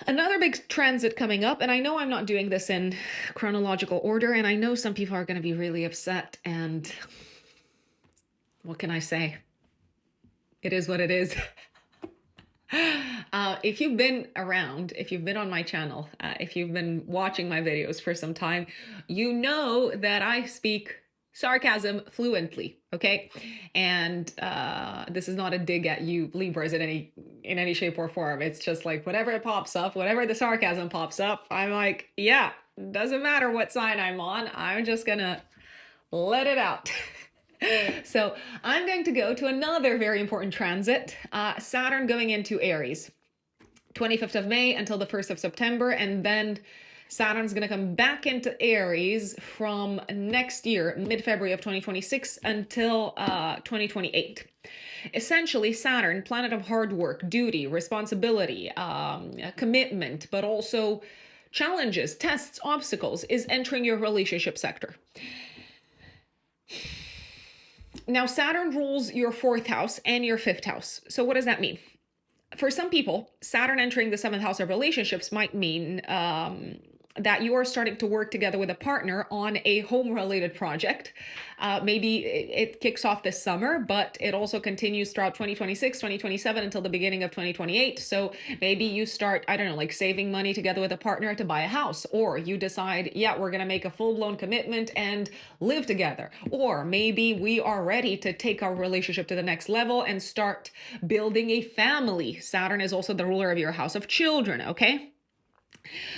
Another big transit coming up, and I know I'm not doing this in chronological order, and I know some people are going to be really upset, and what can I say? It is what it is. If you've been around, if you've been on my channel, if you've been watching my videos for some time, you know that I speak sarcasm fluently, okay? And this is not a dig at you Libras in any shape or form. It's just like whatever it pops up, whatever the sarcasm pops up, I'm like, yeah, doesn't matter what sign I'm on, I'm just gonna let it out. So I'm going to go to another very important transit, Saturn going into Aries, 25th of May until the 1st of September. And then Saturn's going to come back into Aries from next year, mid-February of 2026 until 2028. Essentially, Saturn, planet of hard work, duty, responsibility, commitment, but also challenges, tests, obstacles, is entering your relationship sector. Now, Saturn rules your 4th house and your 5th house. So what does that mean? For some people, Saturn entering the 7th house of relationships might mean that you are starting to work together with a partner on a home-related project. Maybe it kicks off this summer, but it also continues throughout 2026, 2027 until the beginning of 2028. So maybe you start, I don't know, like saving money together with a partner to buy a house, or you decide, yeah, we're going to make a full-blown commitment and live together. Or maybe we are ready to take our relationship to the next level and start building a family. Saturn is also the ruler of your house of children, okay?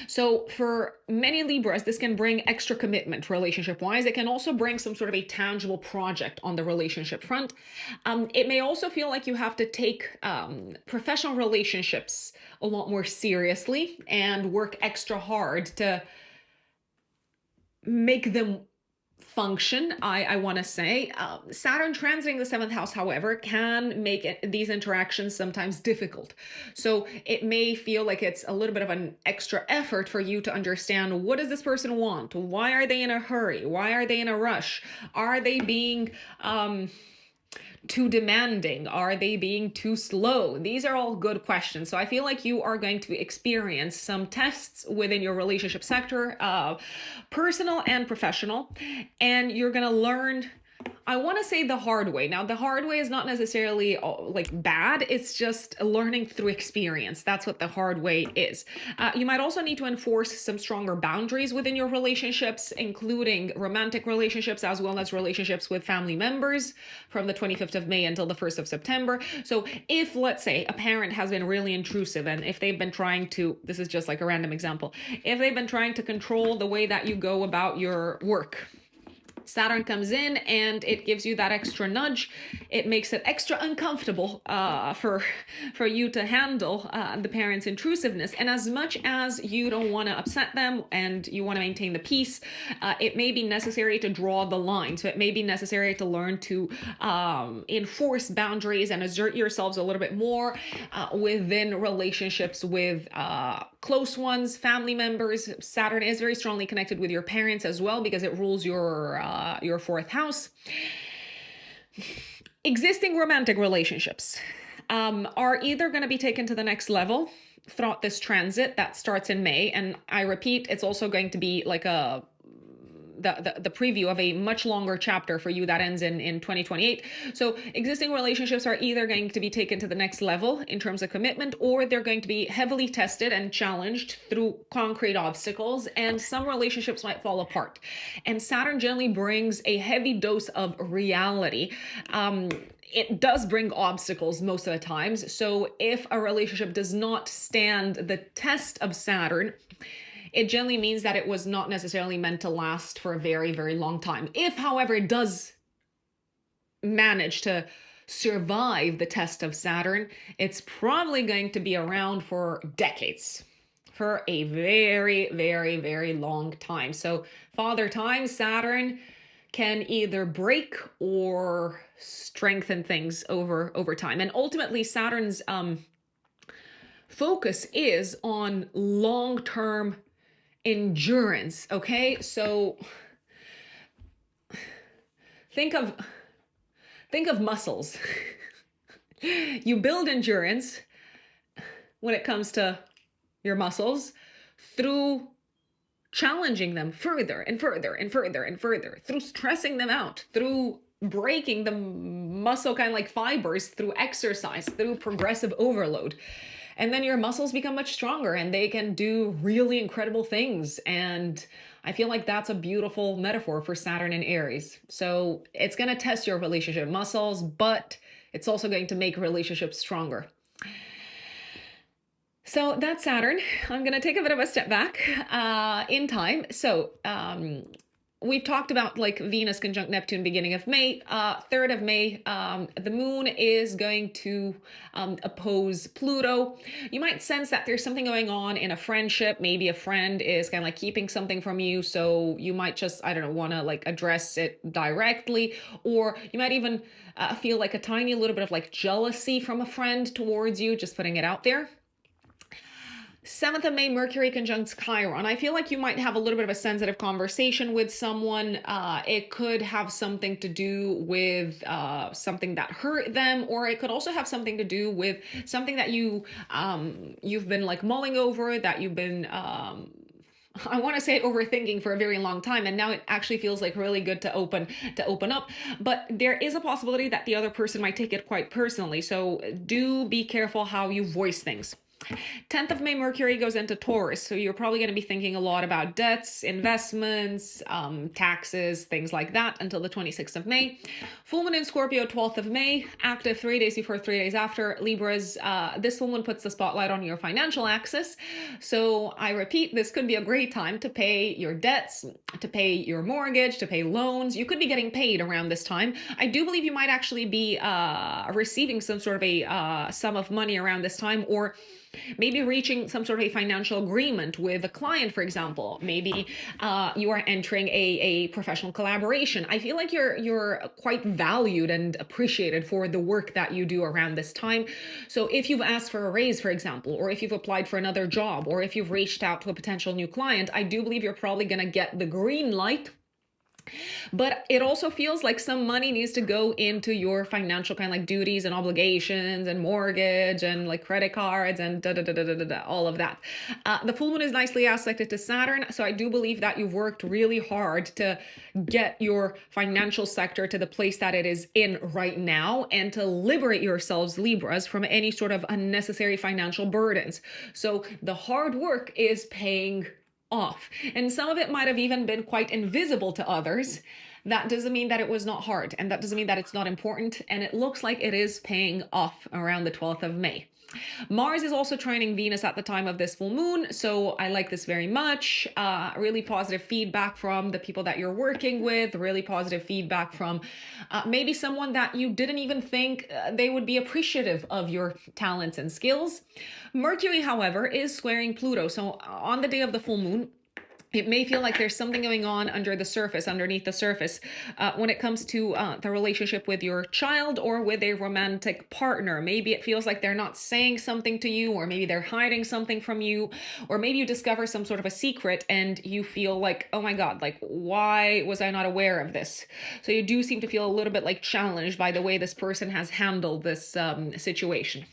So for many Libras, this can bring extra commitment relationship wise. It can also bring some sort of a tangible project on the relationship front. It may also feel like you have to take professional relationships a lot more seriously and work extra hard to make them function. I want to say Saturn transiting the seventh house, however, can make these interactions sometimes difficult. So it may feel like it's a little bit of an extra effort for you to understand, what does this person want? Why are they in a hurry? Why are they in a rush? Are they being too demanding? Are they being too slow? These are all good questions. So I feel like you are going to experience some tests within your relationship sector, personal and professional, and you're going to learn, I want to say, the hard way. Now, the hard way is not necessarily like bad. It's just learning through experience. That's what the hard way is. You might also need to enforce some stronger boundaries within your relationships, including romantic relationships as well as relationships with family members from the 25th of May until the 1st of September. So if, let's say, a parent has been really intrusive, and if they've been trying to, this is just like a random example, if they've been trying to control the way that you go about your work, Saturn comes in and it gives you that extra nudge. It makes it extra uncomfortable for you to handle the parents' intrusiveness. And as much as you don't want to upset them and you want to maintain the peace, it may be necessary to draw the line. So it may be necessary to learn to enforce boundaries and assert yourselves a little bit more within relationships with close ones, family members. Saturn is very strongly connected with your parents as well because it rules your fourth house. Existing romantic relationships are either going to be taken to the next level throughout this transit that starts in May. And I repeat, it's also going to be like the preview of a much longer chapter for you that ends in 2028. So existing relationships are either going to be taken to the next level in terms of commitment, or they're going to be heavily tested and challenged through concrete obstacles, and some relationships might fall apart. And Saturn generally brings a heavy dose of reality. It does bring obstacles most of the times. So if a relationship does not stand the test of Saturn, it generally means that it was not necessarily meant to last for a very, very long time. If, however, it does manage to survive the test of Saturn, it's probably going to be around for decades, for a very, very, very long time. So Father Time, Saturn, can either break or strengthen things over time. And ultimately, Saturn's focus is on long-term endurance. Okay, so think of muscles. You build endurance when it comes to your muscles through challenging them further and further and further and further, through stressing them out, through breaking the muscle kind of like fibers through exercise, through progressive overload. And then your muscles become much stronger and they can do really incredible things. And I feel like that's a beautiful metaphor for Saturn and Aries. So it's going to test your relationship muscles, but it's also going to make relationships stronger. So that's Saturn. I'm going to take a bit of a step back in time. So we've talked about like Venus conjunct Neptune beginning of May. 3rd of May, the moon is going to oppose Pluto. You might sense that there's something going on in a friendship. Maybe a friend is kind of like keeping something from you. So you might just, I don't know, want to like address it directly. Or you might even feel like a tiny little bit of like jealousy from a friend towards you, just putting it out there. 7th of May, Mercury conjuncts Chiron. I feel like you might have a little bit of a sensitive conversation with someone. It could have something to do with something that hurt them, or it could also have something to do with something that you've been like mulling over, that you've been I want to say overthinking for a very long time, and now it actually feels like really good to open up. But there is a possibility that the other person might take it quite personally. So do be careful how you voice things. 10th of May, Mercury goes into Taurus. So you're probably going to be thinking a lot about debts, investments, taxes, things like that until the 26th of May. Full moon in Scorpio, 12th of May, active 3 days before, 3 days after. Libras, this full moon puts the spotlight on your financial axis. So I repeat, this could be a great time to pay your debts, to pay your mortgage, to pay loans. You could be getting paid around this time. I do believe you might actually be receiving some sort of a sum of money around this time, or maybe reaching some sort of a financial agreement with a client, for example. Maybe you are entering a professional collaboration. I feel like you're quite valued and appreciated for the work that you do around this time. So if you've asked for a raise, for example, or if you've applied for another job, or if you've reached out to a potential new client, I do believe you're probably going to get the green light. But it also feels like some money needs to go into your financial kind of like duties and obligations and mortgage and like credit cards and all of that. The full moon is nicely aspected to Saturn. So I do believe that you've worked really hard to get your financial sector to the place that it is in right now, and to liberate yourselves, Libras, from any sort of unnecessary financial burdens. So the hard work is paying off. And some of it might have even been quite invisible to others. That doesn't mean that it was not hard, and that doesn't mean that it's not important. And it looks like it is paying off around the 12th of May. Mars is also trining Venus at the time of this full moon, so I like this very much. Really positive feedback from the people that you're working with, really positive feedback from maybe someone that you didn't even think they would be appreciative of your talents and skills. Mercury, however, is squaring Pluto, so on the day of the full moon, it may feel like there's something going on under the surface, underneath the surface, when it comes to the relationship with your child or with a romantic partner. Maybe it feels like they're not saying something to you, or maybe they're hiding something from you, or maybe you discover some sort of a secret and you feel like, oh my God, like, why was I not aware of this? So you do seem to feel a little bit like challenged by the way this person has handled this situation.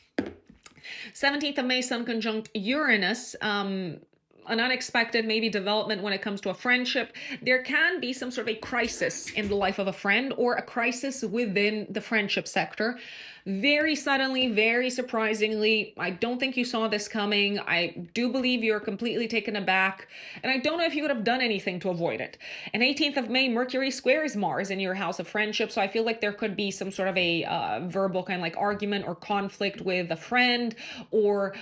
17th of May, Sun conjunct Uranus. An unexpected maybe development when it comes to a friendship. There can be some sort of a crisis in the life of a friend, or a crisis within the friendship sector. Very suddenly, very surprisingly. I don't think you saw this coming. I do believe you're completely taken aback, and I don't know if you would have done anything to avoid it. And 18th of May, Mercury squares Mars in your house of friendship, so I feel like there could be some sort of a verbal kind of like argument or conflict with a friend, or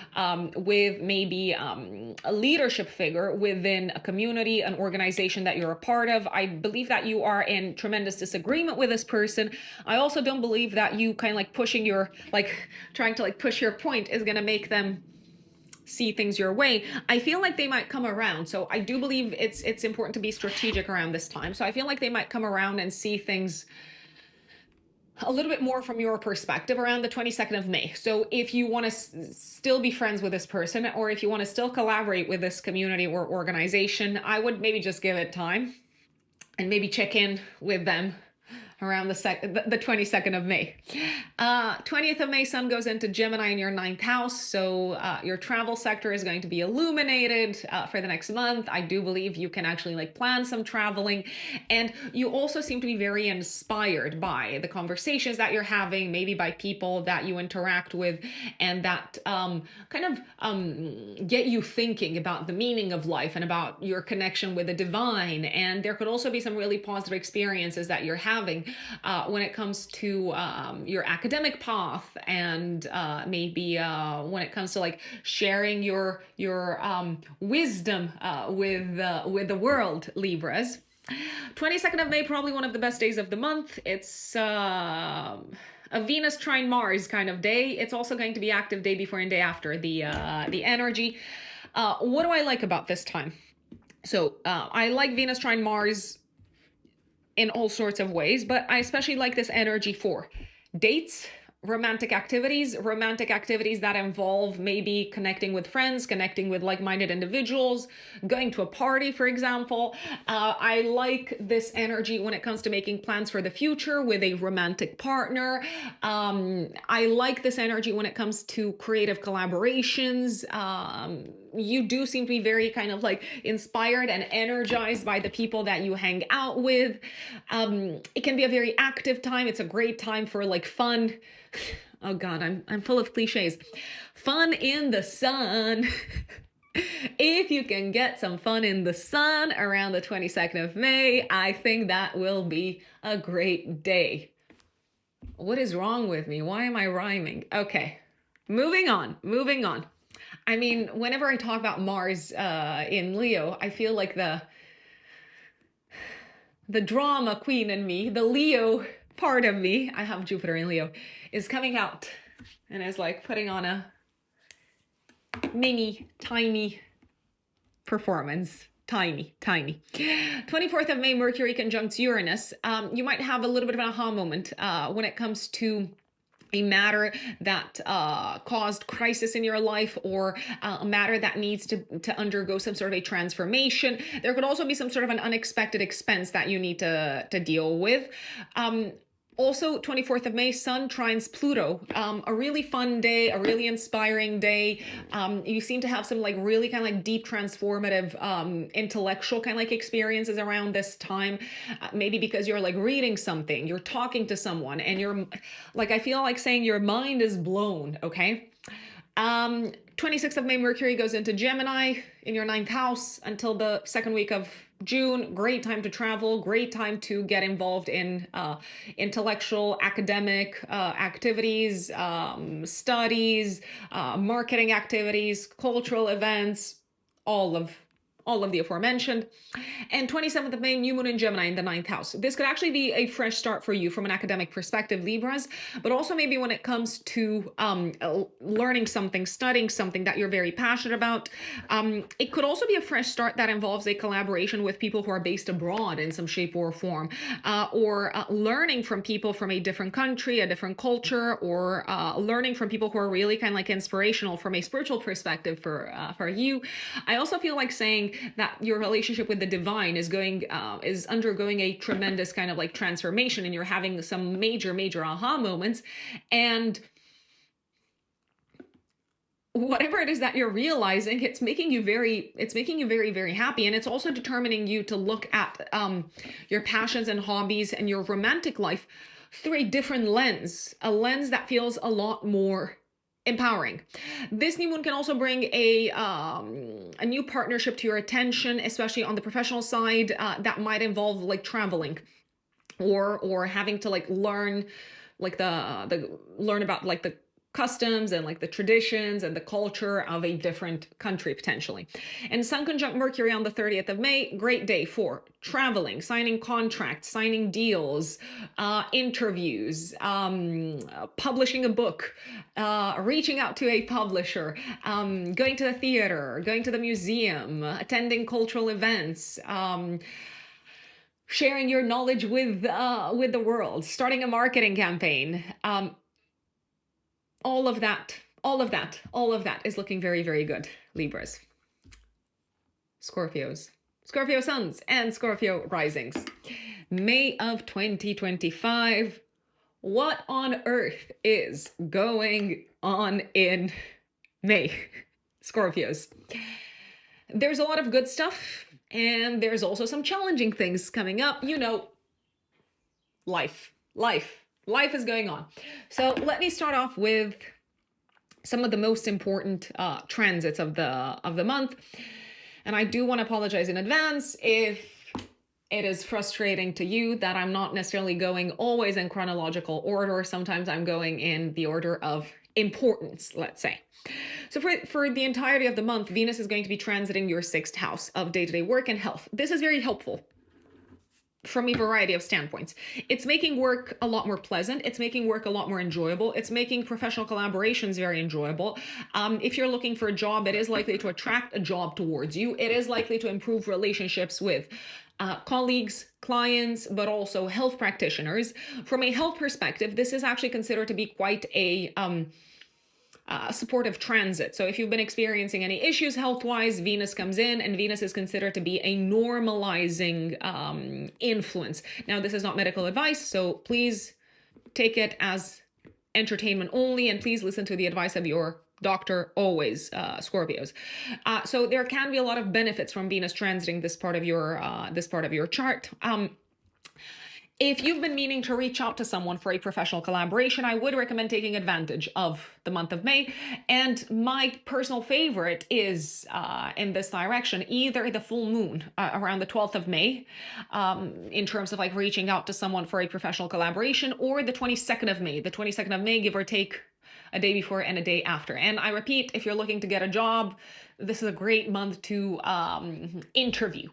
with maybe a leadership figure within a community, an organization that you're a part of. I believe that you are in tremendous disagreement with this person. I also don't believe that you kind of like pushing your, like trying to like push your point is going to make them see things your way. I feel like they might come around. So I do believe it's important to be strategic around this time. So I feel like they might come around and see things a little bit more from your perspective around the 22nd of May. So if you want to still be friends with this person, or if you want to still collaborate with this community or organization, I would maybe just give it time and maybe check in with them around the 22nd of May. 20th of May, Sun goes into Gemini in your 9th house. So your travel sector is going to be illuminated for the next month. I do believe you can actually like plan some traveling. And you also seem to be very inspired by the conversations that you're having, maybe by people that you interact with, and that kind of get you thinking about the meaning of life and about your connection with the divine. And there could also be some really positive experiences that you're having when it comes to your academic path, and maybe when it comes to like sharing your wisdom with the world, Libras. 22nd of May, probably one of the best days of the month. It's a Venus trine Mars kind of day. It's also going to be active day before and day after the energy. What do I like about this time? So I like Venus trine Mars in all sorts of ways, but I especially like this energy for dates, romantic activities that involve maybe connecting with friends, connecting with like-minded individuals, going to a party, for example. I like this energy when it comes to making plans for the future with a romantic partner. I like this energy when it comes to creative collaborations. You do seem to be very kind of like inspired and energized by the people that you hang out with. It can be a very active time. It's a great time for like fun. Oh God, I'm full of cliches. Fun in the sun. If you can get some fun in the sun around the 22nd of May, I think that will be a great day. What is wrong with me? Why am I rhyming? Okay, moving on. I mean, whenever I talk about Mars in Leo, I feel like the drama queen in me, the Leo part of me, I have Jupiter in Leo, is coming out and is like putting on a mini, tiny performance. Tiny. 24th of May, Mercury conjuncts Uranus. You might have a little bit of an aha moment when it comes to a matter that caused crisis in your life, or a matter that needs to undergo some sort of a transformation. There could also be some sort of an unexpected expense that you need to deal with. Also, 24th of May, Sun trines Pluto. A really fun day, a really inspiring day. You seem to have some like really kind of like deep transformative intellectual kind of like experiences around this time. Maybe because you're like reading something, you're talking to someone, and you're like, I feel like saying your mind is blown, okay? 26th of May, Mercury goes into Gemini in your 9th house until the second week of June. Great time to travel, great time to get involved in intellectual, academic activities, studies, marketing activities, cultural events, all of the aforementioned. And 27th of May, new moon in Gemini in the 9th house. This could actually be a fresh start for you from an academic perspective, Libras, but also maybe when it comes to learning something, studying something that you're very passionate about. It could also be a fresh start that involves a collaboration with people who are based abroad in some shape or form, or learning from people from a different country, a different culture, or learning from people who are really kind of like inspirational from a spiritual perspective for you. I also feel like saying that your relationship with the divine is undergoing a tremendous kind of like transformation, and you're having some major aha moments, and whatever it is that you're realizing, it's making you very happy. And it's also determining you to look at your passions and hobbies and your romantic life through a different lens, a lens that feels a lot more empowering. This new moon can also bring a new partnership to your attention, especially on the professional side, that might involve like traveling, or having to like learn like learn about like the customs and like the traditions and the culture of a different country potentially. And Sun conjunct Mercury on the 30th of May, great day for traveling, signing contracts, signing deals, interviews, publishing a book, reaching out to a publisher, going to the theater, going to the museum, attending cultural events, sharing your knowledge with the world, starting a marketing campaign. All of that is looking very good, Libras. Scorpios, Scorpio suns and Scorpio risings. May of 2025. What on earth is going on in May, Scorpios? There's a lot of good stuff, and there's also some challenging things coming up. You know, life is going on. So let me start off with some of the most important transits of the month. And I do want to apologize in advance if it is frustrating to you that I'm not necessarily going always in chronological order. Sometimes I'm going in the order of importance, let's say. So for the entirety of the month, Venus is going to be transiting your 6th house of day-to-day work and health. This is very helpful from a variety of standpoints. It's making work a lot more pleasant. It's making work a lot more enjoyable. It's making professional collaborations very enjoyable. If you're looking for a job, it is likely to attract a job towards you. It is likely to improve relationships with colleagues, clients, but also health practitioners. From a health perspective, this is actually considered to be quite a supportive transit. So if you've been experiencing any issues health-wise, Venus comes in, and Venus is considered to be a normalizing influence. Now, this is not medical advice, so please take it as entertainment only, and please listen to the advice of your doctor always, Scorpios. So there can be a lot of benefits from Venus transiting this part of your chart. If you've been meaning to reach out to someone for a professional collaboration, I would recommend taking advantage of the month of May. And my personal favorite is in this direction, either the full moon around the 12th of May, in terms of like reaching out to someone for a professional collaboration, or the 22nd of May. The 22nd of May, give or take a day before and a day after. And I repeat, if you're looking to get a job, this is a great month to interview.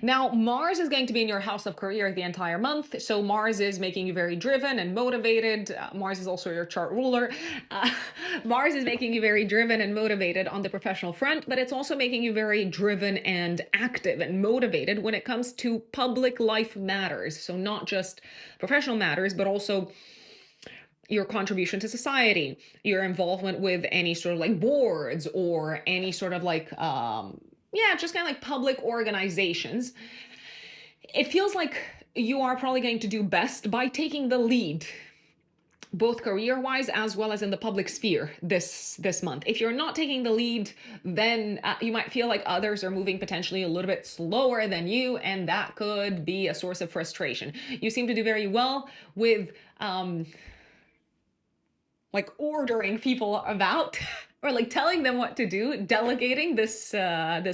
Now, Mars is going to be in your house of career the entire month. So Mars is making you very driven and motivated. Mars is also your chart ruler. Mars is making you very driven and motivated on the professional front, but it's also making you very driven and active and motivated when it comes to public life matters. So not just professional matters, but also your contribution to society, your involvement with any sort of like boards or any sort of like, just kind of like public organizations. It feels like you are probably going to do best by taking the lead, both career-wise as well as in the public sphere this month. If you're not taking the lead, then you might feel like others are moving potentially a little bit slower than you, and that could be a source of frustration. You seem to do very well with like ordering people about or like telling them what to do, delegating this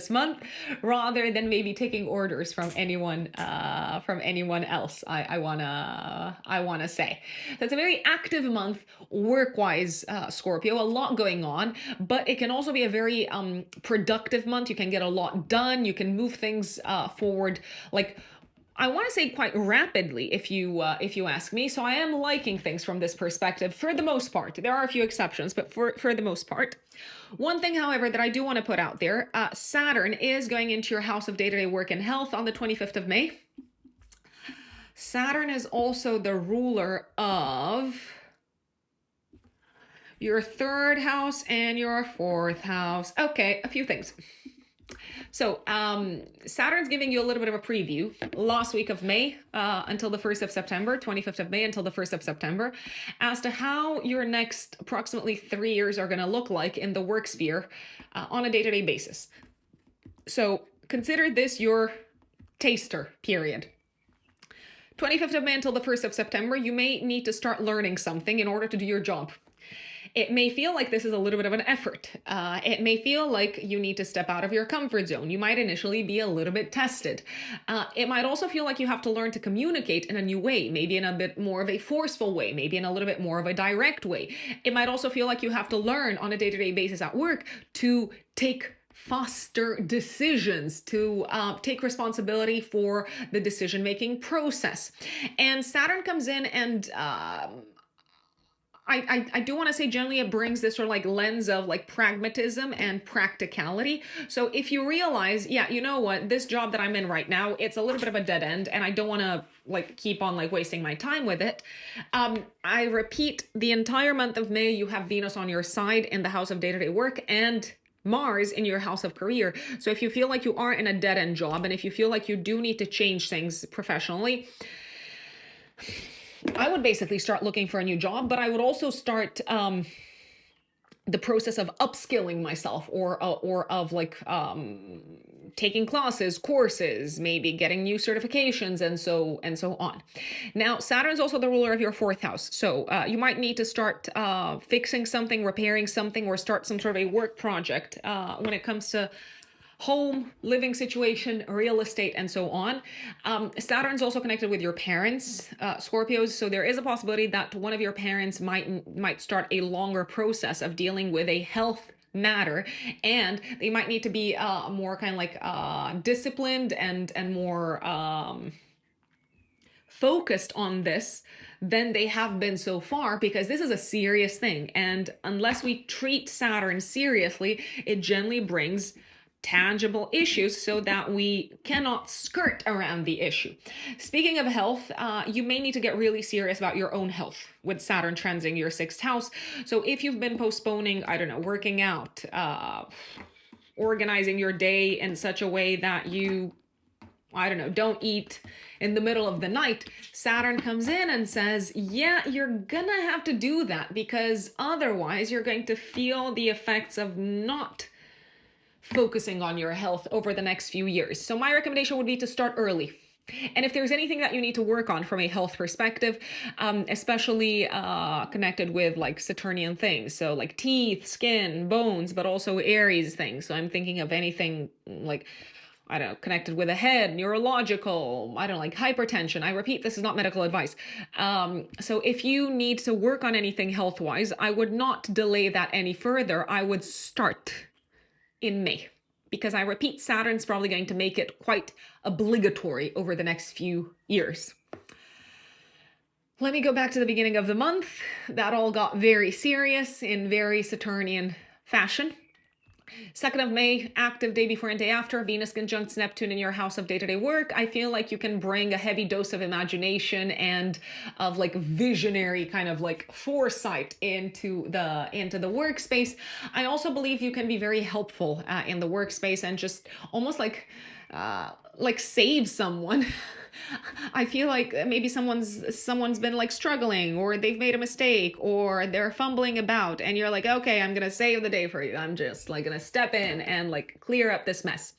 month, rather than maybe taking orders from anyone else. I wanna say that's a very active month work-wise, Scorpio. A lot going on, but it can also be a very productive month. You can get a lot done. You can move things forward, like I want to say quite rapidly, if you ask me. So I am liking things from this perspective for the most part. There are a few exceptions, but for the most part. One thing, however, that I do want to put out there, Saturn is going into your house of day-to-day work and health on the 25th of May. Saturn is also the ruler of your 3rd house and your 4th house. Okay, a few things. So Saturn's giving you a little bit of a preview last week of May until the 1st of September, 25th of May until the 1st of September, as to how your next approximately 3 years are going to look like in the work sphere on a day-to-day basis. So consider this your taster period. 25th of May until the 1st of September, you may need to start learning something in order to do your job. It may feel like this is a little bit of an effort. It may feel like you need to step out of your comfort zone. You might initially be a little bit tested. It might also feel like you have to learn to communicate in a new way, maybe in a bit more of a forceful way, maybe in a little bit more of a direct way. It might also feel like you have to learn on a day-to-day basis at work to take faster decisions, to take responsibility for the decision-making process. And Saturn comes in and I do want to say generally it brings this sort of like lens of like pragmatism and practicality. So if you realize, yeah, you know what, this job that I'm in right now, it's a little bit of a dead end and I don't want to like keep on like wasting my time with it. I repeat, the entire month of May, you have Venus on your side in the house of day-to-day work and Mars in your house of career. So if you feel like you are in a dead end job and if you feel like you do need to change things professionally, I would basically start looking for a new job, but I would also start the process of upskilling myself or of like taking classes, courses, maybe getting new certifications and so on. Now, Saturn's also the ruler of your 4th house. So you might need to start fixing something, repairing something, or start some sort of a work project when it comes to home, living situation, real estate, and so on. Saturn's also connected with your parents, Scorpios. So there is a possibility that one of your parents might start a longer process of dealing with a health matter, and they might need to be more kind of like disciplined and more focused on this than they have been so far, because this is a serious thing. And unless we treat Saturn seriously, it generally brings tangible issues so that we cannot skirt around the issue. Speaking of health, you may need to get really serious about your own health with Saturn transiting your 6th house. So if you've been postponing, I don't know, working out, organizing your day in such a way that you, I don't know, don't eat in the middle of the night, Saturn comes in and says, yeah, you're gonna have to do that, because otherwise you're going to feel the effects of not focusing on your health over the next few years. So my recommendation would be to start early. And if there's anything that you need to work on from a health perspective, especially connected with like Saturnian things, so like teeth, skin, bones, but also Aries things. So I'm thinking of anything like, I don't know, connected with the head, neurological, I don't know, like hypertension. I repeat, this is not medical advice. So if you need to work on anything health-wise, I would not delay that any further. I would start in May, because I repeat, Saturn's probably going to make it quite obligatory over the next few years. Let me go back to the beginning of the month. That all got very serious in very Saturnian fashion. 2nd of May, active day before and day after, Venus conjuncts Neptune in your house of day-to-day work. I feel like you can bring a heavy dose of imagination and of like visionary kind of like foresight into the workspace. I also believe you can be very helpful in the workspace and just almost like save someone. I feel like maybe someone's been like struggling, or they've made a mistake, or they're fumbling about, and you're like, okay, I'm gonna save the day for you. I'm just like gonna step in and like clear up this mess.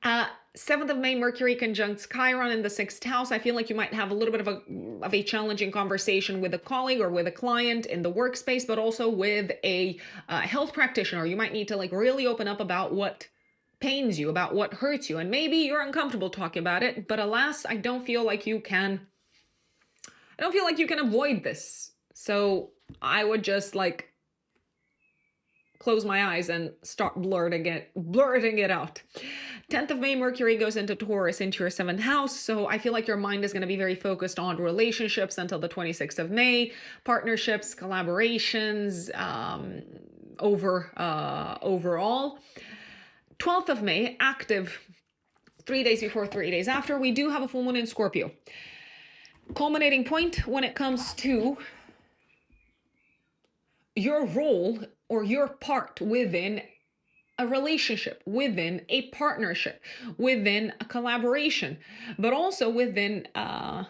7th of May, Mercury conjuncts Chiron in the 6th house. I feel like you might have a little bit of a challenging conversation with a colleague or with a client in the workspace, but also with a health practitioner. You might need to like really open up about what pains you, about what hurts you, and maybe you're uncomfortable talking about it, but alas, I don't feel like you can avoid this. So I would just like close my eyes and start blurting it out. 10th of May, Mercury goes into Taurus, into your 7th house. So I feel like your mind is going to be very focused on relationships until the 26th of May, partnerships, collaborations, overall. 12th of May, active 3 days before, 3 days after, we do have a full moon in Scorpio. Culminating point when it comes to your role or your part within a relationship, within a partnership, within a collaboration, but also within, I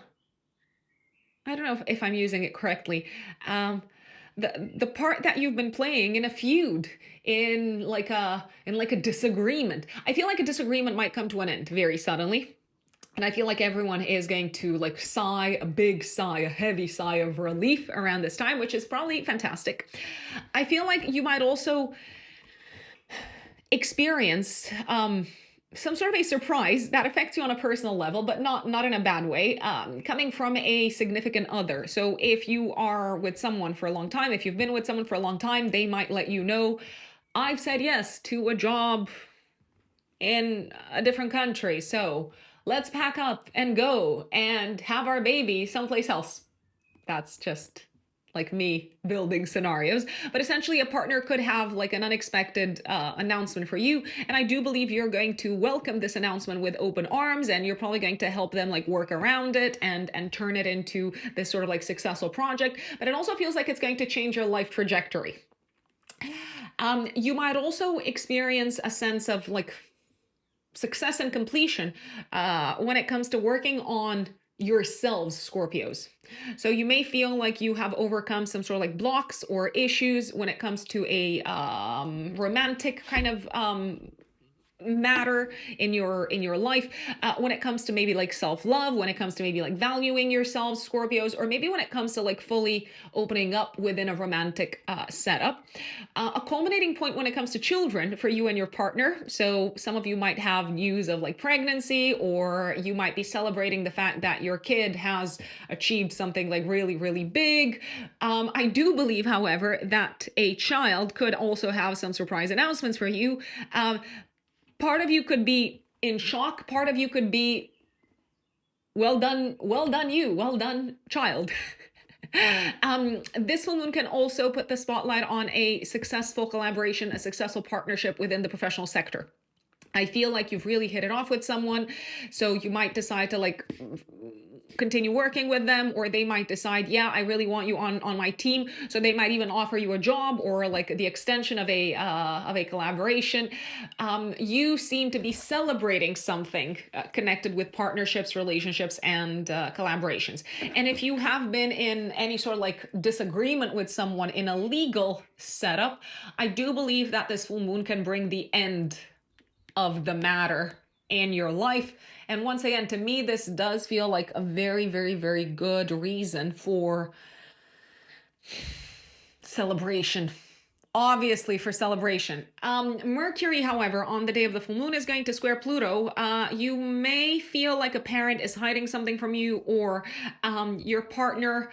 don't know if I'm using it correctly, the part that you've been playing in a feud, in like a disagreement. I feel like a disagreement might come to an end very suddenly. And I feel like everyone is going to like sigh, a big sigh, a heavy sigh of relief around this time, which is probably fantastic. I feel like you might also experience some sort of a surprise that affects you on a personal level, but not in a bad way, coming from a significant other. So if you are with someone for a long time, if you've been with someone for a long time, they might let you know, I've said yes to a job in a different country, so let's pack up and go and have our baby someplace else. That's just like me building scenarios, but essentially a partner could have like an unexpected announcement for you, and I do believe you're going to welcome this announcement with open arms, and you're probably going to help them like work around it and turn it into this sort of like successful project. But it also feels like it's going to change your life trajectory. You might also experience a sense of like success and completion when it comes to working on yourselves, Scorpios. So you may feel like you have overcome some sort of like blocks or issues when it comes to a romantic kind of matter in your life, when it comes to maybe like self-love, when it comes to maybe like valuing yourselves, Scorpios, or maybe when it comes to like fully opening up within a romantic setup. A culminating point when it comes to children for you and your partner. So some of you might have news of like pregnancy, or you might be celebrating the fact that your kid has achieved something like really, really big. I do believe, however, that a child could also have some surprise announcements for you. Part of you could be in shock. Part of you could be, well done you, well done child. This full moon can also put the spotlight on a successful collaboration, a successful partnership within the professional sector. I feel like you've really hit it off with someone, so you might decide to like continue working with them, or they might decide, yeah, I really want you on my team. So they might even offer you a job or like the extension of a collaboration. You seem to be celebrating something connected with partnerships, relationships, and collaborations. And if you have been in any sort of like disagreement with someone in a legal setup, I do believe that this full moon can bring the end of the matter in your life. And once again, to me, this does feel like a very, very, very good reason for celebration. Obviously for celebration. Mercury, however, on the day of the full moon is going to square Pluto. You may feel like a parent is hiding something from you, or your partner,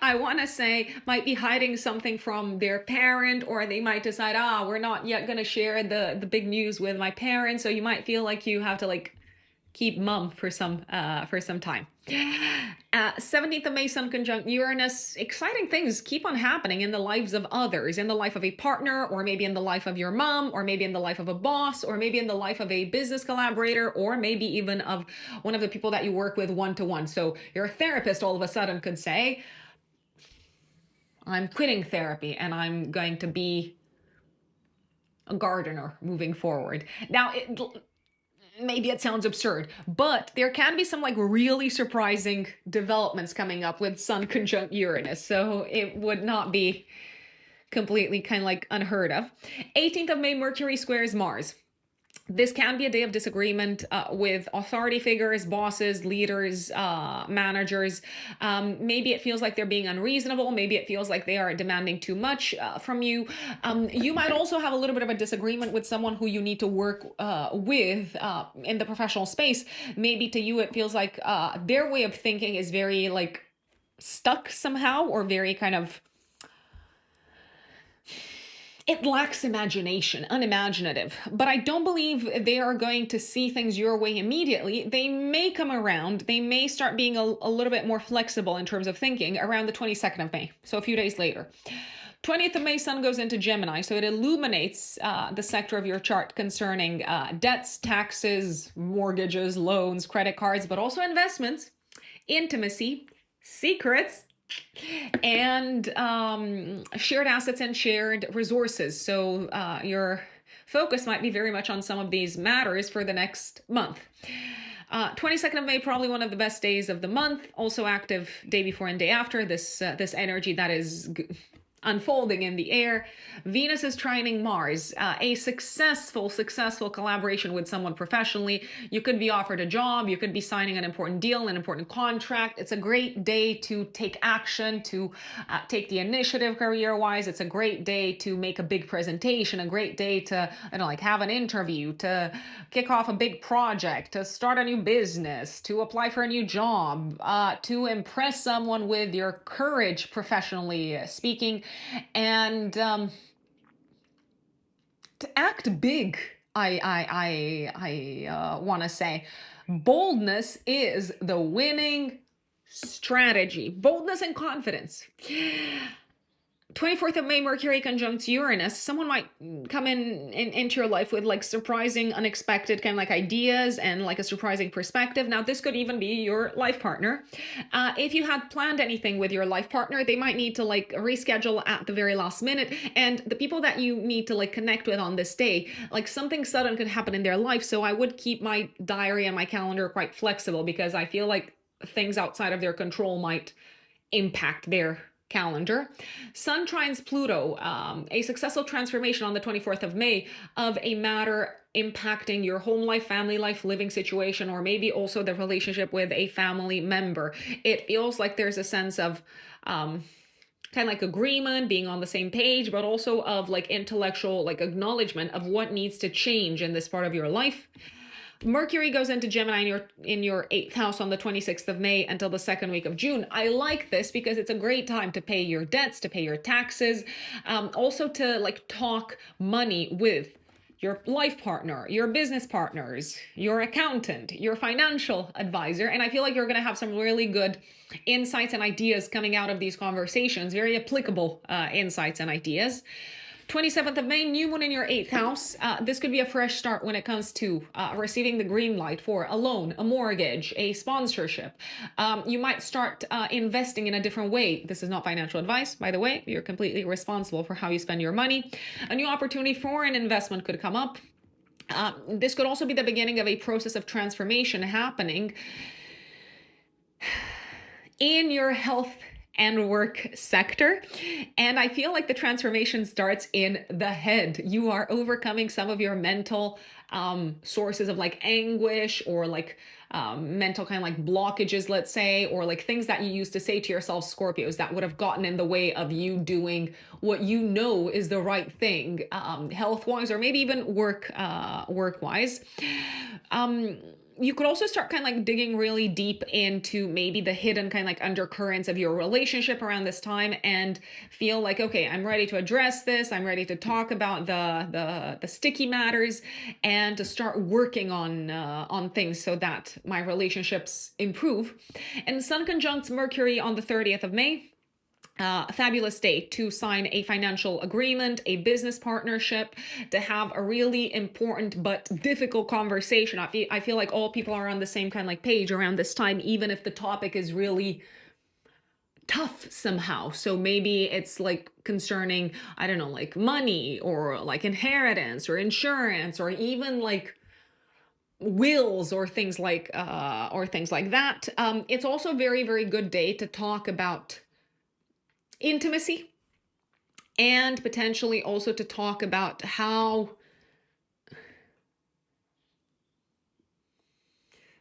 I want to say, might be hiding something from their parent, or they might decide, we're not yet going to share the big news with my parents. So you might feel like you have to like keep mum for some time. 17th of May, Sun conjunct Uranus. Exciting things keep on happening in the lives of others, in the life of a partner, or maybe in the life of your mom, or maybe in the life of a boss, or maybe in the life of a business collaborator, or maybe even of one of the people that you work with one-to-one. So your therapist all of a sudden could say, I'm quitting therapy and I'm going to be a gardener moving forward. Now, maybe it sounds absurd, but there can be some like really surprising developments coming up with Sun conjunct Uranus. So it would not be completely kind of like unheard of. 18th of May, Mercury squares Mars. This can be a day of disagreement with authority figures, bosses, leaders, managers. Maybe it feels like they're being unreasonable. Maybe it feels like they are demanding too much from you. You might also have a little bit of a disagreement with someone who you need to work with in the professional space. Maybe to you it feels like their way of thinking is very like stuck somehow, or very kind of, it lacks imagination, unimaginative. But I don't believe they are going to see things your way immediately. They may come around. They may start being a little bit more flexible in terms of thinking around the 22nd of May, so a few days later. 20th of May, Sun goes into Gemini, so it illuminates the sector of your chart concerning debts, taxes, mortgages, loans, credit cards, but also investments, intimacy, secrets, and shared assets and shared resources. So your focus might be very much on some of these matters for the next month. 22nd of May, probably one of the best days of the month. Also active day before and day after. This energy that is unfolding in the air. Venus is trining Mars. A successful collaboration with someone professionally. You could be offered a job. You could be signing an important deal, an important contract. It's a great day to take action, to take the initiative career-wise. It's a great day to make a big presentation, a great day to, like have an interview, to kick off a big project, to start a new business, to apply for a new job, to impress someone with your courage, professionally speaking, and to act big. I want to say boldness is the winning strategy. Boldness and confidence. 24th of May, Mercury conjunct Uranus. Someone might come into your life with like surprising, unexpected kind of like ideas and like a surprising perspective. Now, this could even be your life partner. If you had planned anything with your life partner, they might need to like reschedule at the very last minute. And the people that you need to like connect with on this day, like something sudden could happen in their life. So I would keep my diary and my calendar quite flexible, because I feel like things outside of their control might impact their calendar. Sun trines Pluto, a successful transformation on the 24th of May of a matter impacting your home life, family life, living situation, or maybe also the relationship with a family member. It feels like there's a sense of kind of like agreement, being on the same page, but also of like intellectual like acknowledgement of what needs to change in this part of your life. Mercury goes into Gemini in your 8th house on the 26th of May until the second week of June. I like this because it's a great time to pay your debts, to pay your taxes, also to like talk money with your life partner, your business partners, your accountant, your financial advisor. And I feel like you're going to have some really good insights and ideas coming out of these conversations, very applicable insights and ideas. 27th of May, new moon in your 8th house. This could be a fresh start when it comes to receiving the green light for a loan, a mortgage, a sponsorship. You might start investing in a different way. This is not financial advice, by the way. You're completely responsible for how you spend your money. A new opportunity for an investment could come up. This could also be the beginning of a process of transformation happening in your health and work sector. And I feel like the transformation starts in the head. You are overcoming some of your mental sources of like anguish, or like mental kind of like blockages, let's say, or like things that you used to say to yourself, Scorpios, that would have gotten in the way of you doing what you know is the right thing, health wise, or maybe even work wise. You could also start kind of like digging really deep into maybe the hidden kind of like undercurrents of your relationship around this time, and feel like, okay, I'm ready to address this. I'm ready to talk about the sticky matters, and to start working on things so that my relationships improve. And Sun conjuncts Mercury on the 30th of May. A fabulous day to sign a financial agreement, a business partnership, to have a really important but difficult conversation. I feel like all people are on the same kind of like page around this time, even if the topic is really tough somehow. So maybe it's like concerning, I don't know, like money, or like inheritance, or insurance, or even like wills, or things like that. It's also a very, very good day to talk about intimacy, and potentially also to talk about how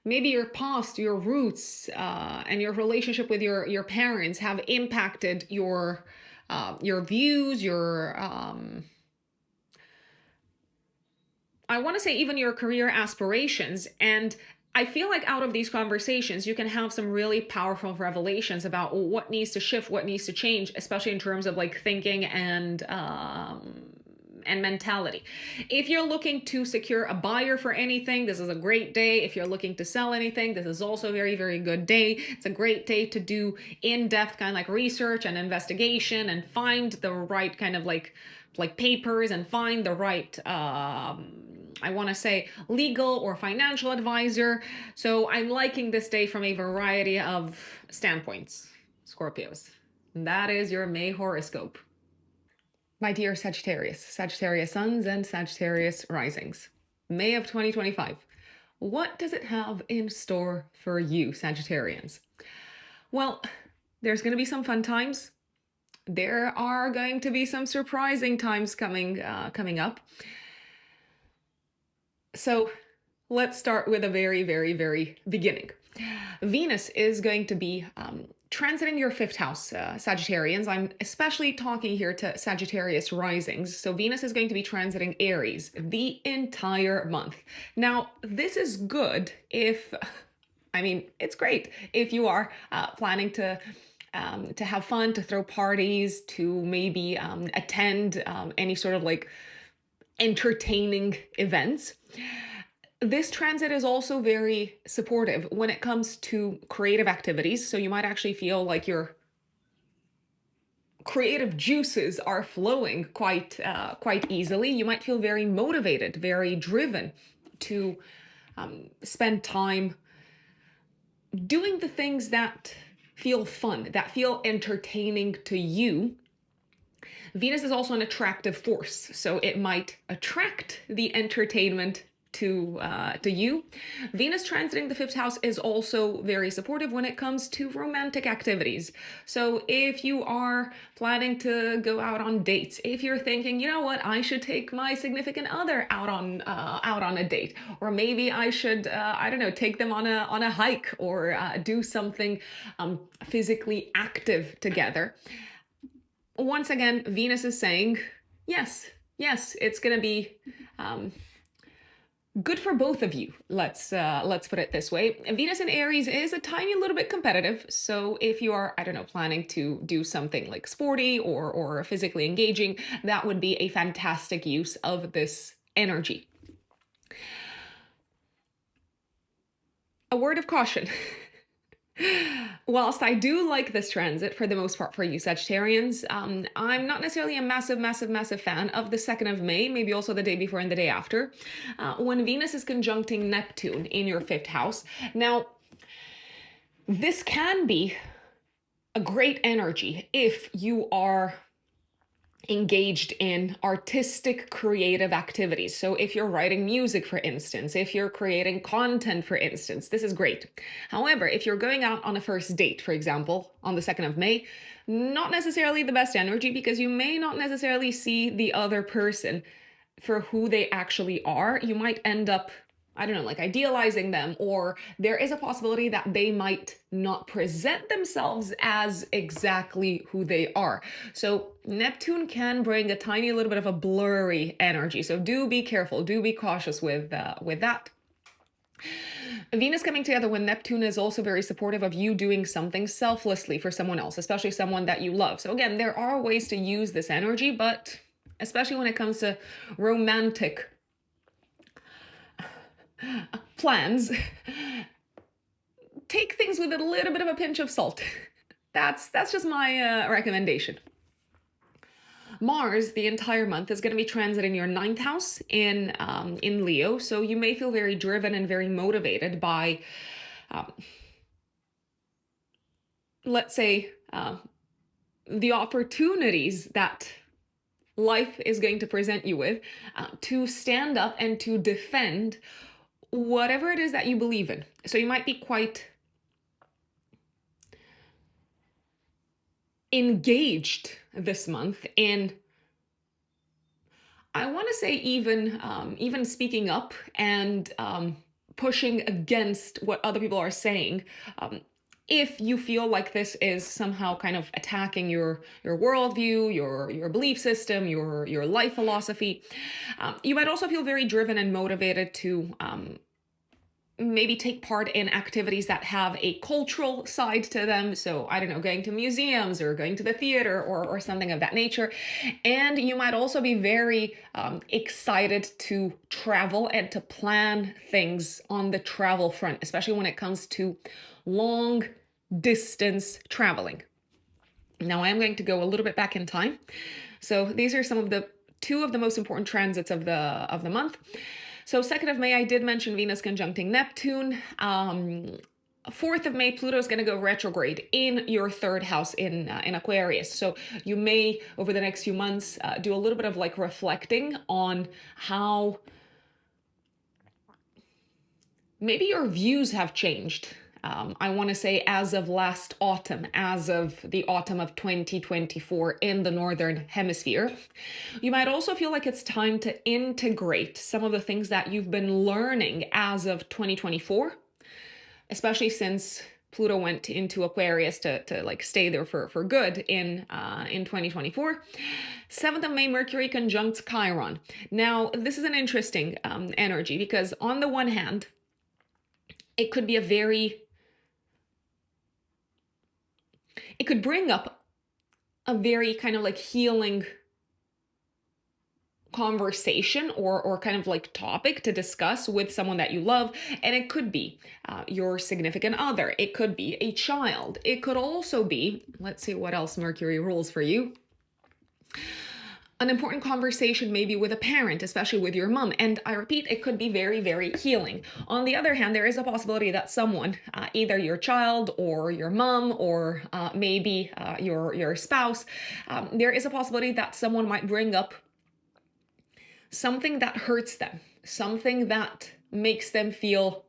maybe your past, your roots, and your relationship with your parents have impacted your views, your I want to say even your career aspirations. And I feel like out of these conversations, you can have some really powerful revelations about what needs to shift, what needs to change, especially in terms of like thinking and mentality. If you're looking to secure a buyer for anything, this is a great day. If you're looking to sell anything, this is also a very, very good day. It's a great day to do in-depth kind of like research and investigation, and find the right kind of like papers, and find the right I want to say legal or financial advisor. So I'm liking this day from a variety of standpoints, Scorpios. That is your May horoscope. My dear Sagittarius, Sagittarius suns and Sagittarius risings, May of 2025. What does it have in store for you, Sagittarians? Well, there's going to be some fun times. There are going to be some surprising times coming up. So let's start with a very, very, very beginning. Venus is going to be transiting your fifth house, Sagittarians. I'm especially talking here to Sagittarius risings. So Venus is going to be transiting Aries the entire month. Now, this is good if, I mean, it's great if you are planning to have fun, to throw parties, to maybe attend any sort of like entertaining events. This transit is also very supportive when it comes to creative activities. So you might actually feel like your creative juices are flowing quite easily. You might feel very motivated, very driven to spend time doing the things that feel fun, that feel entertaining to you. Venus is also an attractive force, so it might attract the entertainment to you. Venus transiting the fifth house is also very supportive when it comes to romantic activities. So if you are planning to go out on dates, if you're thinking, you know what, I should take my significant other out on a date, or maybe I should I don't know, take them on a hike, or do something physically active together. Once again, Venus is saying, yes, it's going to be good for both of you. Let's put it this way. Venus in Aries is a tiny little bit competitive. So if you are, I don't know, planning to do something like sporty or physically engaging, that would be a fantastic use of this energy. A word of caution. Whilst I do like this transit for the most part for you Sagittarians, I'm not necessarily a massive fan of the 2nd of May, maybe also the day before and the day after, when Venus is conjuncting Neptune in your 5th house. Now, this can be a great energy if you are engaged in artistic creative activities. So if you're writing music, for instance, if you're creating content, for instance, this is great. However, if you're going out on a first date, for example, on the 2nd of May, not necessarily the best energy, because you may not necessarily see the other person for who they actually are. You might end up, I don't know, like idealizing them, or there is a possibility that they might not present themselves as exactly who they are. So Neptune can bring a tiny little bit of a blurry energy. So do be careful, do be cautious with that. Venus coming together with Neptune is also very supportive of you doing something selflessly for someone else, especially someone that you love. So again, there are ways to use this energy, but especially when it comes to romantic plans, take things with a little bit of a pinch of salt. That's just my recommendation. Mars, the entire month, is going to be transiting your 9th house in Leo, so you may feel very driven and very motivated by, let's say, the opportunities that life is going to present you with, to stand up and to defend whatever it is that you believe in. So you might be quite engaged this month in, I want to say, even speaking up and pushing against what other people are saying. If you feel like this is somehow kind of attacking your worldview, your belief system, your life philosophy, you might also feel very driven and motivated to maybe take part in activities that have a cultural side to them. So I don't know, going to museums or going to the theater or something of that nature. And you might also be very excited to travel and to plan things on the travel front, especially when it comes to long distance traveling. Now I am going to go a little bit back in time. So these are some of the two of the most important transits of the month. So 2nd of May, I did mention Venus conjuncting Neptune. 4th of May, Pluto is going to go retrograde in your 3rd house in Aquarius. So you may, over the next few months, do a little bit of like reflecting on how maybe your views have changed. I want to say as of last autumn, as of the autumn of 2024 in the Northern Hemisphere. You might also feel like it's time to integrate some of the things that you've been learning as of 2024, especially since Pluto went into Aquarius to like stay there for good in 2024. 7th of May, Mercury conjuncts Chiron. Now, this is an interesting energy because on the one hand, it could be it could bring up a very kind of like healing conversation or kind of like topic to discuss with someone that you love. And it could be your significant other. It could be a child. It could also be, let's see what else Mercury rules for you. An important conversation maybe with a parent, especially with your mom. And I repeat, it could be very, very healing. On the other hand, there is a possibility that someone, either your child or your mom or maybe your spouse, there is a possibility that someone might bring up something that hurts them, something that makes them feel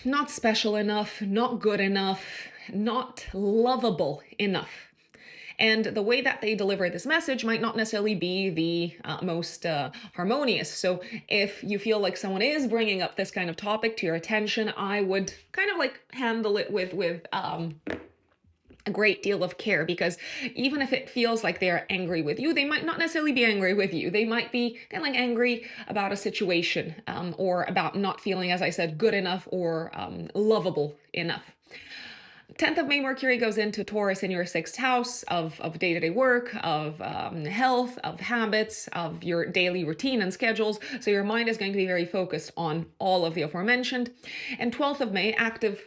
not special enough, not good enough, not lovable enough. And the way that they deliver this message might not necessarily be the most harmonious. So if you feel like someone is bringing up this kind of topic to your attention, I would kind of like handle it with a great deal of care, because even if it feels like they're angry with you, they might not necessarily be angry with you. They might be kind of like angry about a situation or about not feeling, as I said, good enough or lovable enough. 10th of May, Mercury goes into Taurus in your 6th house of day-to-day work, of health, of habits, of your daily routine and schedules. So your mind is going to be very focused on all of the aforementioned. And 12th of May, active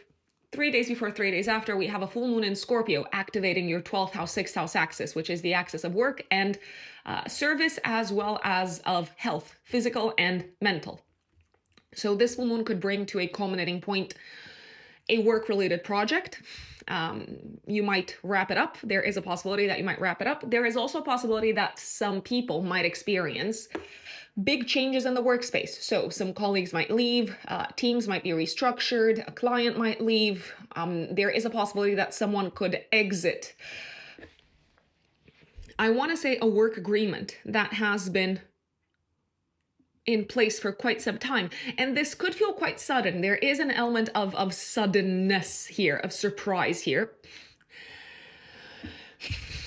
3 days before, 3 days after, we have a full moon in Scorpio activating your 12th house, 6th house axis, which is the axis of work and service, as well as of health, physical and mental. So this full moon could bring to a culminating point a work-related project. You might wrap it up. There is a possibility that you might wrap it up. There is also a possibility that some people might experience big changes in the workspace. So some colleagues might leave, teams might be restructured, a client might leave. There is a possibility that someone could exit. I want to say a work agreement that has been in place for quite some time. And this could feel quite sudden. There is an element of suddenness here, of surprise here.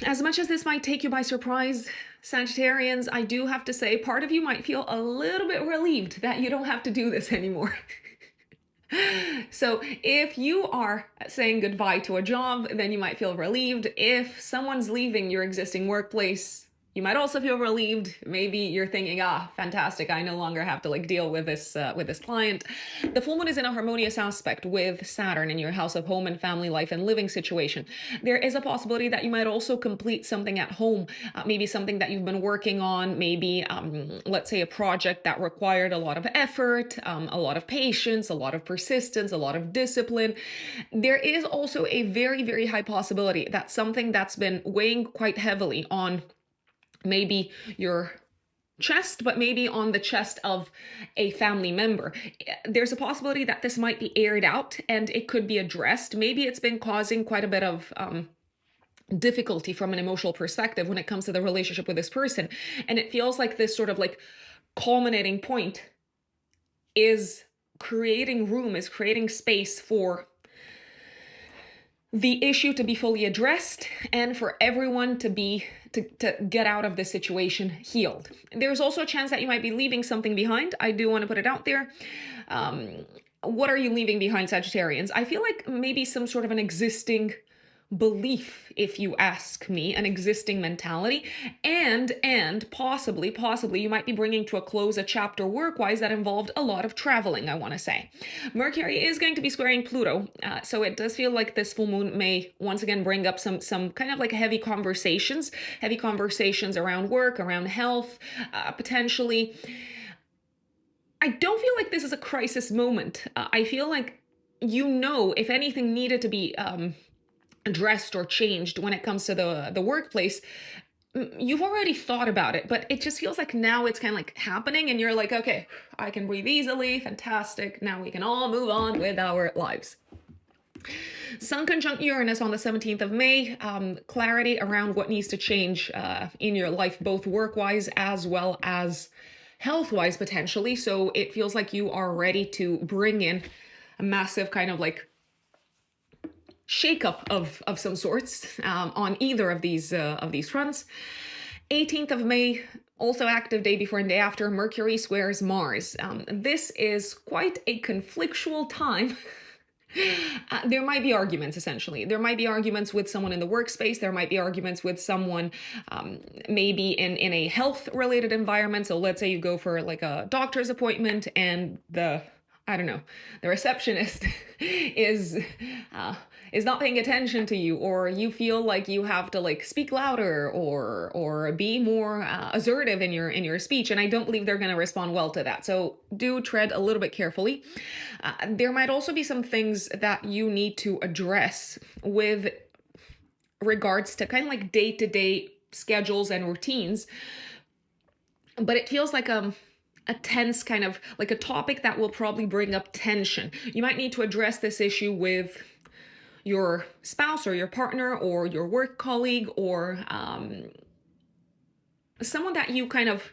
As much as this might take you by surprise, Sagittarians, I do have to say, part of you might feel a little bit relieved that you don't have to do this anymore. So if you are saying goodbye to a job, then you might feel relieved. If someone's leaving your existing workplace, you might also feel relieved. Maybe you're thinking, fantastic, I no longer have to deal with this client. The full moon is in a harmonious aspect with Saturn in your house of home and family life and living situation. There is a possibility that you might also complete something at home, maybe something that you've been working on, maybe let's say a project that required a lot of effort, a lot of patience, a lot of persistence, a lot of discipline. There is also a very, very high possibility that something that's been weighing quite heavily on maybe your chest, but maybe on the chest of a family member. There's a possibility that this might be aired out and it could be addressed. Maybe it's been causing quite a bit of difficulty from an emotional perspective when it comes to the relationship with this person. And it feels like this sort of culminating point is creating room, is creating space for the issue to be fully addressed and for everyone to get out of the situation healed. There's also a chance that you might be leaving something behind. I do want to put it out there. What are you leaving behind, Sagittarians? I feel like maybe some sort of an existing belief, if you ask me, an existing mentality, and possibly you might be bringing to a close a chapter work-wise that involved a lot of traveling, I want to say. Mercury is going to be squaring Pluto, so it does feel like this full moon may once again bring up some kind of heavy conversations around work, around health, potentially. I don't feel like this is a crisis moment. I feel like, if anything needed to be addressed or changed when it comes to the workplace, you've already thought about it, but it just feels like now it's kind of happening and you're like, okay, I can breathe easily, fantastic, now we can all move on with our lives. Sun conjunct Uranus on the 17th of May, clarity around what needs to change in your life, both work-wise as well as health-wise potentially. So it feels like you are ready to bring in a massive kind of shakeup of some sorts on either of these fronts. 18th of May, also active day before and day after, Mercury squares Mars. This is quite a conflictual time. There might be arguments, essentially. There might be arguments with someone in the workspace. There might be arguments with someone maybe in a health-related environment. So let's say you go for a doctor's appointment and the receptionist is not paying attention to you, or you feel like you have to speak louder or be more assertive in your speech, and I don't believe they're going to respond well to that. So do tread a little bit carefully. There might also be some things that you need to address with regards to kind of day-to-day schedules and routines, but it feels like a tense kind of a topic that will probably bring up tension. You might need to address this issue with your spouse or your partner or your work colleague or someone that you kind of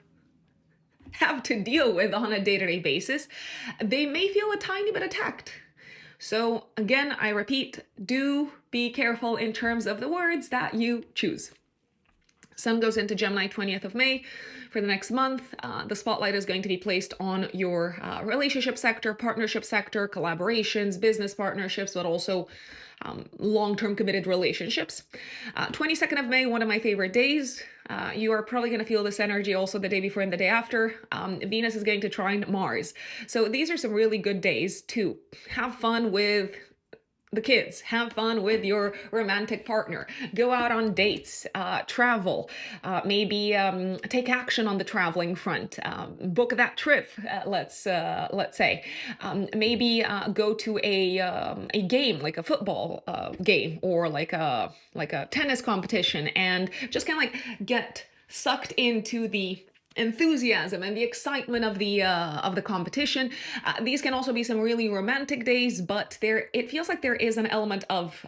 have to deal with on a day-to-day basis. They may feel a tiny bit attacked. So again, I repeat, do be careful in terms of the words that you choose. Sun goes into Gemini 20th of May. For the next month, the spotlight is going to be placed on your relationship sector, partnership sector, collaborations, business partnerships, but also long-term committed relationships. 22nd of May, one of my favorite days. You are probably going to feel this energy also the day before and the day after. Venus is going to trine Mars. So these are some really good days to have fun with the kids, have fun with your romantic partner, go out on dates, travel, maybe take action on the traveling front, book that trip, let's say, maybe go to a game like a football game, or like a tennis competition, and just kind of like get sucked into the enthusiasm and the excitement of the competition. These can also be some really romantic days, but it feels like there is an element of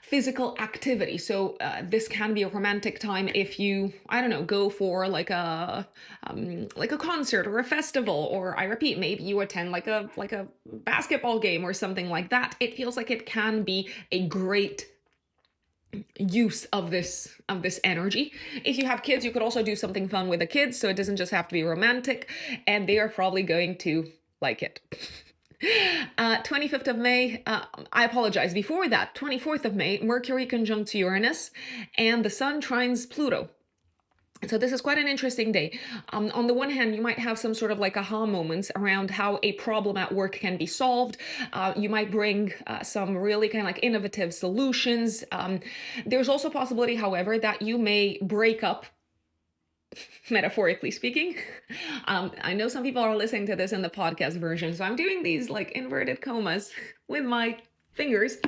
physical activity. So this can be a romantic time if you, I don't know, go for like a concert or a festival, or I repeat, maybe you attend like a basketball game or something like that. It feels like it can be a great use of this energy. If you have kids, you could also do something fun with the kids, so it doesn't just have to be romantic, and they are probably going to like it. 25th of May, I apologize, before that, 24th of May, Mercury conjunct Uranus, and the Sun trines Pluto. So this is quite an interesting day. On the one hand, you might have some sort of like aha moments around how a problem at work can be solved. You might bring some really kind of like innovative solutions. There's also a possibility, however, that you may break up, metaphorically speaking. I know some people are listening to this in the podcast version, so I'm doing these like inverted commas with my fingers.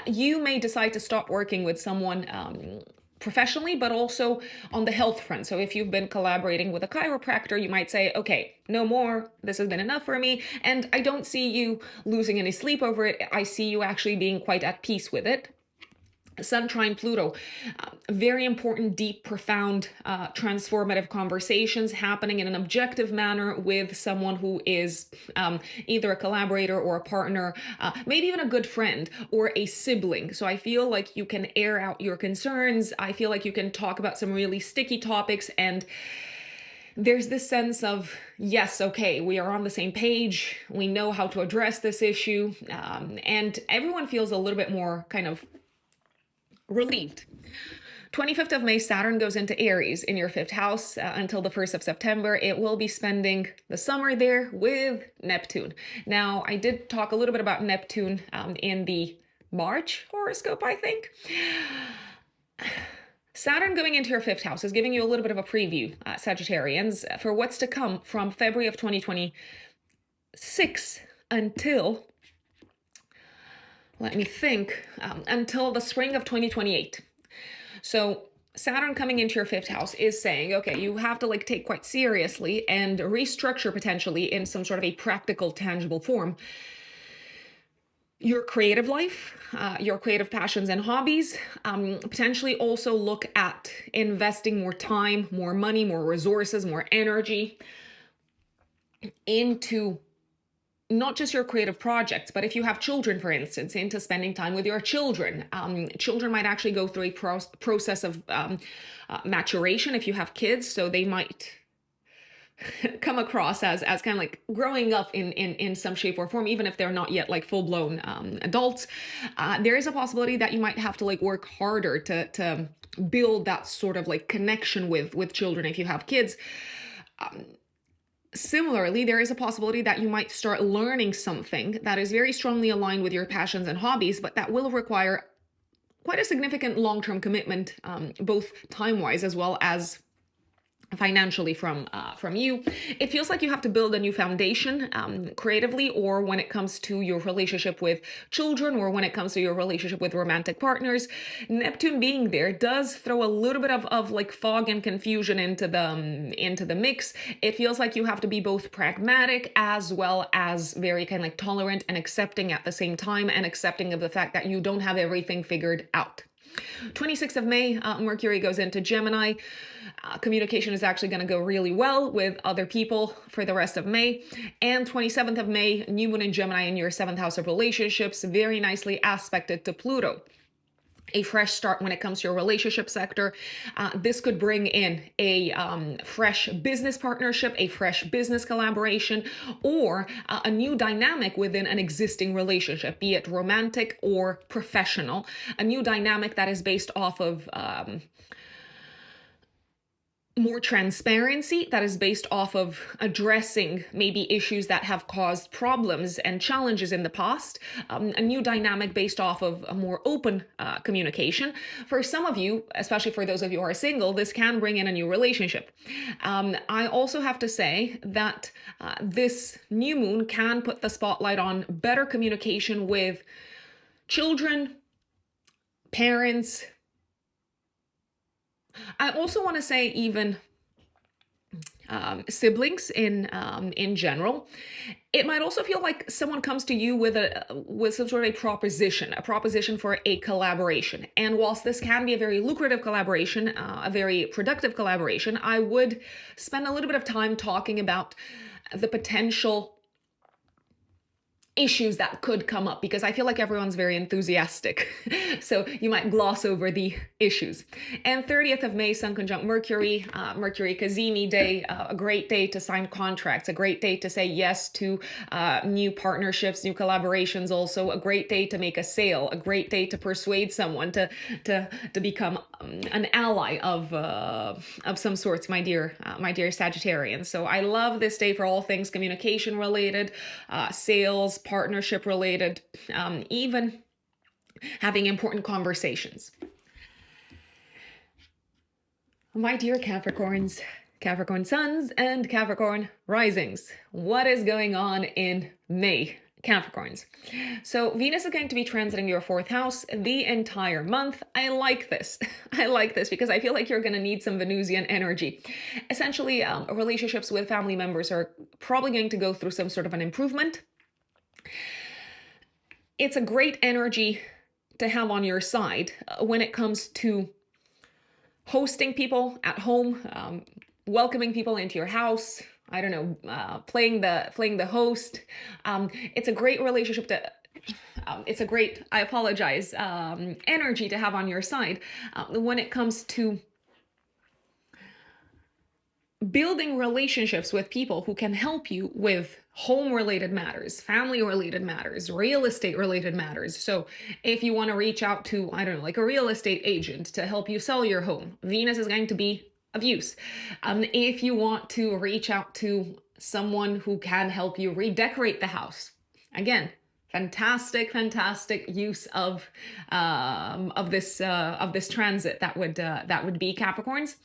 You may decide to stop working with someone professionally, but also on the health front. So if you've been collaborating with a chiropractor, you might say, okay, no more, this has been enough for me, and I don't see you losing any sleep over it. I see you actually being quite at peace with it. Sun trine Pluto, very important, deep, profound, transformative conversations happening in an objective manner with someone who is either a collaborator or a partner, maybe even a good friend or a sibling. So I feel like you can air out your concerns. I feel like you can talk about some really sticky topics, and there's this sense of, yes, okay, we are on the same page. We know how to address this issue. And everyone feels a little bit more kind of relieved. 25th of May, Saturn goes into Aries in your 5th house until the 1st of September. It will be spending the summer there with Neptune. Now, I did talk a little bit about Neptune in the March horoscope, I think. Saturn going into your 5th house is giving you a little bit of a preview, Sagittarians, for what's to come from February of 2026 until, let me think, until the spring of 2028. So Saturn coming into your 5th house is saying, okay, you have to like take quite seriously and restructure potentially in some sort of a practical, tangible form your creative life, your creative passions and hobbies. Potentially also look at investing more time, more money, more resources, more energy into not just your creative projects, but if you have children, for instance, into spending time with your children. Children might actually go through a process of maturation if you have kids, so they might come across as kind of like growing up in some shape or form, even if they're not yet like full-blown adults. There is a possibility that you might have to like work harder to build that sort of like connection with children if you have kids. Similarly, there is a possibility that you might start learning something that is very strongly aligned with your passions and hobbies, but that will require quite a significant long-term commitment, both time-wise as well as financially from you. It feels like you have to build a new foundation creatively, or when it comes to your relationship with children, or when it comes to your relationship with romantic partners. Neptune being there does throw a little bit of like fog and confusion into the mix. It feels like you have to be both pragmatic as well as very kind of like tolerant and accepting at the same time, and accepting of the fact that you don't have everything figured out. 26th of May, Mercury goes into Gemini. Communication is actually going to go really well with other people for the rest of May. And 27th of May, new moon in Gemini in your 7th house of relationships, very nicely aspected to Pluto. A fresh start when it comes to your relationship sector. This could bring in a fresh business partnership, a fresh business collaboration, or a new dynamic within an existing relationship, be it romantic or professional. A new dynamic that is based off of more transparency that is based off of addressing maybe issues that have caused problems and challenges in the past, a new dynamic based off of a more open communication. For some of you, especially for those of you who are single, this can bring in a new relationship. I also have to say that this new moon can put the spotlight on better communication with children, parents. I also want to say even siblings in general. It might also feel like someone comes to you with some sort of a proposition for a collaboration. And whilst this can be a very lucrative collaboration, a very productive collaboration, I would spend a little bit of time talking about the potential issues that could come up, because I feel like everyone's very enthusiastic. So you might gloss over the issues. And 30th of May, Sun conjunct Mercury, Mercury Cazimi day, a great day to sign contracts, a great day to say yes to new partnerships, new collaborations, also a great day to make a sale, a great day to persuade someone to become an ally of some sorts, my dear Sagittarians. So I love this day for all things communication related, sales, partnership related, even having important conversations. My dear Capricorns, Capricorn suns and Capricorn risings, what is going on in May, Capricorns? So Venus is going to be transiting your 4th house the entire month. I like this. I like this because I feel like you're going to need some Venusian energy. Essentially, relationships with family members are probably going to go through some sort of an improvement. It's a great energy to have on your side when it comes to hosting people at home, welcoming people into your house. I don't know, playing the host. It's a great relationship to. It's a great, I apologize, energy to have on your side when it comes to building relationships with people who can help you with home-related matters, family-related matters, real estate-related matters. So if you want to reach out to, I don't know, like a real estate agent to help you sell your home, Venus is going to be of use. If you want to reach out to someone who can help you redecorate the house, again, fantastic use of this transit that would be Capricorns.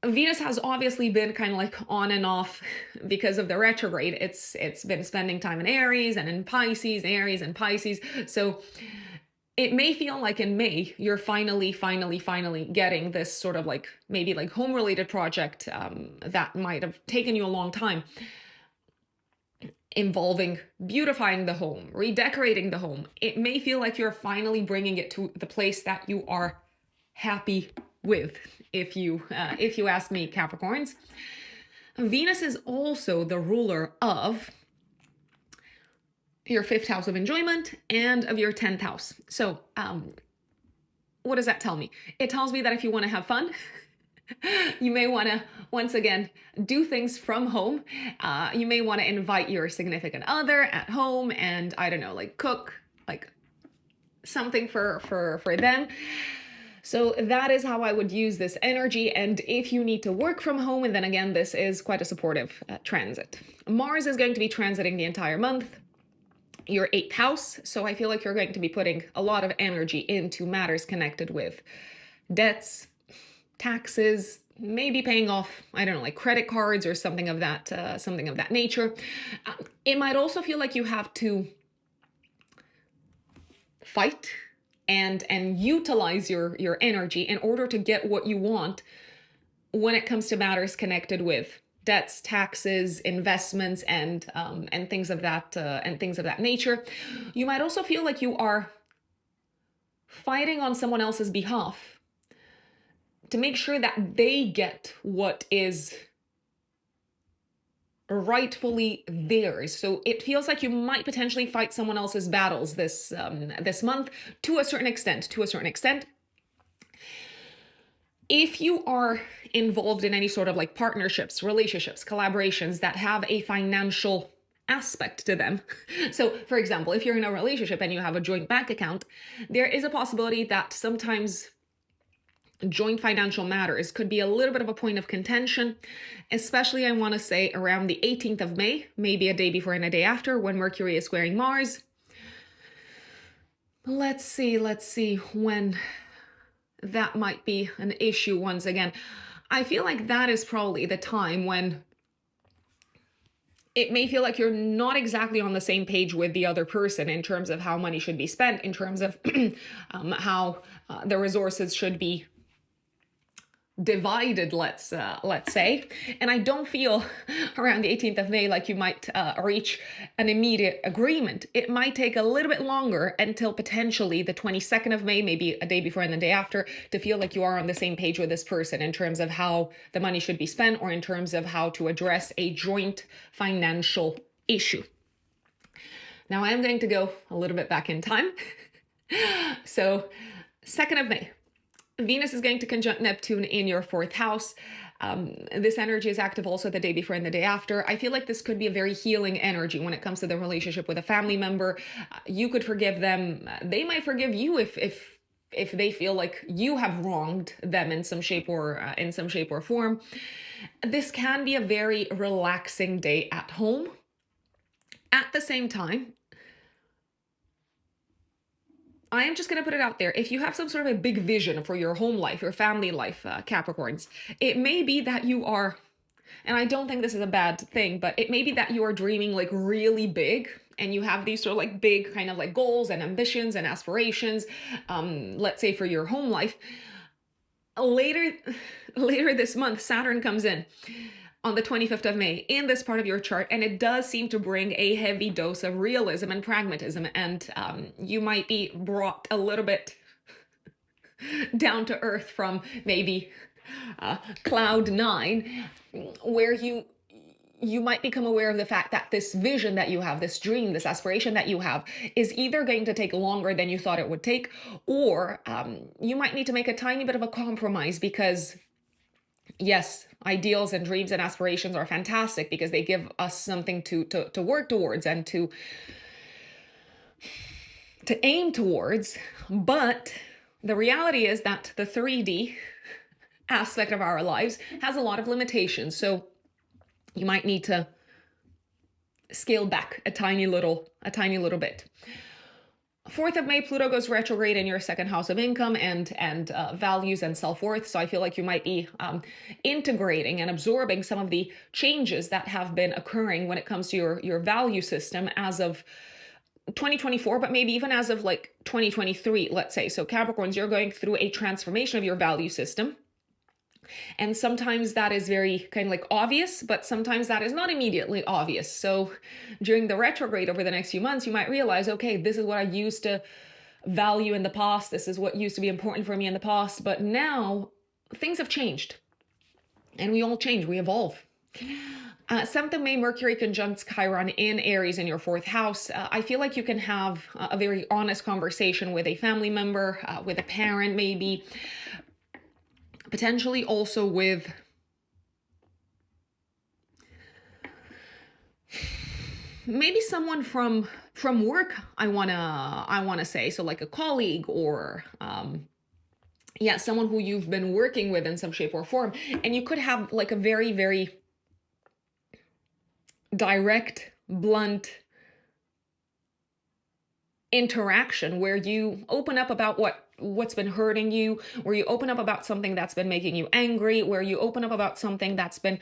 Venus has obviously been kind of like on and off because of the retrograde. It's been spending time in Aries and in Pisces, Aries and Pisces. So it may feel like in May, you're finally getting this sort of like, maybe like home related project that might have taken you a long time, involving beautifying the home, redecorating the home. It may feel like you're finally bringing it to the place that you are happy with, if you ask me, Capricorns. Venus is also the ruler of your 5th house of enjoyment and of your 10th house. So what does that tell me? It tells me that if you want to have fun, you may want to, once again, do things from home. You may want to invite your significant other at home and, I don't know, like cook like something for them. So that is how I would use this energy. And if you need to work from home, and then again, this is quite a supportive transit. Mars is going to be transiting the entire month, your 8th house. So I feel like you're going to be putting a lot of energy into matters connected with debts, taxes, maybe paying off, I don't know, like credit cards or something of that nature. It might also feel like you have to fight and utilize your energy in order to get what you want when it comes to matters connected with debts, taxes, investments, and things of that nature. You might also feel like you are fighting on someone else's behalf to make sure that they get what is rightfully theirs. So it feels like you might potentially fight someone else's battles this month to a certain extent. If you are involved in any sort of like partnerships, relationships, collaborations that have a financial aspect to them. So for example, if you're in a relationship and you have a joint bank account, there is a possibility that sometimes joint financial matters could be a little bit of a point of contention, especially I want to say around the 18th of May, maybe a day before and a day after, when Mercury is squaring Mars. Let's see when that might be an issue once again. I feel like that is probably the time when it may feel like you're not exactly on the same page with the other person in terms of how money should be spent, in terms of how the resources should be divided, let's say. And I don't feel around the 18th of May like you might reach an immediate agreement. It might take a little bit longer until potentially the 22nd of May, maybe a day before and the day after, to feel like you are on the same page with this person in terms of how the money should be spent, or in terms of how to address a joint financial issue. Now I am going to go a little bit back in time. So 2nd of May, Venus is going to conjunct Neptune in your 4th house. This energy is active also the day before and the day after. I feel like this could be a very healing energy when it comes to the relationship with a family member. You could forgive them. They might forgive you if they feel like you have wronged them in some shape or form. This can be a very relaxing day at home. At the same time, I am just going to put it out there. If you have some sort of a big vision for your home life, your family life, Capricorns, it may be that you are, and I don't think this is a bad thing, but it may be that you are dreaming like really big, and you have these sort of like big kind of like goals and ambitions and aspirations, let's say for your home life. Later this month, Saturn comes in on the 25th of May in this part of your chart, and it does seem to bring a heavy dose of realism and pragmatism, and you might be brought a little bit down to earth from maybe cloud 9, where you might become aware of the fact that this vision that you have, this dream, this aspiration that you have, is either going to take longer than you thought it would take, or you might need to make a tiny bit of a compromise, because yes, ideals and dreams and aspirations are fantastic because they give us something to work towards and to aim towards. But the reality is that the 3D aspect of our lives has a lot of limitations. So you might need to scale back a tiny little bit. 4th of May, Pluto goes retrograde in your 2nd house of income and values and self-worth. So I feel like you might be integrating and absorbing some of the changes that have been occurring when it comes to your value system as of 2024, but maybe even as of like 2023, let's say. So Capricorns, you're going through a transformation of your value system. And sometimes that is very kind of like obvious, but sometimes that is not immediately obvious. So during the retrograde over the next few months, you might realize, okay, this is what I used to value in the past. This is what used to be important for me in the past. But now things have changed, and we all change, we evolve. 7th of May, Mercury conjuncts Chiron in Aries in your 4th house. I feel like you can have a very honest conversation with a family member, with a parent maybe, potentially also with maybe someone from work, I wanna say, so like a colleague, or someone who you've been working with in some shape or form, and you could have like a very, very direct, blunt interaction where you open up about what's been hurting you, where you open up about something that's been making you angry, where you open up about something that's been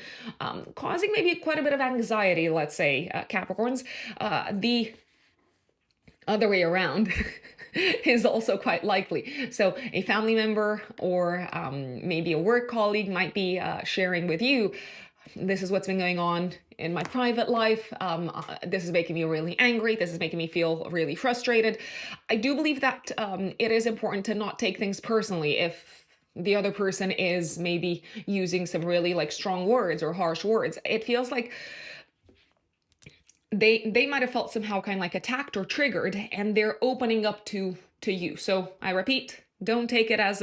causing maybe quite a bit of anxiety, let's say, Capricorns. The other way around is also quite likely. So a family member or maybe a work colleague might be sharing with you, this is what's been going on in my private life. This is making me really angry. This is making me feel really frustrated. I do believe that it is important to not take things personally if the other person is maybe using some really like strong words or harsh words. It feels like they might have felt somehow kind of like attacked or triggered, and they're opening up to you. So I repeat, don't take it as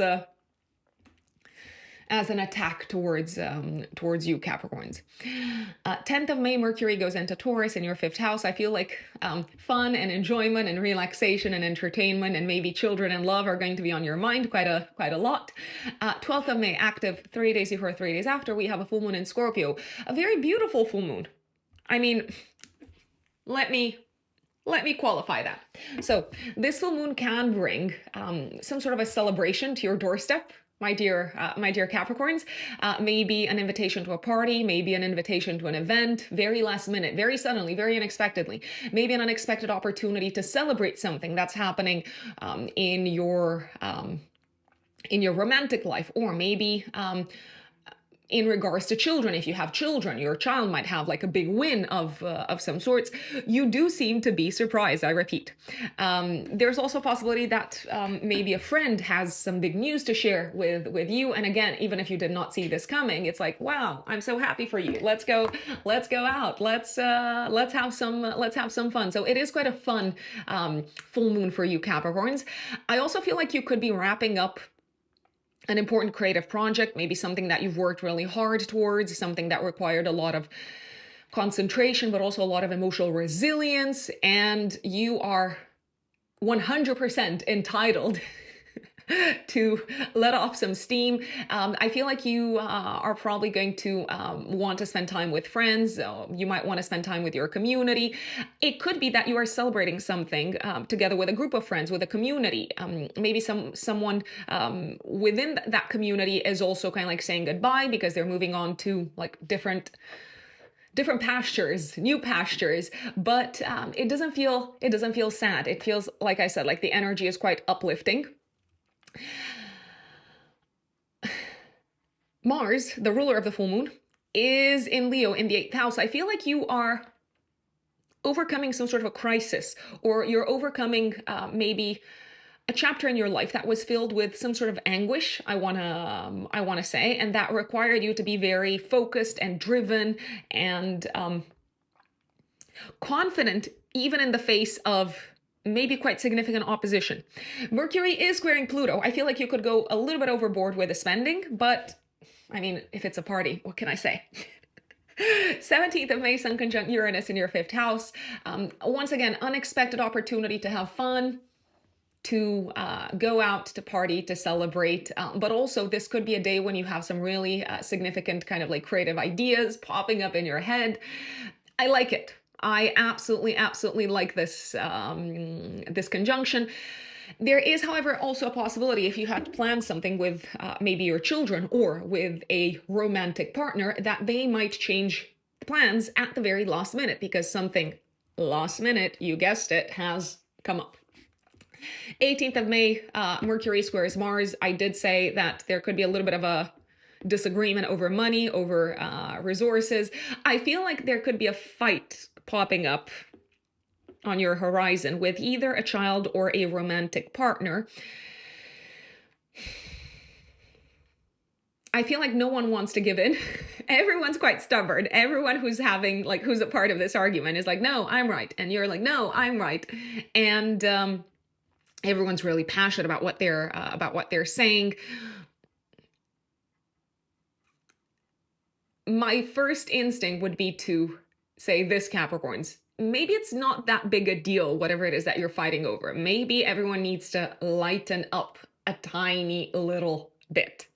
as an attack towards you, Capricorns. 10th of May, Mercury goes into Taurus in your 5th house. I feel like fun and enjoyment and relaxation and entertainment and maybe children and love are going to be on your mind quite a lot. 12th of May, active 3 days before, 3 days after, we have a full moon in Scorpio. A very beautiful full moon. I mean, let me qualify that. So this full moon can bring some sort of a celebration to your doorstep, my dear Capricorns. Maybe an invitation to a party, maybe an invitation to an event, very last minute, very suddenly, very unexpectedly. Maybe an unexpected opportunity to celebrate something that's happening in your romantic life, or maybe in regards to children. If you have children, your child might have like a big win of some sorts. You do seem to be surprised, I repeat. There's also a possibility that maybe a friend has some big news to share with you. And again, even if you did not see this coming, it's like, wow, I'm so happy for you. Let's go out. Let's have some fun. So it is quite a fun full moon for you, Capricorns. I also feel like you could be wrapping up an important creative project, maybe something that you've worked really hard towards, something that required a lot of concentration, but also a lot of emotional resilience, and you are 100% entitled to let off some steam. I feel like you are probably going to want to spend time with friends. You might want to spend time with your community. It could be that you are celebrating something together with a group of friends, with a community. Maybe someone within that community is also kind of like saying goodbye because they're moving on to like different pastures, new pastures, but it doesn't feel sad. It feels, like I said, like the energy is quite uplifting. Mars, the ruler of the full moon, is in Leo in the 8th house. I feel like you are overcoming some sort of a crisis, or you're overcoming maybe a chapter in your life that was filled with some sort of anguish, I wanna say, and that required you to be very focused and driven and confident, even in the face of maybe quite significant opposition. Mercury is squaring Pluto. I feel like you could go a little bit overboard with the spending, but I mean, if it's a party, what can I say? 17th of May, Sun conjunct Uranus in your 5th house. Once again, unexpected opportunity to have fun, to go out, to party, to celebrate. But also this could be a day when you have some really significant kind of like creative ideas popping up in your head. I like it. I absolutely like this this conjunction. There is, however, also a possibility if you had planned something with maybe your children or with a romantic partner that they might change plans at the very last minute because something last minute, you guessed it, has come up. 18th of May, Mercury squares Mars. I did say that there could be a little bit of a disagreement over money, over resources. I feel like there could be a fight popping up on your horizon with either a child or a romantic partner. I feel like no one wants to give in. Everyone's quite stubborn. Everyone who's having who's a part of this argument is like, no, I'm right. And you're like, no, I'm right. And everyone's really passionate about what they're saying. My first instinct would be to say this, Capricorns, maybe it's not that big a deal, whatever it is that you're fighting over. Maybe everyone needs to lighten up a tiny little bit.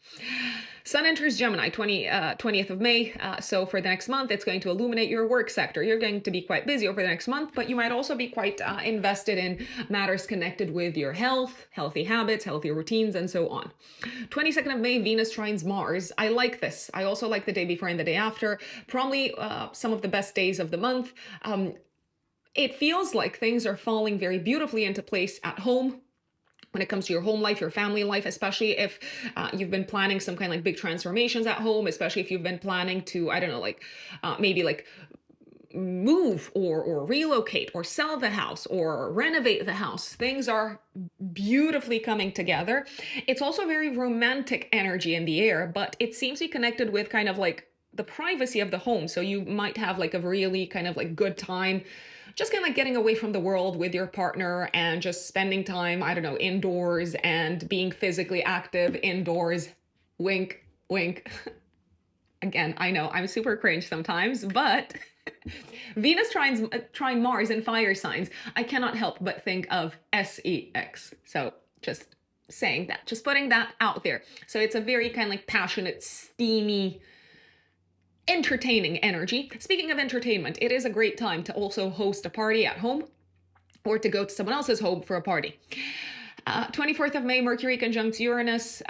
Sun enters Gemini 20th of May. So for the next month, it's going to illuminate your work sector. You're going to be quite busy over the next month, but you might also be quite invested in matters connected with your health, healthy habits, healthy routines, and so on. 22nd of May, Venus trines Mars. I like this. I also like the day before and the day after. Probably some of the best days of the month. It feels like things are falling very beautifully into place at home. When it comes to your home life, your family life, especially if you've been planning some kind of like big transformations at home, especially if you've been planning to, I don't know, maybe move or relocate or sell the house or renovate the house. Things are beautifully coming together. It's also very romantic energy in the air, but it seems to be connected with kind of like the privacy of the home. So you might have like a really kind of like good time just kind of like getting away from the world with your partner and just spending time, I don't know, indoors and being physically active indoors. Wink, Wink. Again, I know I'm super cringe sometimes, but Venus trine Mars in fire signs. I cannot help but think of sex. So just saying that, just putting that out there. So it's a very kind of like passionate, steamy, entertaining energy. Speaking of entertainment, it is a great time to also host a party at home or to go to someone else's home for a party. 24th of May, Mercury conjunct Uranus.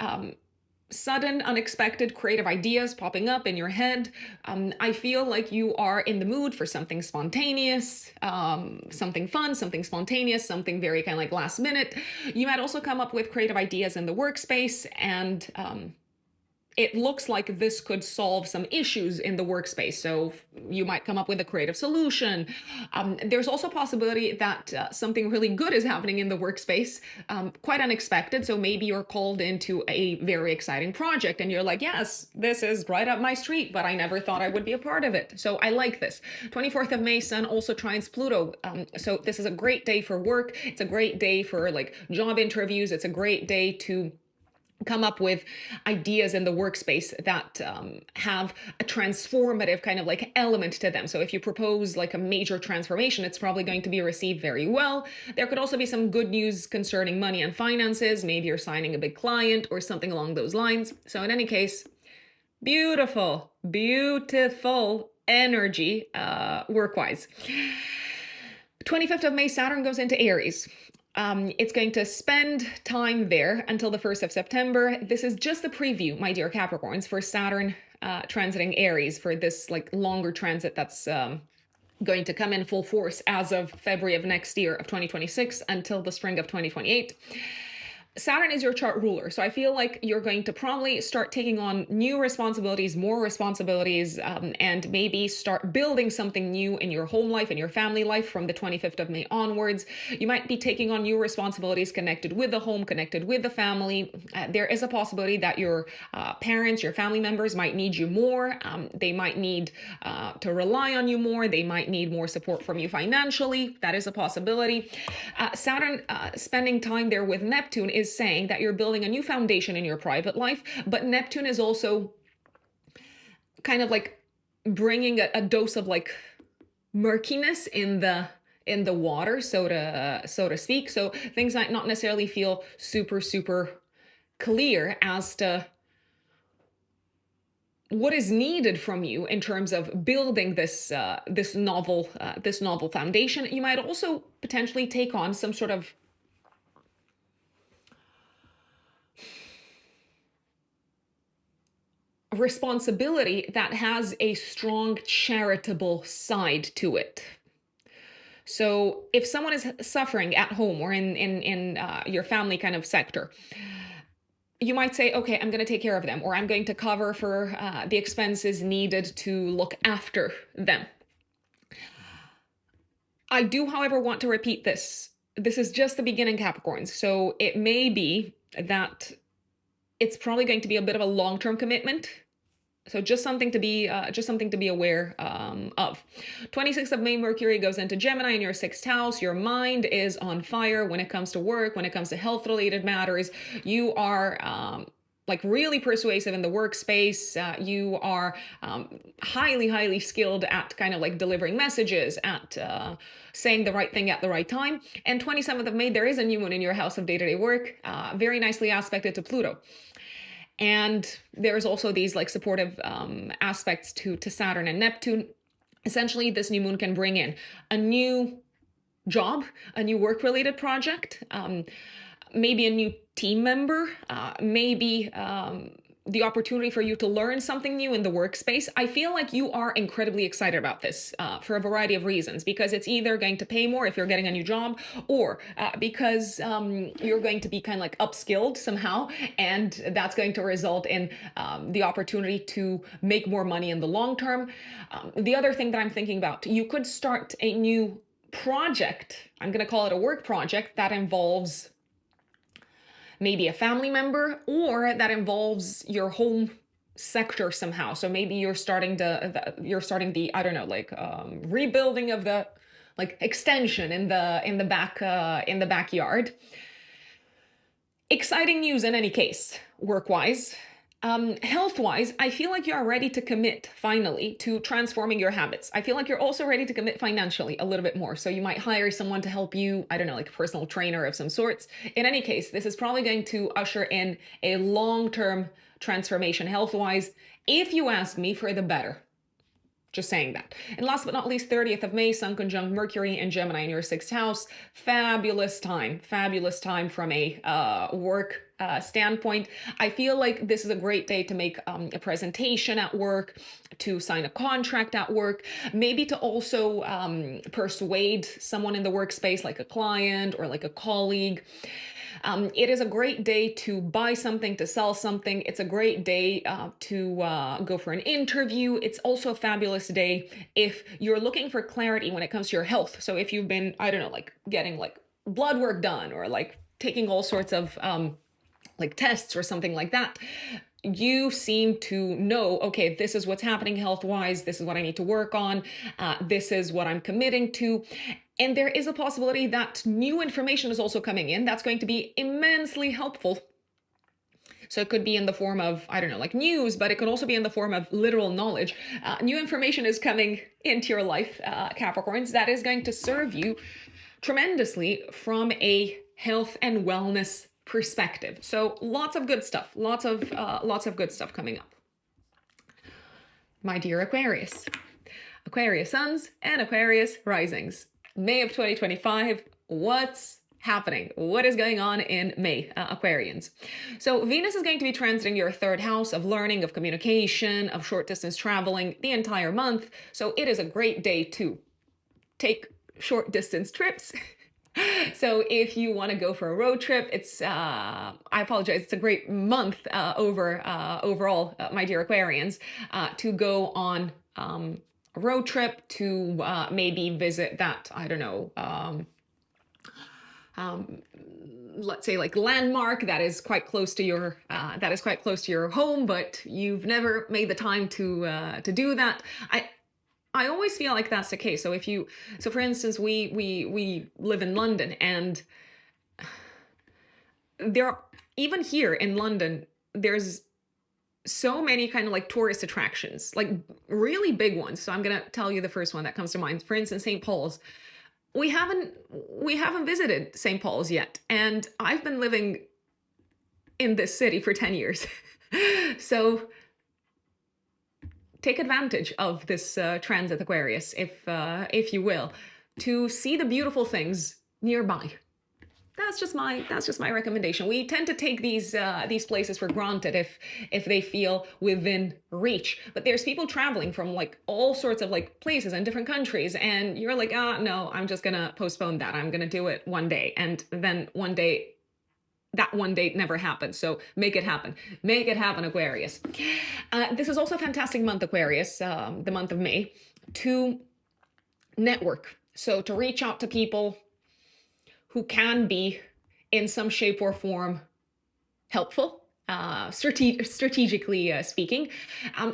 Sudden, unexpected creative ideas popping up in your head. I feel like you are in the mood for something spontaneous, something fun, something spontaneous, something very kind of like last minute. You might also come up with creative ideas in the workspace, and it looks like this could solve some issues in the workspace. So you might come up with a creative solution. There's also a possibility that something really good is happening in the workspace, quite unexpected. So maybe you're called into a very exciting project and you're like, yes, this is right up my street, but I never thought I would be a part of it. So I like this. 24th of May, Sun also trines Pluto. So this is a great day for work. It's a great day for like job interviews. It's a great day to come up with ideas in the workspace that have a transformative kind of like element to them. So if you propose like a major transformation, it's probably going to be received very well. There could also be some good news concerning money and finances. Maybe you're signing a big client or something along those lines. So in any case, beautiful, beautiful energy work-wise. 25th of May, Saturn goes into Aries. It's going to spend time there until the 1st of September. This is just a preview, my dear Capricorns, for Saturn transiting Aries, for this like longer transit that's going to come in full force as of February of next year of 2026 until the spring of 2028. Saturn is your chart ruler, so I feel like you're going to probably start taking on new responsibilities, more responsibilities, and maybe start building something new in your home life and your family life from the 25th of May onwards. You might be taking on new responsibilities connected with the home, connected with the family. There is a possibility that your parents, your family members might need you more. They might need to rely on you more. They might need more support from you financially. That is a possibility. Saturn spending time there with Neptune is saying that you're building a new foundation in your private life, but Neptune is also kind of like bringing a dose of like murkiness in the water, so to speak. So things might not necessarily feel super clear as to what is needed from you in terms of building this novel foundation. You might also potentially take on some sort of responsibility that has a strong charitable side to it. So if someone is suffering at home or in your family kind of sector, you might say, okay, I'm going to take care of them, or I'm going to cover for the expenses needed to look after them. I do, however, want to repeat this. This is just the beginning, Capricorns. So it may be that it's probably going to be a bit of a long-term commitment. So just something to be aware of. 26th of May, Mercury goes into Gemini in your 6th house. Your mind is on fire when it comes to work, when it comes to health-related matters. You are like really persuasive in the workspace. You are highly skilled at kind of like delivering messages, at saying the right thing at the right time. And 27th of May, there is a new moon in your house of day-to-day work, very nicely aspected to Pluto. And there's also these like supportive aspects to Saturn and Neptune. Essentially, this new moon can bring in a new job, a new work-related project, maybe a new team member, maybe the opportunity for you to learn something new in the workspace. I feel like you are incredibly excited about this for a variety of reasons, because it's either going to pay more if you're getting a new job, or because you're going to be kind of like upskilled somehow, and that's going to result in the opportunity to make more money in the long term. The other thing that I'm thinking about, you could start a new project. I'm going to call it a work project that involves maybe a family member, or that involves your home sector somehow. So maybe you're starting the I don't know, like rebuilding of the like extension in the backyard. Exciting news in any case, work-wise. Health-wise, I feel like you're ready to commit finally to transforming your habits. I feel like you're also ready to commit financially a little bit more. So you might hire someone to help you, I don't know, like a personal trainer of some sorts. In any case, this is probably going to usher in a long-term transformation health-wise. If you ask me, for the better. Just saying that. And last but not least, 30th of May, Sun conjunct Mercury and Gemini in your sixth house. Fabulous time from a work standpoint. I feel like this is a great day to make a presentation at work, to sign a contract at work, maybe to also persuade someone in the workspace, like a client or like a colleague. It is a great day to buy something, to sell something. It's a great day to go for an interview. It's also a fabulous day if you're looking for clarity when it comes to your health. So if you've been, I don't know, like getting like blood work done or like taking all sorts of like tests or something like that, you seem to know, okay, this is what's happening health-wise. This is what I need to work on. This is what I'm committing to. And there is a possibility that new information is also coming in that's going to be immensely helpful. So it could be in the form of, I don't know, like news, but it could also be in the form of literal knowledge. New information is coming into your life, Capricorns, that is going to serve you tremendously from a health and wellness perspective. So lots of good stuff, lots of good stuff coming up. My dear Aquarius, Aquarius suns and Aquarius risings. May of 2025, what's happening? What is going on in May, Aquarians? So Venus is going to be transiting your third house of learning, of communication, of short distance traveling the entire month. So it is a great day to take short distance trips. So if you want to go for a road trip, it's, I apologize, it's a great month overall, my dear Aquarians, to go on road trip, to maybe visit that, I don't know, let's say like landmark that is quite close to your home, but you've never made the time to do that. I always feel like that's the case. So so for instance, we live in London, and even here in London, there's so many kind of like tourist attractions, like really big ones. So I'm going to tell you the first one that comes to mind. For instance, St. Paul's. We haven't visited St. Paul's yet. And I've been living in this city for 10 years. So take advantage of this transit, Aquarius, if you will, to see the beautiful things nearby. That's just my recommendation. We tend to take these places for granted if they feel within reach. But there's people traveling from like all sorts of like places and different countries, and you're like, no, I'm just gonna postpone that. I'm gonna do it one day, and then one day. That one date never happens. So make it happen. Make it happen, Aquarius. This is also a fantastic month, Aquarius, the month of May, to network. So to reach out to people who can be in some shape or form helpful, strategically speaking.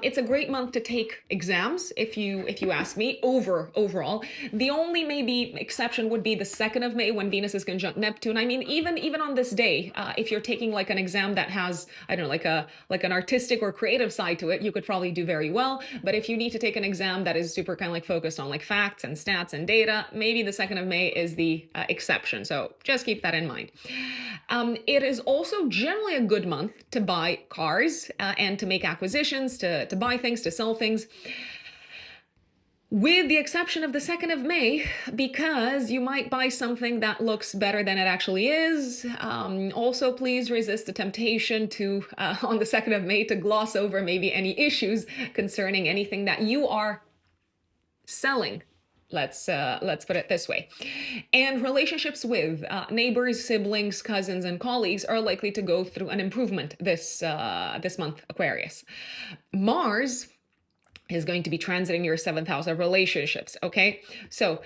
It's a great month to take exams, if you ask me, overall. The only maybe exception would be the 2nd of May when Venus is conjunct Neptune. I mean, even on this day, if you're taking like an exam that has, I don't know, like an artistic or creative side to it, you could probably do very well. But if you need to take an exam that is super kind of like focused on like facts and stats and data, maybe the 2nd of May is the exception. So just keep that in mind. It is also generally a good month to buy cars and to make acquisitions, to buy things, to sell things, with the exception of the 2nd of May, because you might buy something that looks better than it actually is. Also, please resist the temptation to, on the 2nd of May, to gloss over maybe any issues concerning anything that you are selling. Let's put it this way. And relationships with neighbors, siblings, cousins, and colleagues are likely to go through an improvement this month, Aquarius. Mars is going to be transiting your 7th house of relationships, okay? So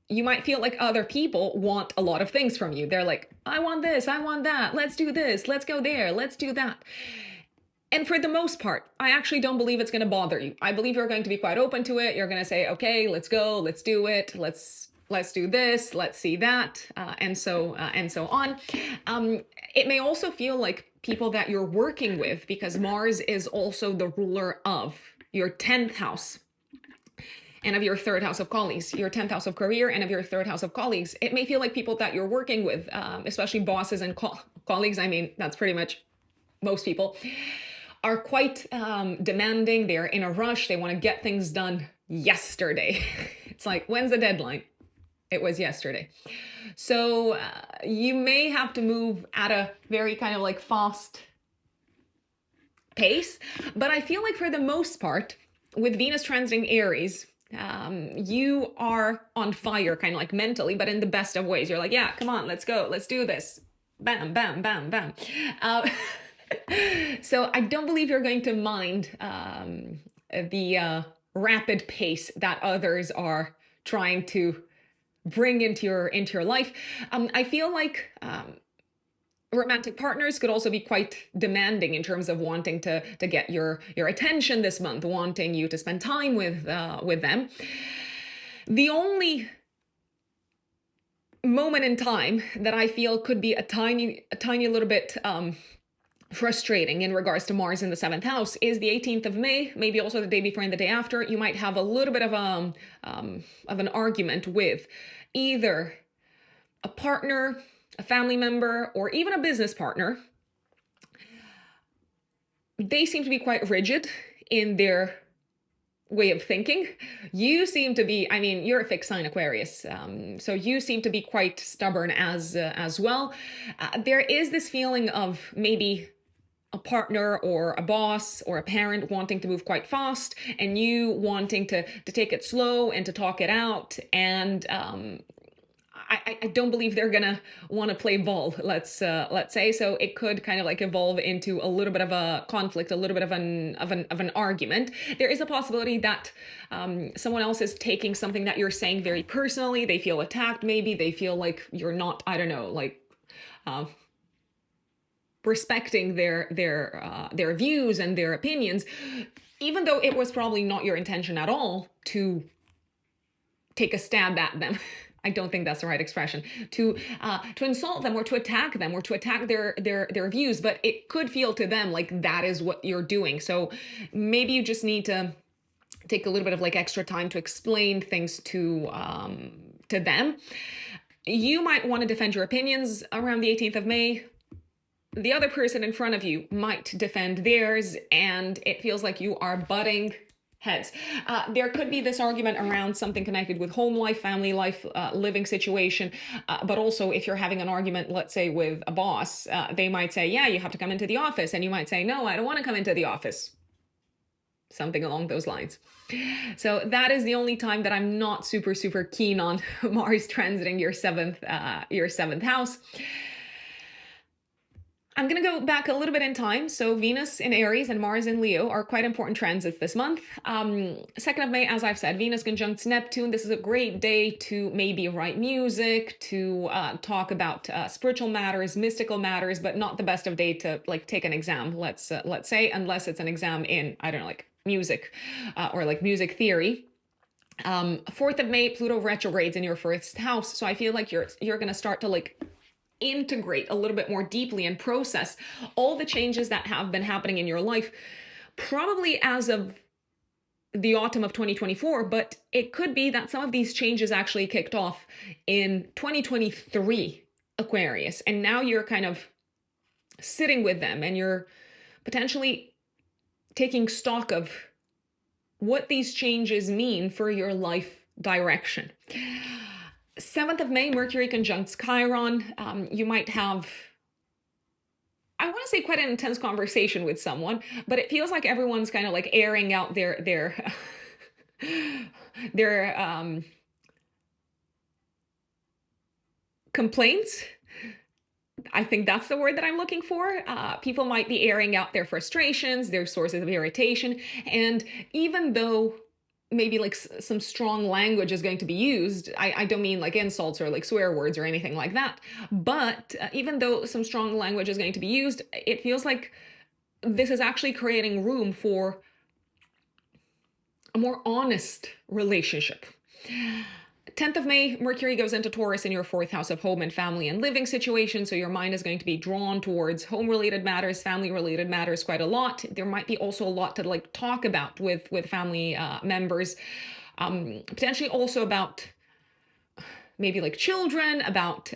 you might feel like other people want a lot of things from you. They're like, I want this, I want that, let's do this, let's go there, let's do that. And for the most part, I actually don't believe it's going to bother you. I believe you're going to be quite open to it. You're going to say, okay, let's go, let's do it, let's do this, let's see that, and so on. It may also feel like people that you're working with, because Mars is also the ruler of your 10th house and of your 3rd house of colleagues, your 10th house of career and of your 3rd house of colleagues. It may feel like people that you're working with, especially bosses and colleagues, I mean, that's pretty much most people, are quite demanding. They're in a rush. They want to get things done yesterday. It's like, when's the deadline? It was yesterday. So you may have to move at a very kind of like fast pace. But I feel like for the most part, with Venus transiting Aries, you are on fire kind of like mentally, but in the best of ways. You're like, yeah, come on, let's go. Let's do this. Bam, bam, bam, bam. So I don't believe you're going to mind the rapid pace that others are trying to bring into your life. I feel like romantic partners could also be quite demanding in terms of wanting to get your attention this month, wanting you to spend time with them. The only moment in time that I feel could be a tiny little bit frustrating in regards to Mars in the 7th house is the 18th of May, maybe also the day before and the day after. You might have a little bit of an argument with either a partner, a family member, or even a business partner. They seem to be quite rigid in their way of thinking. You seem to be, I mean, you're a fixed sign Aquarius, so you seem to be quite stubborn as well. There is this feeling of maybe a partner or a boss or a parent wanting to move quite fast and you wanting to take it slow and to talk it out. And I don't believe they're gonna want to play ball, let's say. So it could kind of like evolve into a little bit of a conflict, a little bit of an argument. There is a possibility that someone else is taking something that you're saying very personally. They feel attacked, maybe they feel like you're not, I don't know, like respecting their views and their opinions, even though it was probably not your intention at all to take a stab at them. I don't think that's the right expression, to insult them or to attack them or to attack their views, but it could feel to them like that is what you're doing. So maybe you just need to take a little bit of like extra time to explain things to them. You might want to defend your opinions around the 18th of May. The other person in front of you might defend theirs, and it feels like you are butting heads. There could be this argument around something connected with home life, family life, living situation. But also if you're having an argument, let's say with a boss, they might say, yeah, you have to come into the office. And you might say, no, I don't want to come into the office. Something along those lines. So that is the only time that I'm not super keen on Mars transiting your seventh house. I'm going to go back a little bit in time. So Venus in Aries and Mars in Leo are quite important transits this month. 2nd of May, as I've said, Venus conjuncts Neptune. This is a great day to maybe write music, to talk about spiritual matters, mystical matters, but not the best of day to like take an exam, let's say, unless it's an exam in, I don't know, like music or like music theory. 4th of May, Pluto retrogrades in your 1st house. So I feel like you're going to start to like integrate a little bit more deeply and process all the changes that have been happening in your life, probably as of the autumn of 2024, but it could be that some of these changes actually kicked off in 2023, Aquarius, and now you're kind of sitting with them and you're potentially taking stock of what these changes mean for your life direction. 7th of May, Mercury conjuncts Chiron. You might have, I want to say, quite an intense conversation with someone, but it feels like everyone's kind of like airing out their complaints. I think that's the word that I'm looking for. People might be airing out their frustrations, their sources of irritation, and even though maybe like some strong language is going to be used. I don't mean like insults or like swear words or anything like that. But even though some strong language is going to be used, it feels like this is actually creating room for a more honest relationship. 10th of May, Mercury goes into Taurus in your fourth house of home and family and living situation. So your mind is going to be drawn towards home-related matters, family-related matters quite a lot. There might be also a lot to like talk about with family members, potentially also about maybe like children, about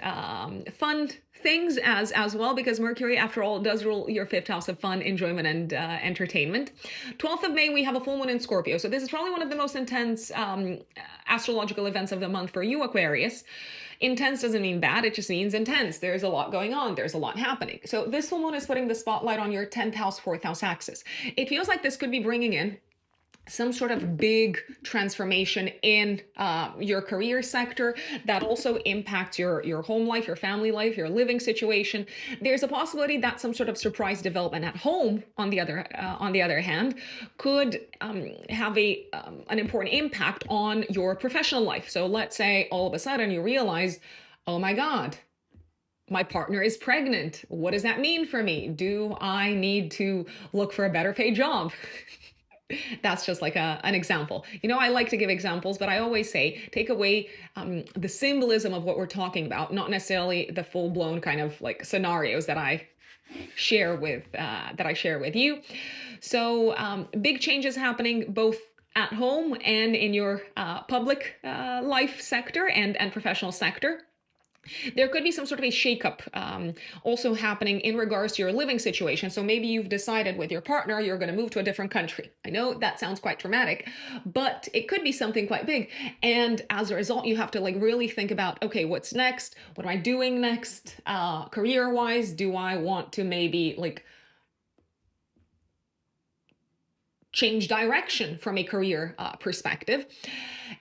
fun things as well, because Mercury, after all, does rule your fifth house of fun, enjoyment, and entertainment. 12th of May, we have a full moon in Scorpio. So this is probably one of the most intense astrological events of the month for you, Aquarius. Intense doesn't mean bad, it just means intense. There's a lot going on, there's a lot happening. So this full moon is putting the spotlight on your 10th house, 4th house axis. It feels like this could be bringing in some sort of big transformation in your career sector that also impacts your home life, your family life, your living situation. There's a possibility that some sort of surprise development at home, on the other hand, could have an important impact on your professional life. So let's say all of a sudden you realize, oh my God, my partner is pregnant. What does that mean for me? Do I need to look for a better paid job? That's just like an example. You know, I like to give examples, but I always say take away the symbolism of what we're talking about, not necessarily the full-blown kind of like scenarios that I share with you. So big changes happening both at home and in your public life sector and professional sector. There could be some sort of a shakeup also happening in regards to your living situation. So maybe you've decided with your partner you're going to move to a different country. I know that sounds quite dramatic, but it could be something quite big. And as a result, you have to like really think about, okay, what's next? What am I doing next? Career-wise, do I want to maybe like change direction from a career perspective?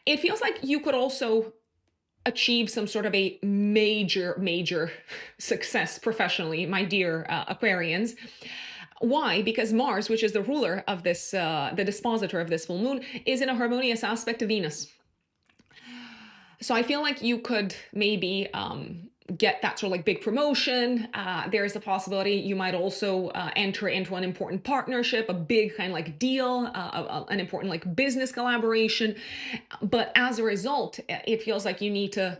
It feels like you could also achieve some sort of a major success professionally, my dear Aquarians. Why? Because Mars, which is the ruler of this, the dispositor of this full moon, is in a harmonious aspect to Venus. So I feel like you could maybe get that sort of like big promotion. There's a possibility you might also enter into an important partnership, a big kind of like deal, an important like business collaboration. But as a result, it feels like you need to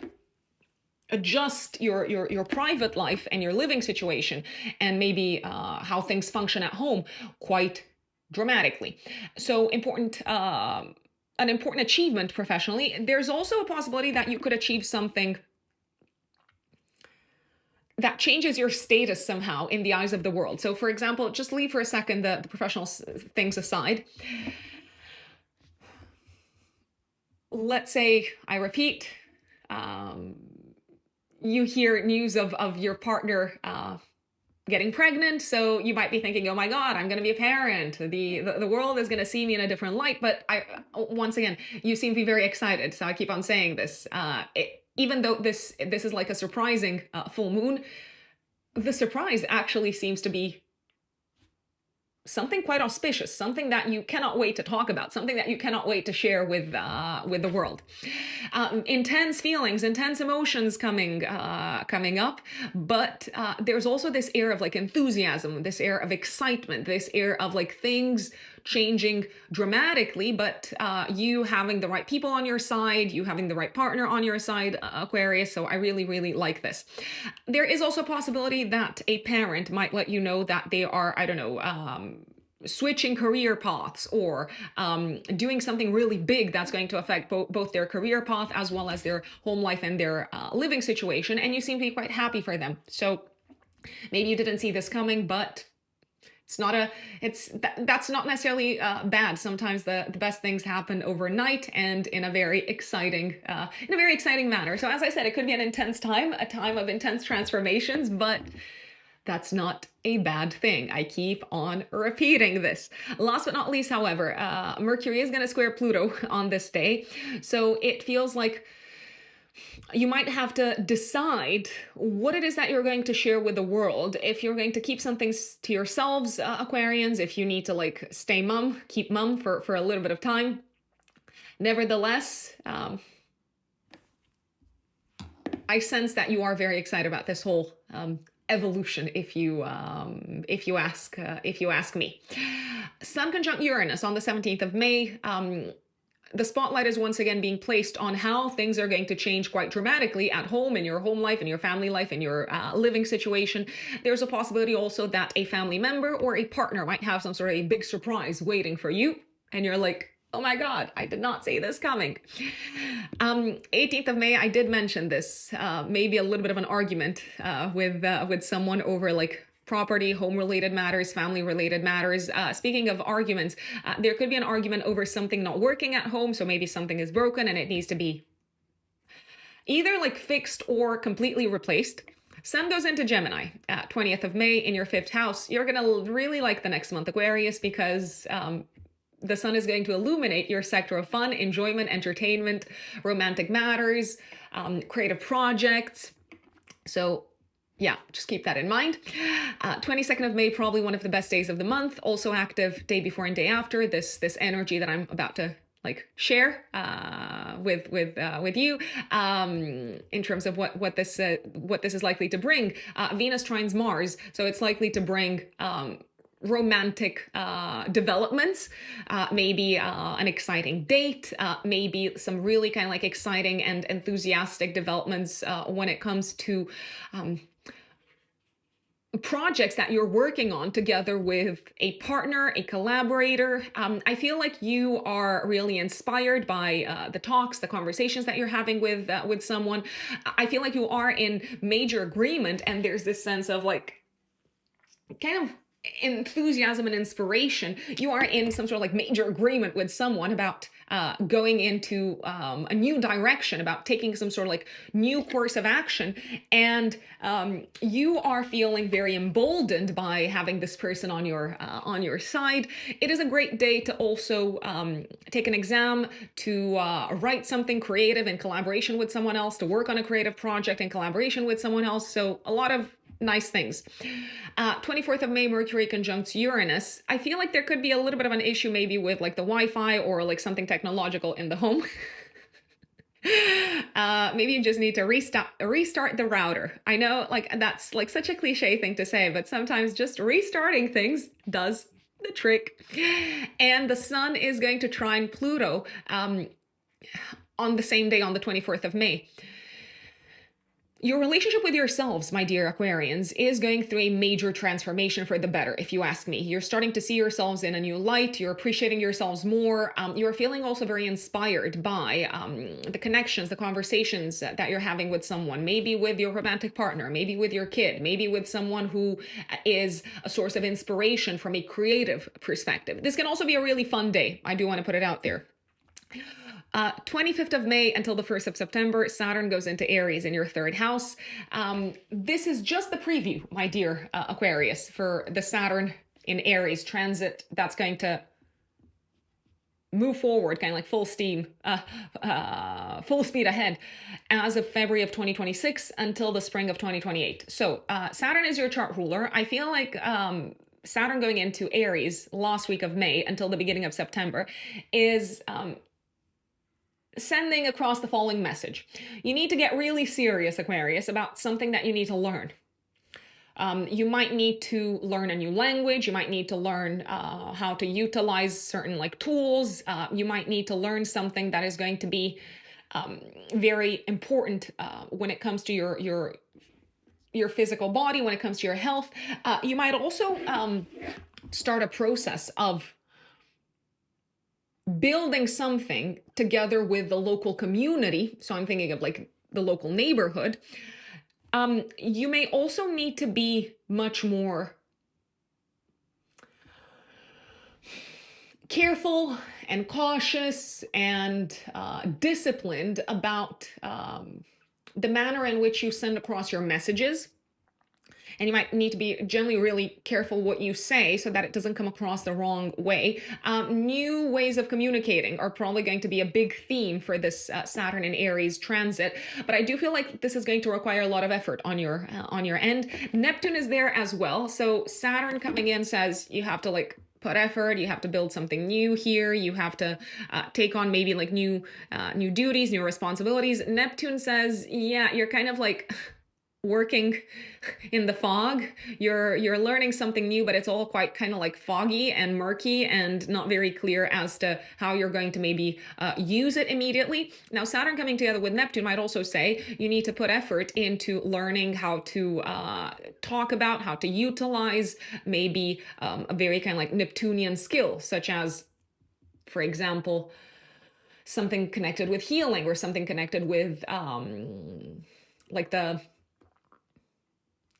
adjust your private life and your living situation and maybe how things function at home quite dramatically. So an important achievement professionally. There's also a possibility that you could achieve something that changes your status somehow in the eyes of the world. So for example, just leave for a second the professional things aside. Let's say, I repeat, you hear news of your partner getting pregnant. So you might be thinking, oh my God, I'm going to be a parent. The world is going to see me in a different light. But once again, you seem to be very excited. So I keep on saying this. Even though this is like a surprising full moon, the surprise actually seems to be something quite auspicious, something that you cannot wait to talk about, something that you cannot wait to share with the world. Intense feelings, intense emotions coming up, but there's also this air of like enthusiasm, this air of excitement, this air of like things changing dramatically, but you having the right people on your side, you having the right partner on your side, Aquarius. So I really like this. There is also a possibility that a parent might let you know that they are, I don't know, switching career paths or doing something really big that's going to affect both their career path as well as their home life and their living situation. And you seem to be quite happy for them. So maybe you didn't see this coming, but that's not necessarily bad. Sometimes the best things happen overnight and in a very exciting manner. So as I said, it could be an intense time, a time of intense transformations, but that's not a bad thing. I keep on repeating this. Last but not least, however, Mercury is going to square Pluto on this day. So it feels like you might have to decide what it is that you're going to share with the world. If you're going to keep some things to yourselves, Aquarians, if you need to like stay mum, keep mum for a little bit of time. Nevertheless, I sense that you are very excited about this whole evolution, if you ask me. Sun conjunct Uranus on the 17th of May. the spotlight is once again being placed on how things are going to change quite dramatically at home, in your home life, in your family life, in your living situation. There's a possibility also that a family member or a partner might have some sort of a big surprise waiting for you. And you're like, oh my God, I did not see this coming. 18th of May, I did mention this, maybe a little bit of an argument with someone over like property, home-related matters, family-related matters. Speaking of arguments, there could be an argument over something not working at home. So maybe something is broken and it needs to be either like fixed or completely replaced. Sun goes into Gemini, 20th of May in your 5th house. You're going to really like the next month, Aquarius, because the sun is going to illuminate your sector of fun, enjoyment, entertainment, romantic matters, creative projects. So yeah, just keep that in mind. 22nd of May, probably one of the best days of the month. Also active day before and day after. This energy that I'm about to like share with you in terms of what this is likely to bring. Venus trines Mars, so it's likely to bring romantic developments, maybe an exciting date, maybe some really kind of like exciting and enthusiastic developments when it comes to projects that you're working on together with a partner, a collaborator. I feel like you are really inspired by the talks, the conversations that you're having with someone. I feel like you are in major agreement, and there's this sense of like kind of enthusiasm and inspiration. You are in some sort of like major agreement with someone about going into a new direction, about taking some sort of like new course of action, and you are feeling very emboldened by having this person on your side. It is a great day to also take an exam, to write something creative in collaboration with someone else, to work on a creative project in collaboration with someone else. So a lot of nice things. 24th of May, Mercury conjuncts Uranus. I feel like there could be a little bit of an issue maybe with like the Wi-Fi or like something technological in the home. Maybe you just need to restart the router. I know like that's like such a cliche thing to say, but sometimes just restarting things does the trick. And the sun is going to trine Pluto on the same day, on the 24th of May. Your relationship with yourselves, my dear Aquarians, is going through a major transformation for the better, if you ask me. You're starting to see yourselves in a new light. You're appreciating yourselves more. You're feeling also very inspired by the connections, the conversations that you're having with someone, maybe with your romantic partner, maybe with your kid, maybe with someone who is a source of inspiration from a creative perspective. This can also be a really fun day. I do want to put it out there. 25th of May until the 1st of September, Saturn goes into Aries in your 3rd house. This is just the preview, my dear Aquarius, for the Saturn in Aries transit that's going to move forward, kind of like full steam, full speed ahead as of February of 2026 until the spring of 2028. So Saturn is your chart ruler. I feel like Saturn going into Aries last week of May until the beginning of September is sending across the following message. You need to get really serious, Aquarius, about something that you need to learn. You might need to learn a new language. You might need to learn how to utilize certain like tools. You might need to learn something that is going to be very important when it comes to your physical body, when it comes to your health. You might also start a process of building something together with the local community. So I'm thinking of like the local neighborhood. You may also need to be much more careful and cautious and disciplined about the manner in which you send across your messages. And you might need to be generally really careful what you say so that it doesn't come across the wrong way. New ways of communicating are probably going to be a big theme for this Saturn in Aries transit. But I do feel like this is going to require a lot of effort on your end. Neptune is there as well. So Saturn coming in says you have to like put effort, you have to build something new here, you have to take on maybe like new duties, new responsibilities. Neptune says, yeah, you're kind of like working in the fog. You're learning something new, but it's all quite kind of like foggy and murky and not very clear as to how you're going to maybe use it immediately. Now, Saturn coming together with Neptune might also say you need to put effort into learning how to talk about, how to utilize maybe a very kind of like Neptunian skill, such as, for example, something connected with healing or something connected with like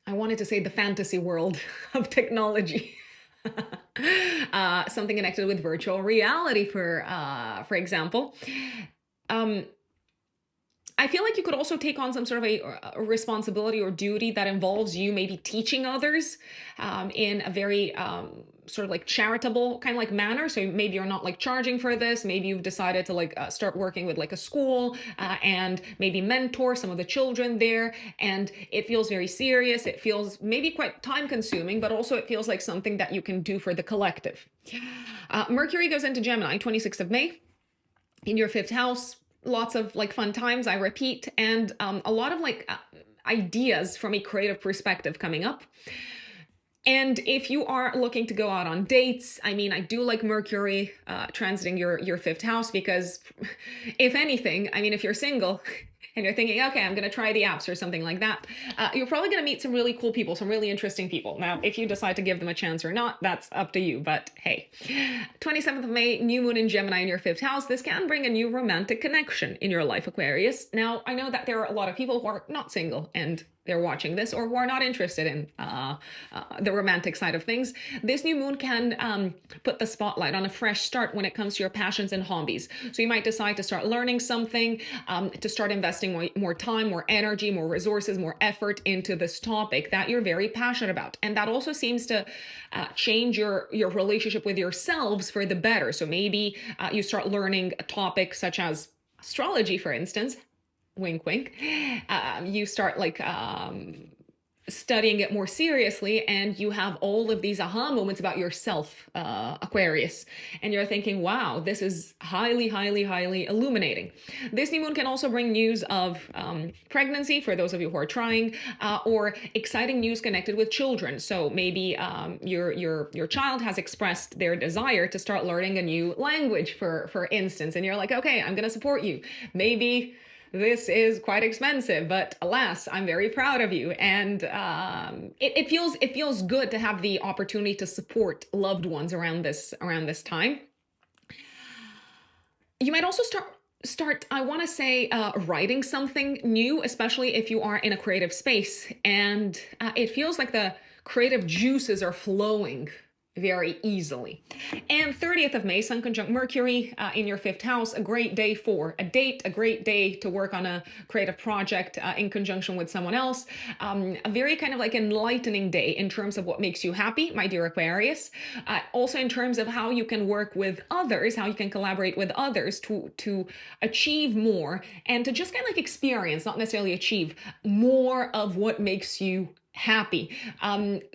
I wanted to say the fantasy world of technology. Something connected with virtual reality, for example. I feel like you could also take on some sort of a responsibility or duty that involves you maybe teaching others in a very sort of like charitable kind of like manner. So maybe you're not like charging for this. Maybe you've decided to like start working with like a school and maybe mentor some of the children there. And it feels very serious. It feels maybe quite time consuming, but also it feels like something that you can do for the collective. Mercury goes into Gemini 26th of May in your 5th house. Lots of like fun times, I repeat, and a lot of like ideas from a creative perspective coming up. And if you are looking to go out on dates, I mean, I do like Mercury transiting your 5th house, because if anything, I mean, if you're single and you're thinking, okay, I'm going to try the apps or something like that, you're probably going to meet some really cool people, some really interesting people. Now, if you decide to give them a chance or not, that's up to you. But hey, 27th of May, new moon in Gemini in your 5th house. This can bring a new romantic connection in your life, Aquarius. Now, I know that there are a lot of people who are not single and they're watching this, or who are not interested in the romantic side of things. This new moon can put the spotlight on a fresh start when it comes to your passions and hobbies. So you might decide to start learning something, to start investing more time, more energy, more resources, more effort into this topic that you're very passionate about. And that also seems to change your relationship with yourselves for the better. So maybe you start learning a topic such as astrology, for instance. Wink, wink. You start like studying it more seriously, and you have all of these aha moments about yourself, Aquarius, and you're thinking, wow, this is highly, highly, highly illuminating. This new moon can also bring news of pregnancy for those of you who are trying, or exciting news connected with children. So maybe your child has expressed their desire to start learning a new language, for instance, and you're like, okay, I'm going to support you. Maybe this is quite expensive, but alas, I'm very proud of you. And it feels good to have the opportunity to support loved ones around this time. You might also start, I want to say, writing something new, especially if you are in a creative space. And it feels like the creative juices are flowing very easily. And 30th of May, Sun conjunct Mercury in your 5th house, a great day for a date, a great day to work on a creative project in conjunction with someone else. A very kind of like enlightening day in terms of what makes you happy, my dear Aquarius. Also in terms of how you can work with others, how you can collaborate with others to achieve more, and to just kind of like experience, not necessarily achieve, more of what makes you happy.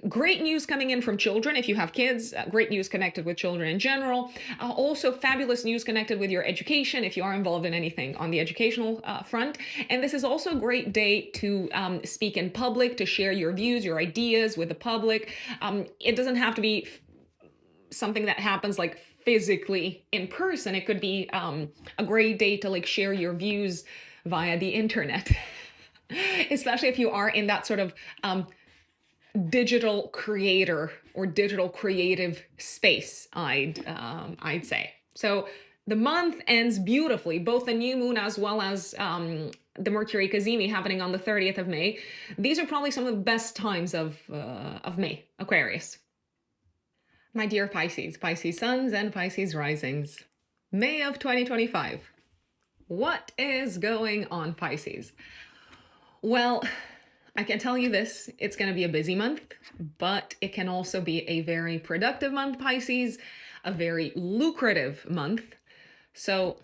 Great news coming in from children if you have kids. Great news connected with children in general. Also fabulous news connected with your education if you are involved in anything on the educational front. And this is also a great day to speak in public, to share your views, your ideas with the public. It doesn't have to be something that happens like physically in person. It could be a great day to like share your views via the internet. Especially if you are in that sort of digital creator or digital creative space, I'd say. So the month ends beautifully, both the new moon as well as the Mercury Cazimi happening on the 30th of May. These are probably some of the best times of May, Aquarius. My dear Pisces, Pisces suns and Pisces risings. May of 2025. What is going on, Pisces? Well, I can tell you this, it's going to be a busy month, but it can also be a very productive month, Pisces, a very lucrative month. So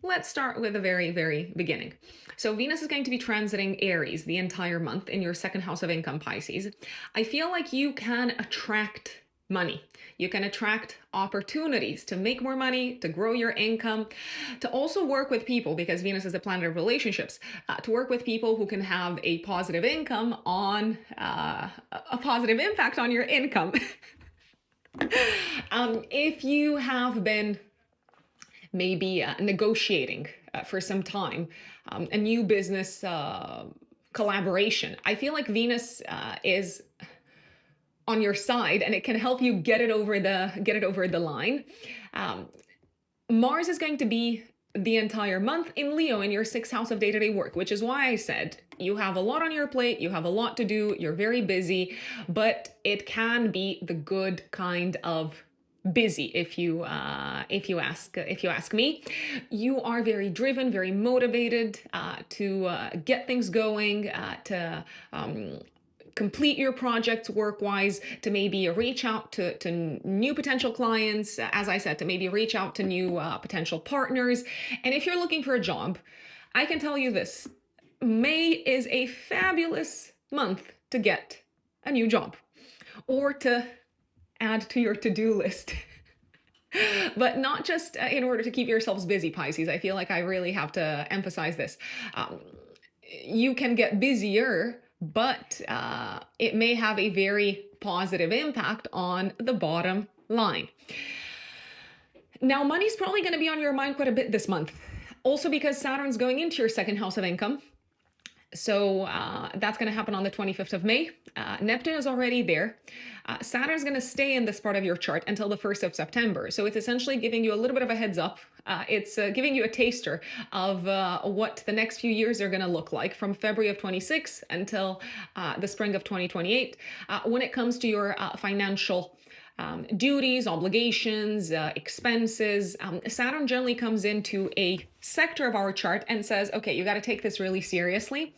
let's start with the very, very beginning. So Venus is going to be transiting Aries the entire month in your 2nd house of income, Pisces. I feel like you can attract money. You can attract opportunities to make more money, to grow your income, to also work with people, because Venus is the planet of relationships, to work with people who can have a positive income on a positive impact on your income. If you have been maybe negotiating for some time a new business collaboration, I feel like Venus is on your side and it can help you get it over the line. Mars is going to be the entire month in Leo in your 6th house of day-to-day work, which is why I said you have a lot on your plate, you have a lot to do, you're very busy, but it can be the good kind of busy if you ask me. You are very driven, very motivated to get things going, to complete your projects work-wise, to maybe reach out to new potential clients, as I said, to maybe reach out to new potential partners. And if you're looking for a job, I can tell you this: May is a fabulous month to get a new job or to add to your to-do list. But not just in order to keep yourselves busy, Pisces. I feel like I really have to emphasize this. You can get busier, but it may have a very positive impact on the bottom line. Now, money's probably going to be on your mind quite a bit this month. Also because Saturn's going into your 2nd house of income. So that's going to happen on the 25th of May. Neptune is already there. Saturn's going to stay in this part of your chart until the 1st of September. So it's essentially giving you a little bit of a heads up. It's giving you a taster of what the next few years are going to look like from February of 26 until the spring of 2028 when it comes to your financial duties, obligations, expenses. Saturn generally comes into a sector of our chart and says, okay, you got to take this really seriously.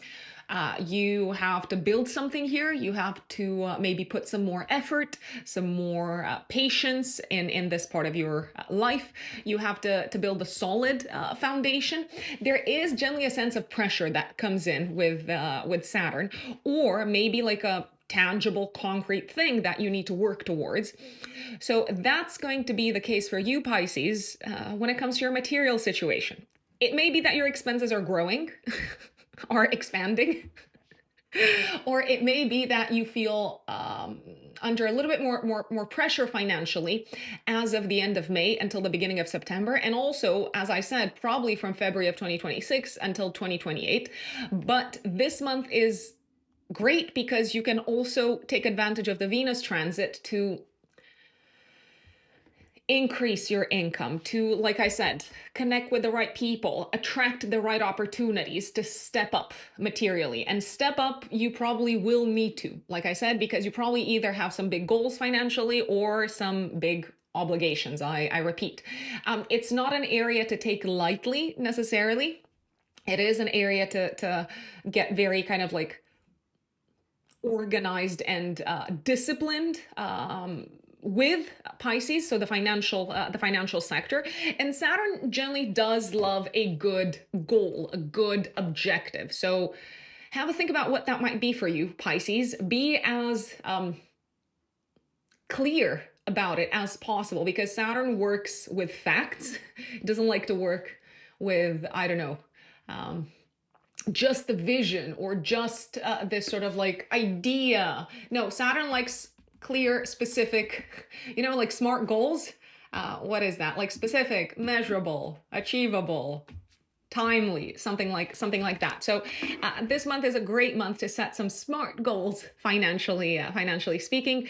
You have to build something here. You have to maybe put some more effort, some more patience in this part of your life. You have to build a solid foundation. There is generally a sense of pressure that comes in with Saturn, or maybe like a tangible, concrete thing that you need to work towards. So that's going to be the case for you, Pisces, when it comes to your material situation. It may be that your expenses are growing or expanding, or it may be that you feel under a little bit more pressure financially as of the end of May until the beginning of September. And also, as I said, probably from February of 2026 until 2028. But this month is great because you can also take advantage of the Venus transit to increase your income, to, like I said, connect with the right people, attract the right opportunities to step up materially. And step up, you probably will need to, like I said, because you probably either have some big goals financially or some big obligations. I repeat, it's not an area to take lightly necessarily. It is an area to get very kind of like organized and disciplined with Pisces, so the financial sector. And Saturn generally does love a good goal, a good objective. So have a think about what that might be for you, Pisces. Be as clear about it as possible, because Saturn works with facts. It doesn't like to work with, I don't know, just the vision or just this sort of like idea. No, Saturn likes clear, specific, like SMART goals. What is that? Like specific, measurable, achievable, timely, something like that. So this month is a great month to set some SMART goals financially speaking.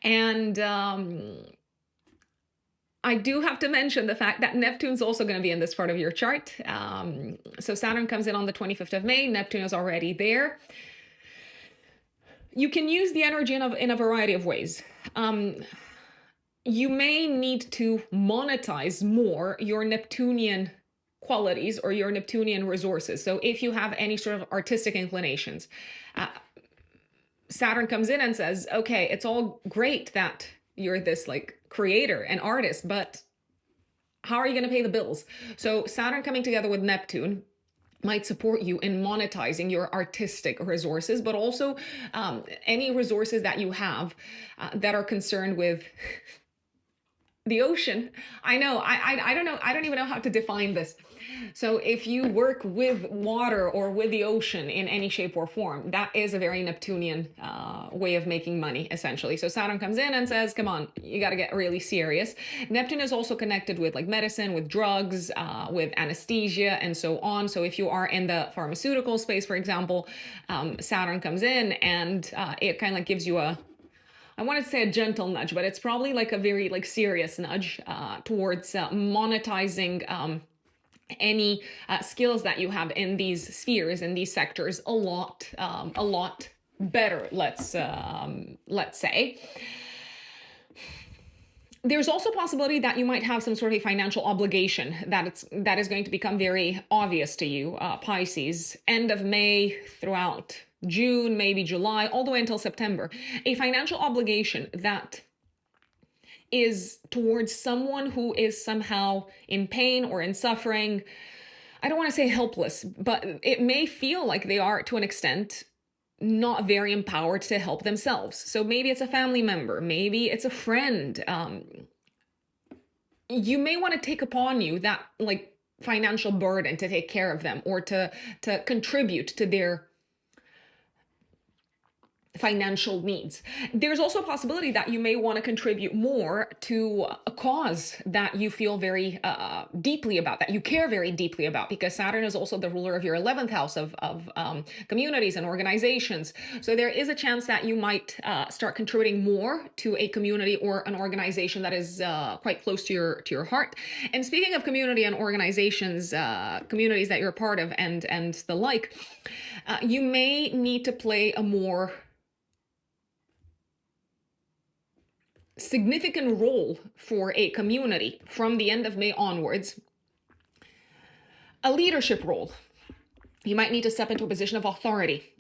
And I do have to mention the fact that Neptune's also going to be in this part of your chart. So Saturn comes in on the 25th of May. Neptune is already there. You can use the energy in a variety of ways. You may need to monetize more your Neptunian qualities or your Neptunian resources. So if you have any sort of artistic inclinations, Saturn comes in and says, okay, it's all great that you're this like creator and artist, but how are you going to pay the bills? So Saturn coming together with Neptune might support you in monetizing your artistic resources, but also any resources that you have that are concerned with the ocean. I know, I don't know, I don't even know how to define this. So if you work with water or with the ocean in any shape or form, that is a very Neptunian way of making money, essentially. So Saturn comes in and says, come on, you got to get really serious. Neptune is also connected with like medicine, with drugs, with anesthesia, and so on. So if you are in the pharmaceutical space, for example, Saturn comes in and it kind of like gives you a, I wanted to say a gentle nudge, but it's probably like a very like serious nudge towards monetizing any skills that you have in these spheres, in these sectors, a lot better. Let's say. There's also a possibility that you might have some sort of financial obligation that is going to become very obvious to you, Pisces, end of May throughout June, maybe July, all the way until September. A financial obligation that is towards someone who is somehow in pain or in suffering. I don't want to say helpless, but it may feel like they are, to an extent, not very empowered to help themselves. So maybe it's a family member, maybe it's a friend. You may want to take upon you that like financial burden to take care of them or to contribute to their financial needs. There's also a possibility that you may want to contribute more to a cause that you feel very deeply about, that you care very deeply about, because Saturn is also the ruler of your 11th house of communities and organizations. So there is a chance that you might start contributing more to a community or an organization that is quite close to your heart. And speaking of community and organizations, communities that you're a part of and the like, you may need to play a more significant role for a community from the end of May onwards, a leadership role. You might need to step into a position of authority,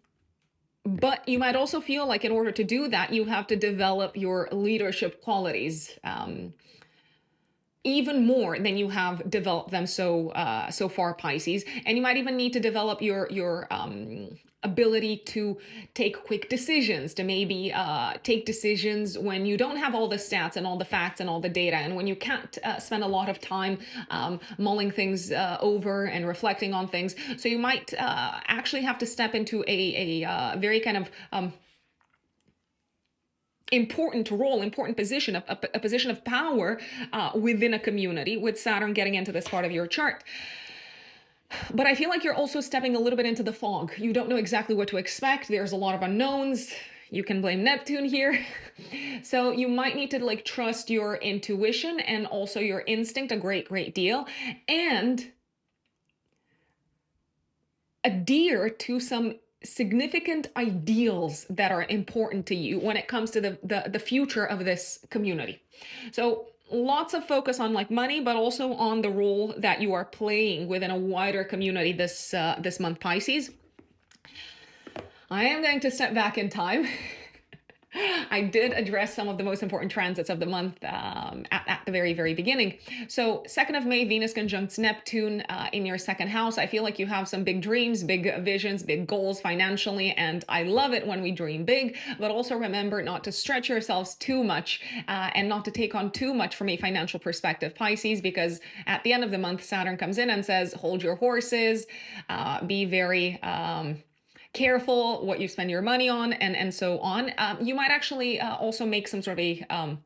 but you might also feel like in order to do that, you have to develop your leadership qualities even more than you have developed them so far, Pisces. And you might even need to develop your ability to take quick decisions, to maybe take decisions when you don't have all the stats and all the facts and all the data, and when you can't spend a lot of time mulling things over and reflecting on things. So you might actually have to step into a very kind of important role, important position, a position of power within a community, with Saturn getting into this part of your chart. But I feel like you're also stepping a little bit into the fog. You don't know exactly what to expect. There's a lot of unknowns. You can blame Neptune here. So you might need to like trust your intuition and also your instinct a great deal, and adhere to some significant ideals that are important to you when it comes to the future of this community. So lots of focus on like money, but also on the role that you are playing within a wider community this month, Pisces. I am going to step back in time. I did address some of the most important transits of the month at the very beginning. So 2nd of May, Venus conjuncts Neptune in your 2nd house. I feel like you have some big dreams, big visions, big goals financially, and I love it when we dream big, but also remember not to stretch yourselves too much and not to take on too much from a financial perspective, Pisces, because at the end of the month, Saturn comes in and says, hold your horses, be very careful what you spend your money on, and so on. You might actually also make some sort of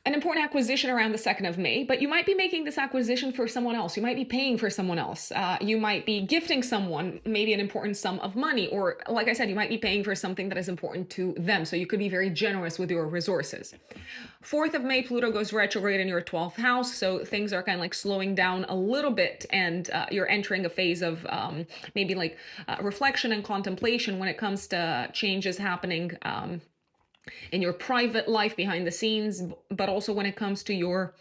an important acquisition around the 2nd of May, but you might be making this acquisition for someone else. You might be paying for someone else. You might be gifting someone maybe an important sum of money, or like I said, you might be paying for something that is important to them. So you could be very generous with your resources. 4th of May, Pluto goes retrograde in your 12th house. So things are kind of like slowing down a little bit, and you're entering a phase of maybe like reflection and contemplation when it comes to changes happening in your private life behind the scenes, but also when it comes to your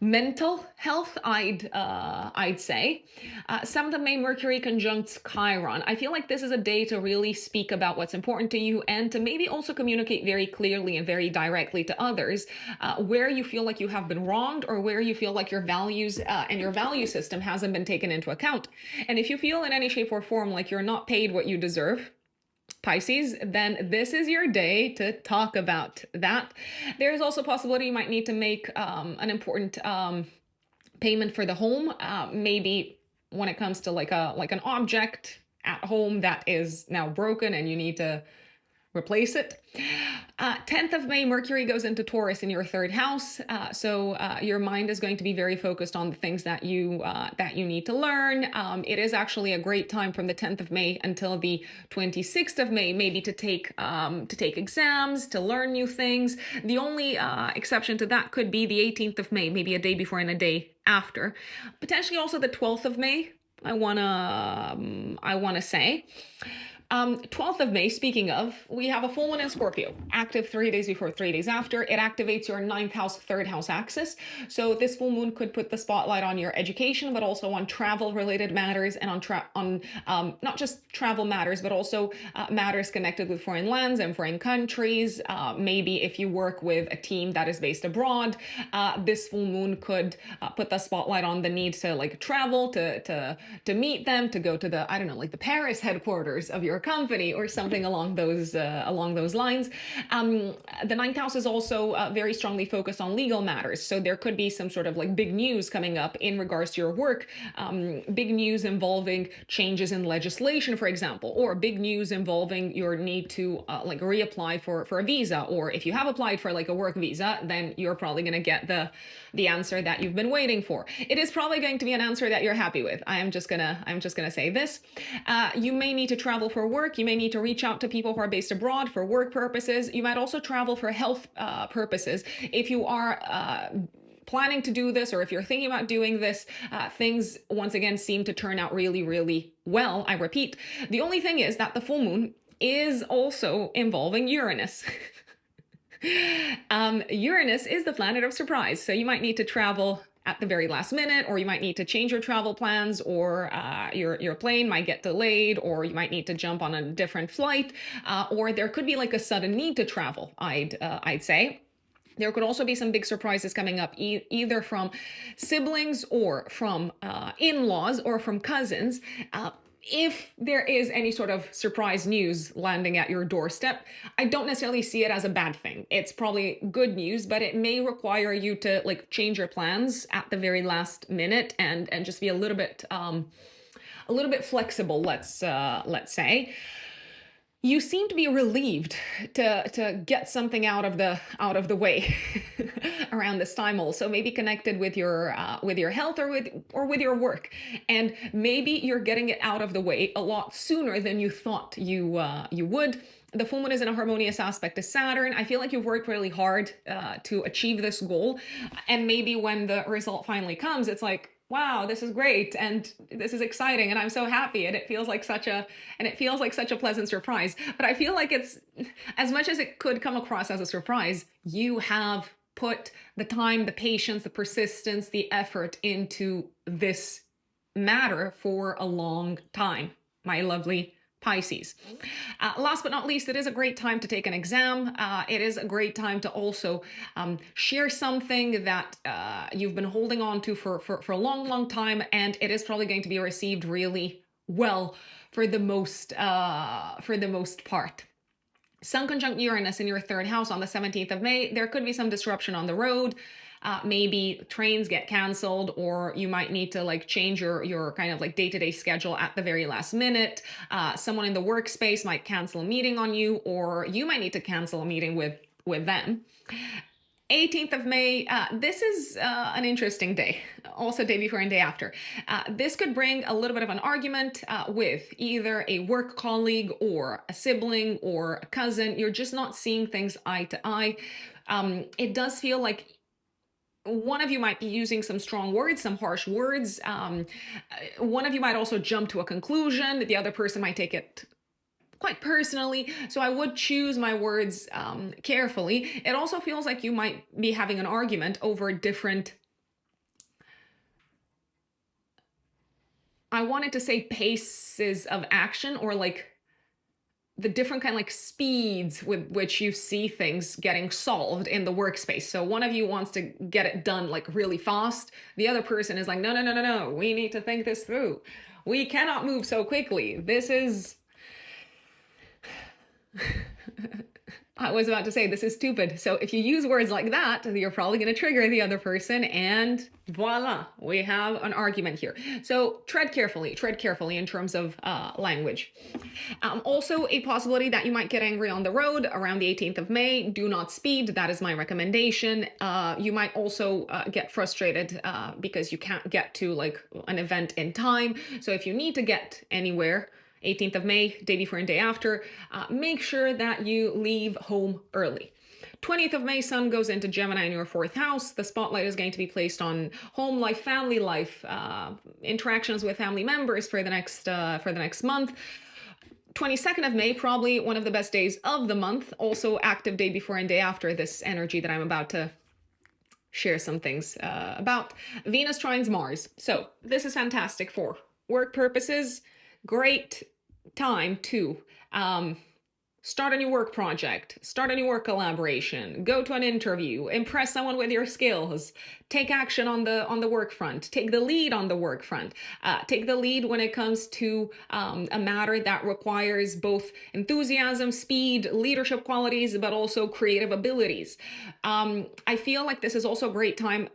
mental health, I'd say. 7th of May, Mercury conjuncts Chiron. I feel like this is a day to really speak about what's important to you and to maybe also communicate very clearly and very directly to others where you feel like you have been wronged or where you feel like your values and your value system hasn't been taken into account. And if you feel in any shape or form like you're not paid what you deserve, Pisces, then this is your day to talk about that. There's also a possibility you might need to make an important payment for the home, maybe when it comes to like an object at home that is now broken and you need to replace it. 10th of May, Mercury goes into Taurus in your 3rd house. So your mind is going to be very focused on the things that you need to learn. It is actually a great time from the 10th of May until the 26th of May, maybe to take exams, to learn new things. The only exception to that could be the 18th of May, maybe a day before and a day after. Potentially also the 12th of May, I wanna say. 12th of May, speaking of, we have a full moon in Scorpio, active 3 days before, 3 days after. It activates your 9th house, 3rd house axis. So this full moon could put the spotlight on your education, but also on travel related matters and on not just travel matters, but also matters connected with foreign lands and foreign countries. Maybe if you work with a team that is based abroad, this full moon could put the spotlight on the need to like travel, to meet them, to go to the, I don't know, like the Paris headquarters of your company or something along those lines. The 9th house is also very strongly focused on legal matters, so there could be some sort of like big news coming up in regards to your work, big news involving changes in legislation, for example, or big news involving your need to like reapply for a visa, or if you have applied for like a work visa, then you're probably going to get the answer that you've been waiting for. It is probably going to be an answer that you're happy with. I'm just gonna say this. You may need to travel for work. You may need to reach out to people who are based abroad for work purposes. You might also travel for health purposes. If you are planning to do this, or if you're thinking about doing this, things once again seem to turn out really, really well. I repeat, the only thing is that the full moon is also involving Uranus. Uranus is the planet of surprise, so you might need to travel at the very last minute, or you might need to change your travel plans, or your plane might get delayed, or you might need to jump on a different flight, or there could be like a sudden need to travel, I'd say. There could also be some big surprises coming up, either from siblings or from in-laws or from cousins. If there is any sort of surprise news landing at your doorstep, I don't necessarily see it as a bad thing. It's probably good news, but it may require you to like change your plans at the very last minute and just be a little bit flexible, let's say. You seem to be relieved to get something out of the way around this time, also maybe connected with your health or with your work, and maybe you're getting it out of the way a lot sooner than you thought you would. The full moon is in a harmonious aspect to Saturn. I feel like you've worked really hard to achieve this goal, and maybe when the result finally comes, it's like, wow, this is great and this is exciting and I'm so happy, and it feels like such a pleasant surprise. But I feel like it's, as much as it could come across as a surprise, you have put the time, the patience, the persistence, the effort into this matter for a long time, my lovely Pisces. Last but not least, it is a great time to take an exam. It is a great time to also share something that you've been holding on to for a long, long time, and it is probably going to be received really well for the most part. Sun conjunct Uranus in your 3rd house on the 17th of May. There could be some disruption on the road. Maybe trains get canceled, or you might need to like change your kind of like day-to-day schedule at the very last minute. Someone in the workspace might cancel a meeting on you, or you might need to cancel a meeting with them. 18th of May, this is an interesting day, also day before and day after. This could bring a little bit of an argument with either a work colleague or a sibling or a cousin. You're just not seeing things eye to eye. It does feel like one of you might be using some strong words, some harsh words. One of you might also jump to a conclusion. The other person might take it quite personally. So I would choose my words carefully. It also feels like you might be having an argument over different I wanted to say paces of action, or like the different kind of like speeds with which you see things getting solved in the workspace. So one of you wants to get it done like really fast. The other person is like, no, no, no, no, no. We need to think this through. We cannot move so quickly. This is I was about to say this is stupid. So if you use words like that, you're probably going to trigger the other person, and voila, we have an argument here. So tread carefully in terms of language. Also, a possibility that you might get angry on the road around the 18th of May. Do not speed. That is my recommendation. You might also get frustrated because you can't get to like an event in time. So if you need to get anywhere, 18th of May, day before and day after, make sure that you leave home early. 20th of May, Sun goes into Gemini in your 4th house. The spotlight is going to be placed on home life, family life, interactions with family members for the next month. 22nd of May, probably one of the best days of the month. Also active day before and day after this energy that I'm about to share some things about. Venus trines Mars. So this is fantastic for work purposes. Great time to start a new work project, start a new work collaboration, go to an interview, impress someone with your skills, take action on the work front, take the lead on the work front, take the lead when it comes to a matter that requires both enthusiasm, speed, leadership qualities, but also creative abilities. I feel like this is also a great time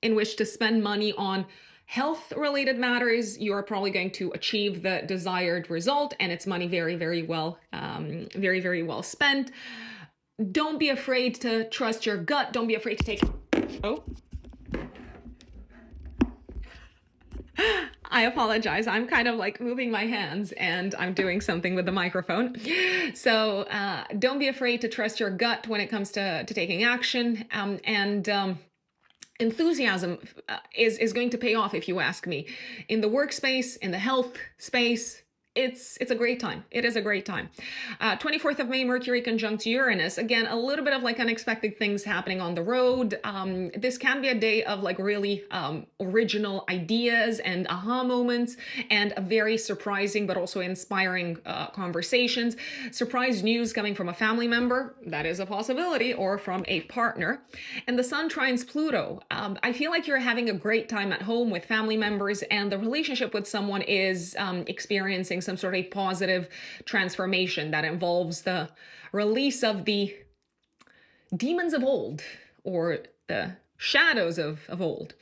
in which to spend money on health-related matters. You're probably going to achieve the desired result, and it's money very, very well spent. Don't be afraid to trust your gut. Don't be afraid to take. Oh, I apologize. I'm kind of like moving my hands and I'm doing something with the microphone. So don't be afraid to trust your gut when it comes to taking action. Enthusiasm is going to pay off, if you ask me. In the workspace, in the health space, it's a great time. It is a great time. 24th of May, Mercury conjunct Uranus. Again, a little bit of like unexpected things happening on the road. This can be a day of like really original ideas and aha moments, and a very surprising but also inspiring conversations. Surprise news coming from a family member, that is a possibility, or from a partner. And the Sun trines Pluto. I feel like you're having a great time at home with family members, and the relationship with someone is experiencing some sort of positive transformation that involves the release of the demons of old, or the shadows of old.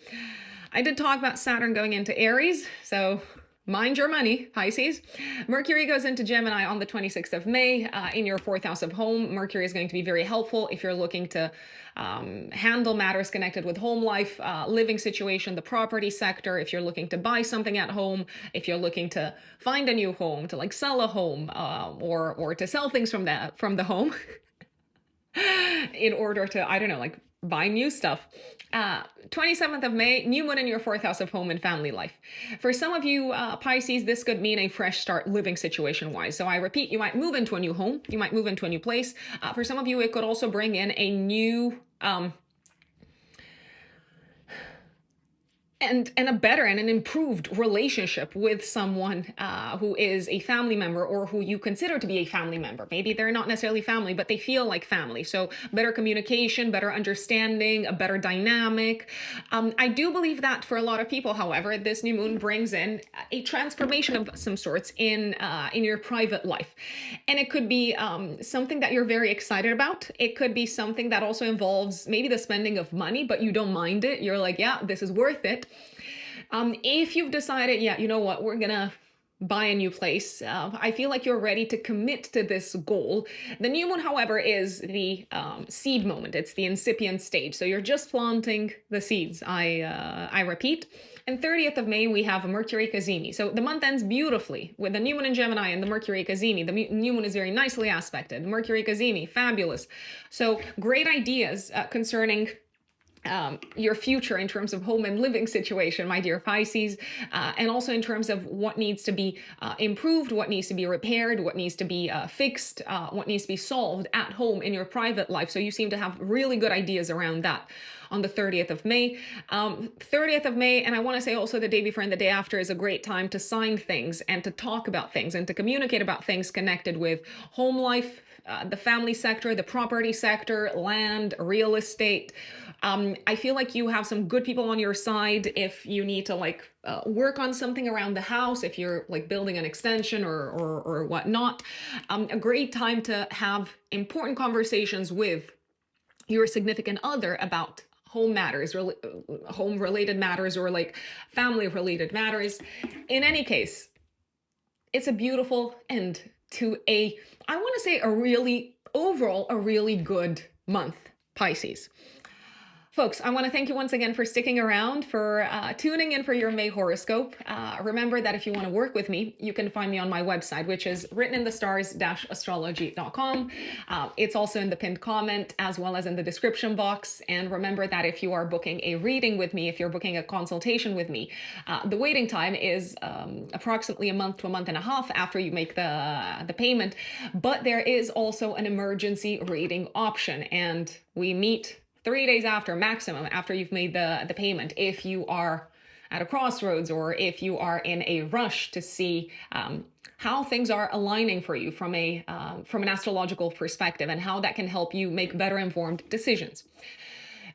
I did talk about Saturn going into Aries, so mind your money, Pisces. Mercury goes into Gemini on the 26th of May in your 4th house of home. Mercury is going to be very helpful if you're looking to handle matters connected with home life, living situation, the property sector, if you're looking to buy something at home, if you're looking to find a new home, to like sell a home, or to sell things from the home in order to, I don't know, like buy new stuff. 27th of May, new moon in your 4th house of home and family life. For some of you Pisces, this could mean a fresh start living situation wise. So I repeat, you might move into a new home, you might move into a new place. For some of you, it could also bring in a new and a better and an improved relationship with someone who is a family member, or who you consider to be a family member. Maybe they're not necessarily family, but they feel like family. So better communication, better understanding, a better dynamic. I do believe that for a lot of people, however, this new moon brings in a transformation of some sorts in your private life. And it could be something that you're very excited about. It could be something that also involves maybe the spending of money, but you don't mind it. You're like, yeah, this is worth it. If you've decided, yeah, you know what, we're gonna buy a new place, I feel like you're ready to commit to this goal. The new moon, however, is the seed moment. It's the incipient stage. So you're just planting the seeds. I repeat. And 30th of May, we have a Mercury Cazimi. So the month ends beautifully with the new moon in Gemini and the Mercury Cazimi. The new moon is very nicely aspected. Mercury Cazimi, fabulous. So great ideas concerning your future in terms of home and living situation, my dear Pisces, and also in terms of what needs to be improved, what needs to be repaired, what needs to be fixed, what needs to be solved at home in your private life. So you seem to have really good ideas around that on the 30th of May. 30th of May, and I want to say also the day before and the day after is a great time to sign things and to talk about things and to communicate about things connected with home life, the family sector, the property sector, land, real estate. I feel like you have some good people on your side if you need to work on something around the house, if you're like building an extension or whatnot. A great time to have important conversations with your significant other about home matters, home related matters, or like family related matters. In any case, it's a beautiful end to I want to say overall, a really good month, Pisces. Folks, I want to thank you once again for sticking around, for tuning in for your May horoscope. Remember that if you want to work with me, you can find me on my website, which is writteninthestars-astrology.com. It's also in the pinned comment as well as in the description box. And remember that if you are booking a reading with me, if you're booking a consultation with me, the waiting time is approximately a month to a month and a half after you make the payment. But there is also an emergency reading option, and we meet 3 days after, maximum, after you've made the payment, if you are at a crossroads or if you are in a rush to see how things are aligning for you from an astrological perspective and how that can help you make better informed decisions.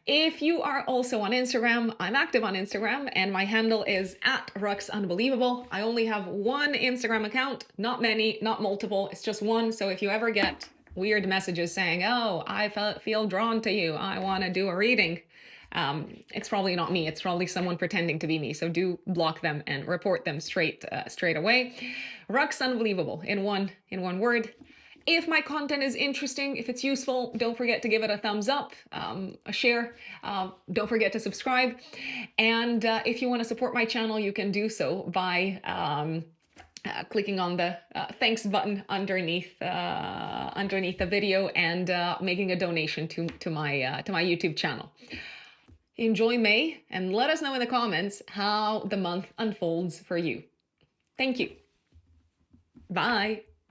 If you are also on Instagram, I'm active on Instagram and my handle is @RuxUnbelievable. I only have one Instagram account, not many, not multiple, it's just one. So if you ever get weird messages saying, oh, I feel drawn to you, I want to do a reading, it's probably not me. It's probably someone pretending to be me. So do block them and report them straight away. Rux Unbelievable in one word. If my content is interesting, if it's useful, don't forget to give it a thumbs up, a share. Don't forget to subscribe. And if you want to support my channel, you can do so by clicking on the thanks button underneath the video and making a donation to my YouTube channel. Enjoy May and let us know in the comments how the month unfolds for you. Thank you. Bye.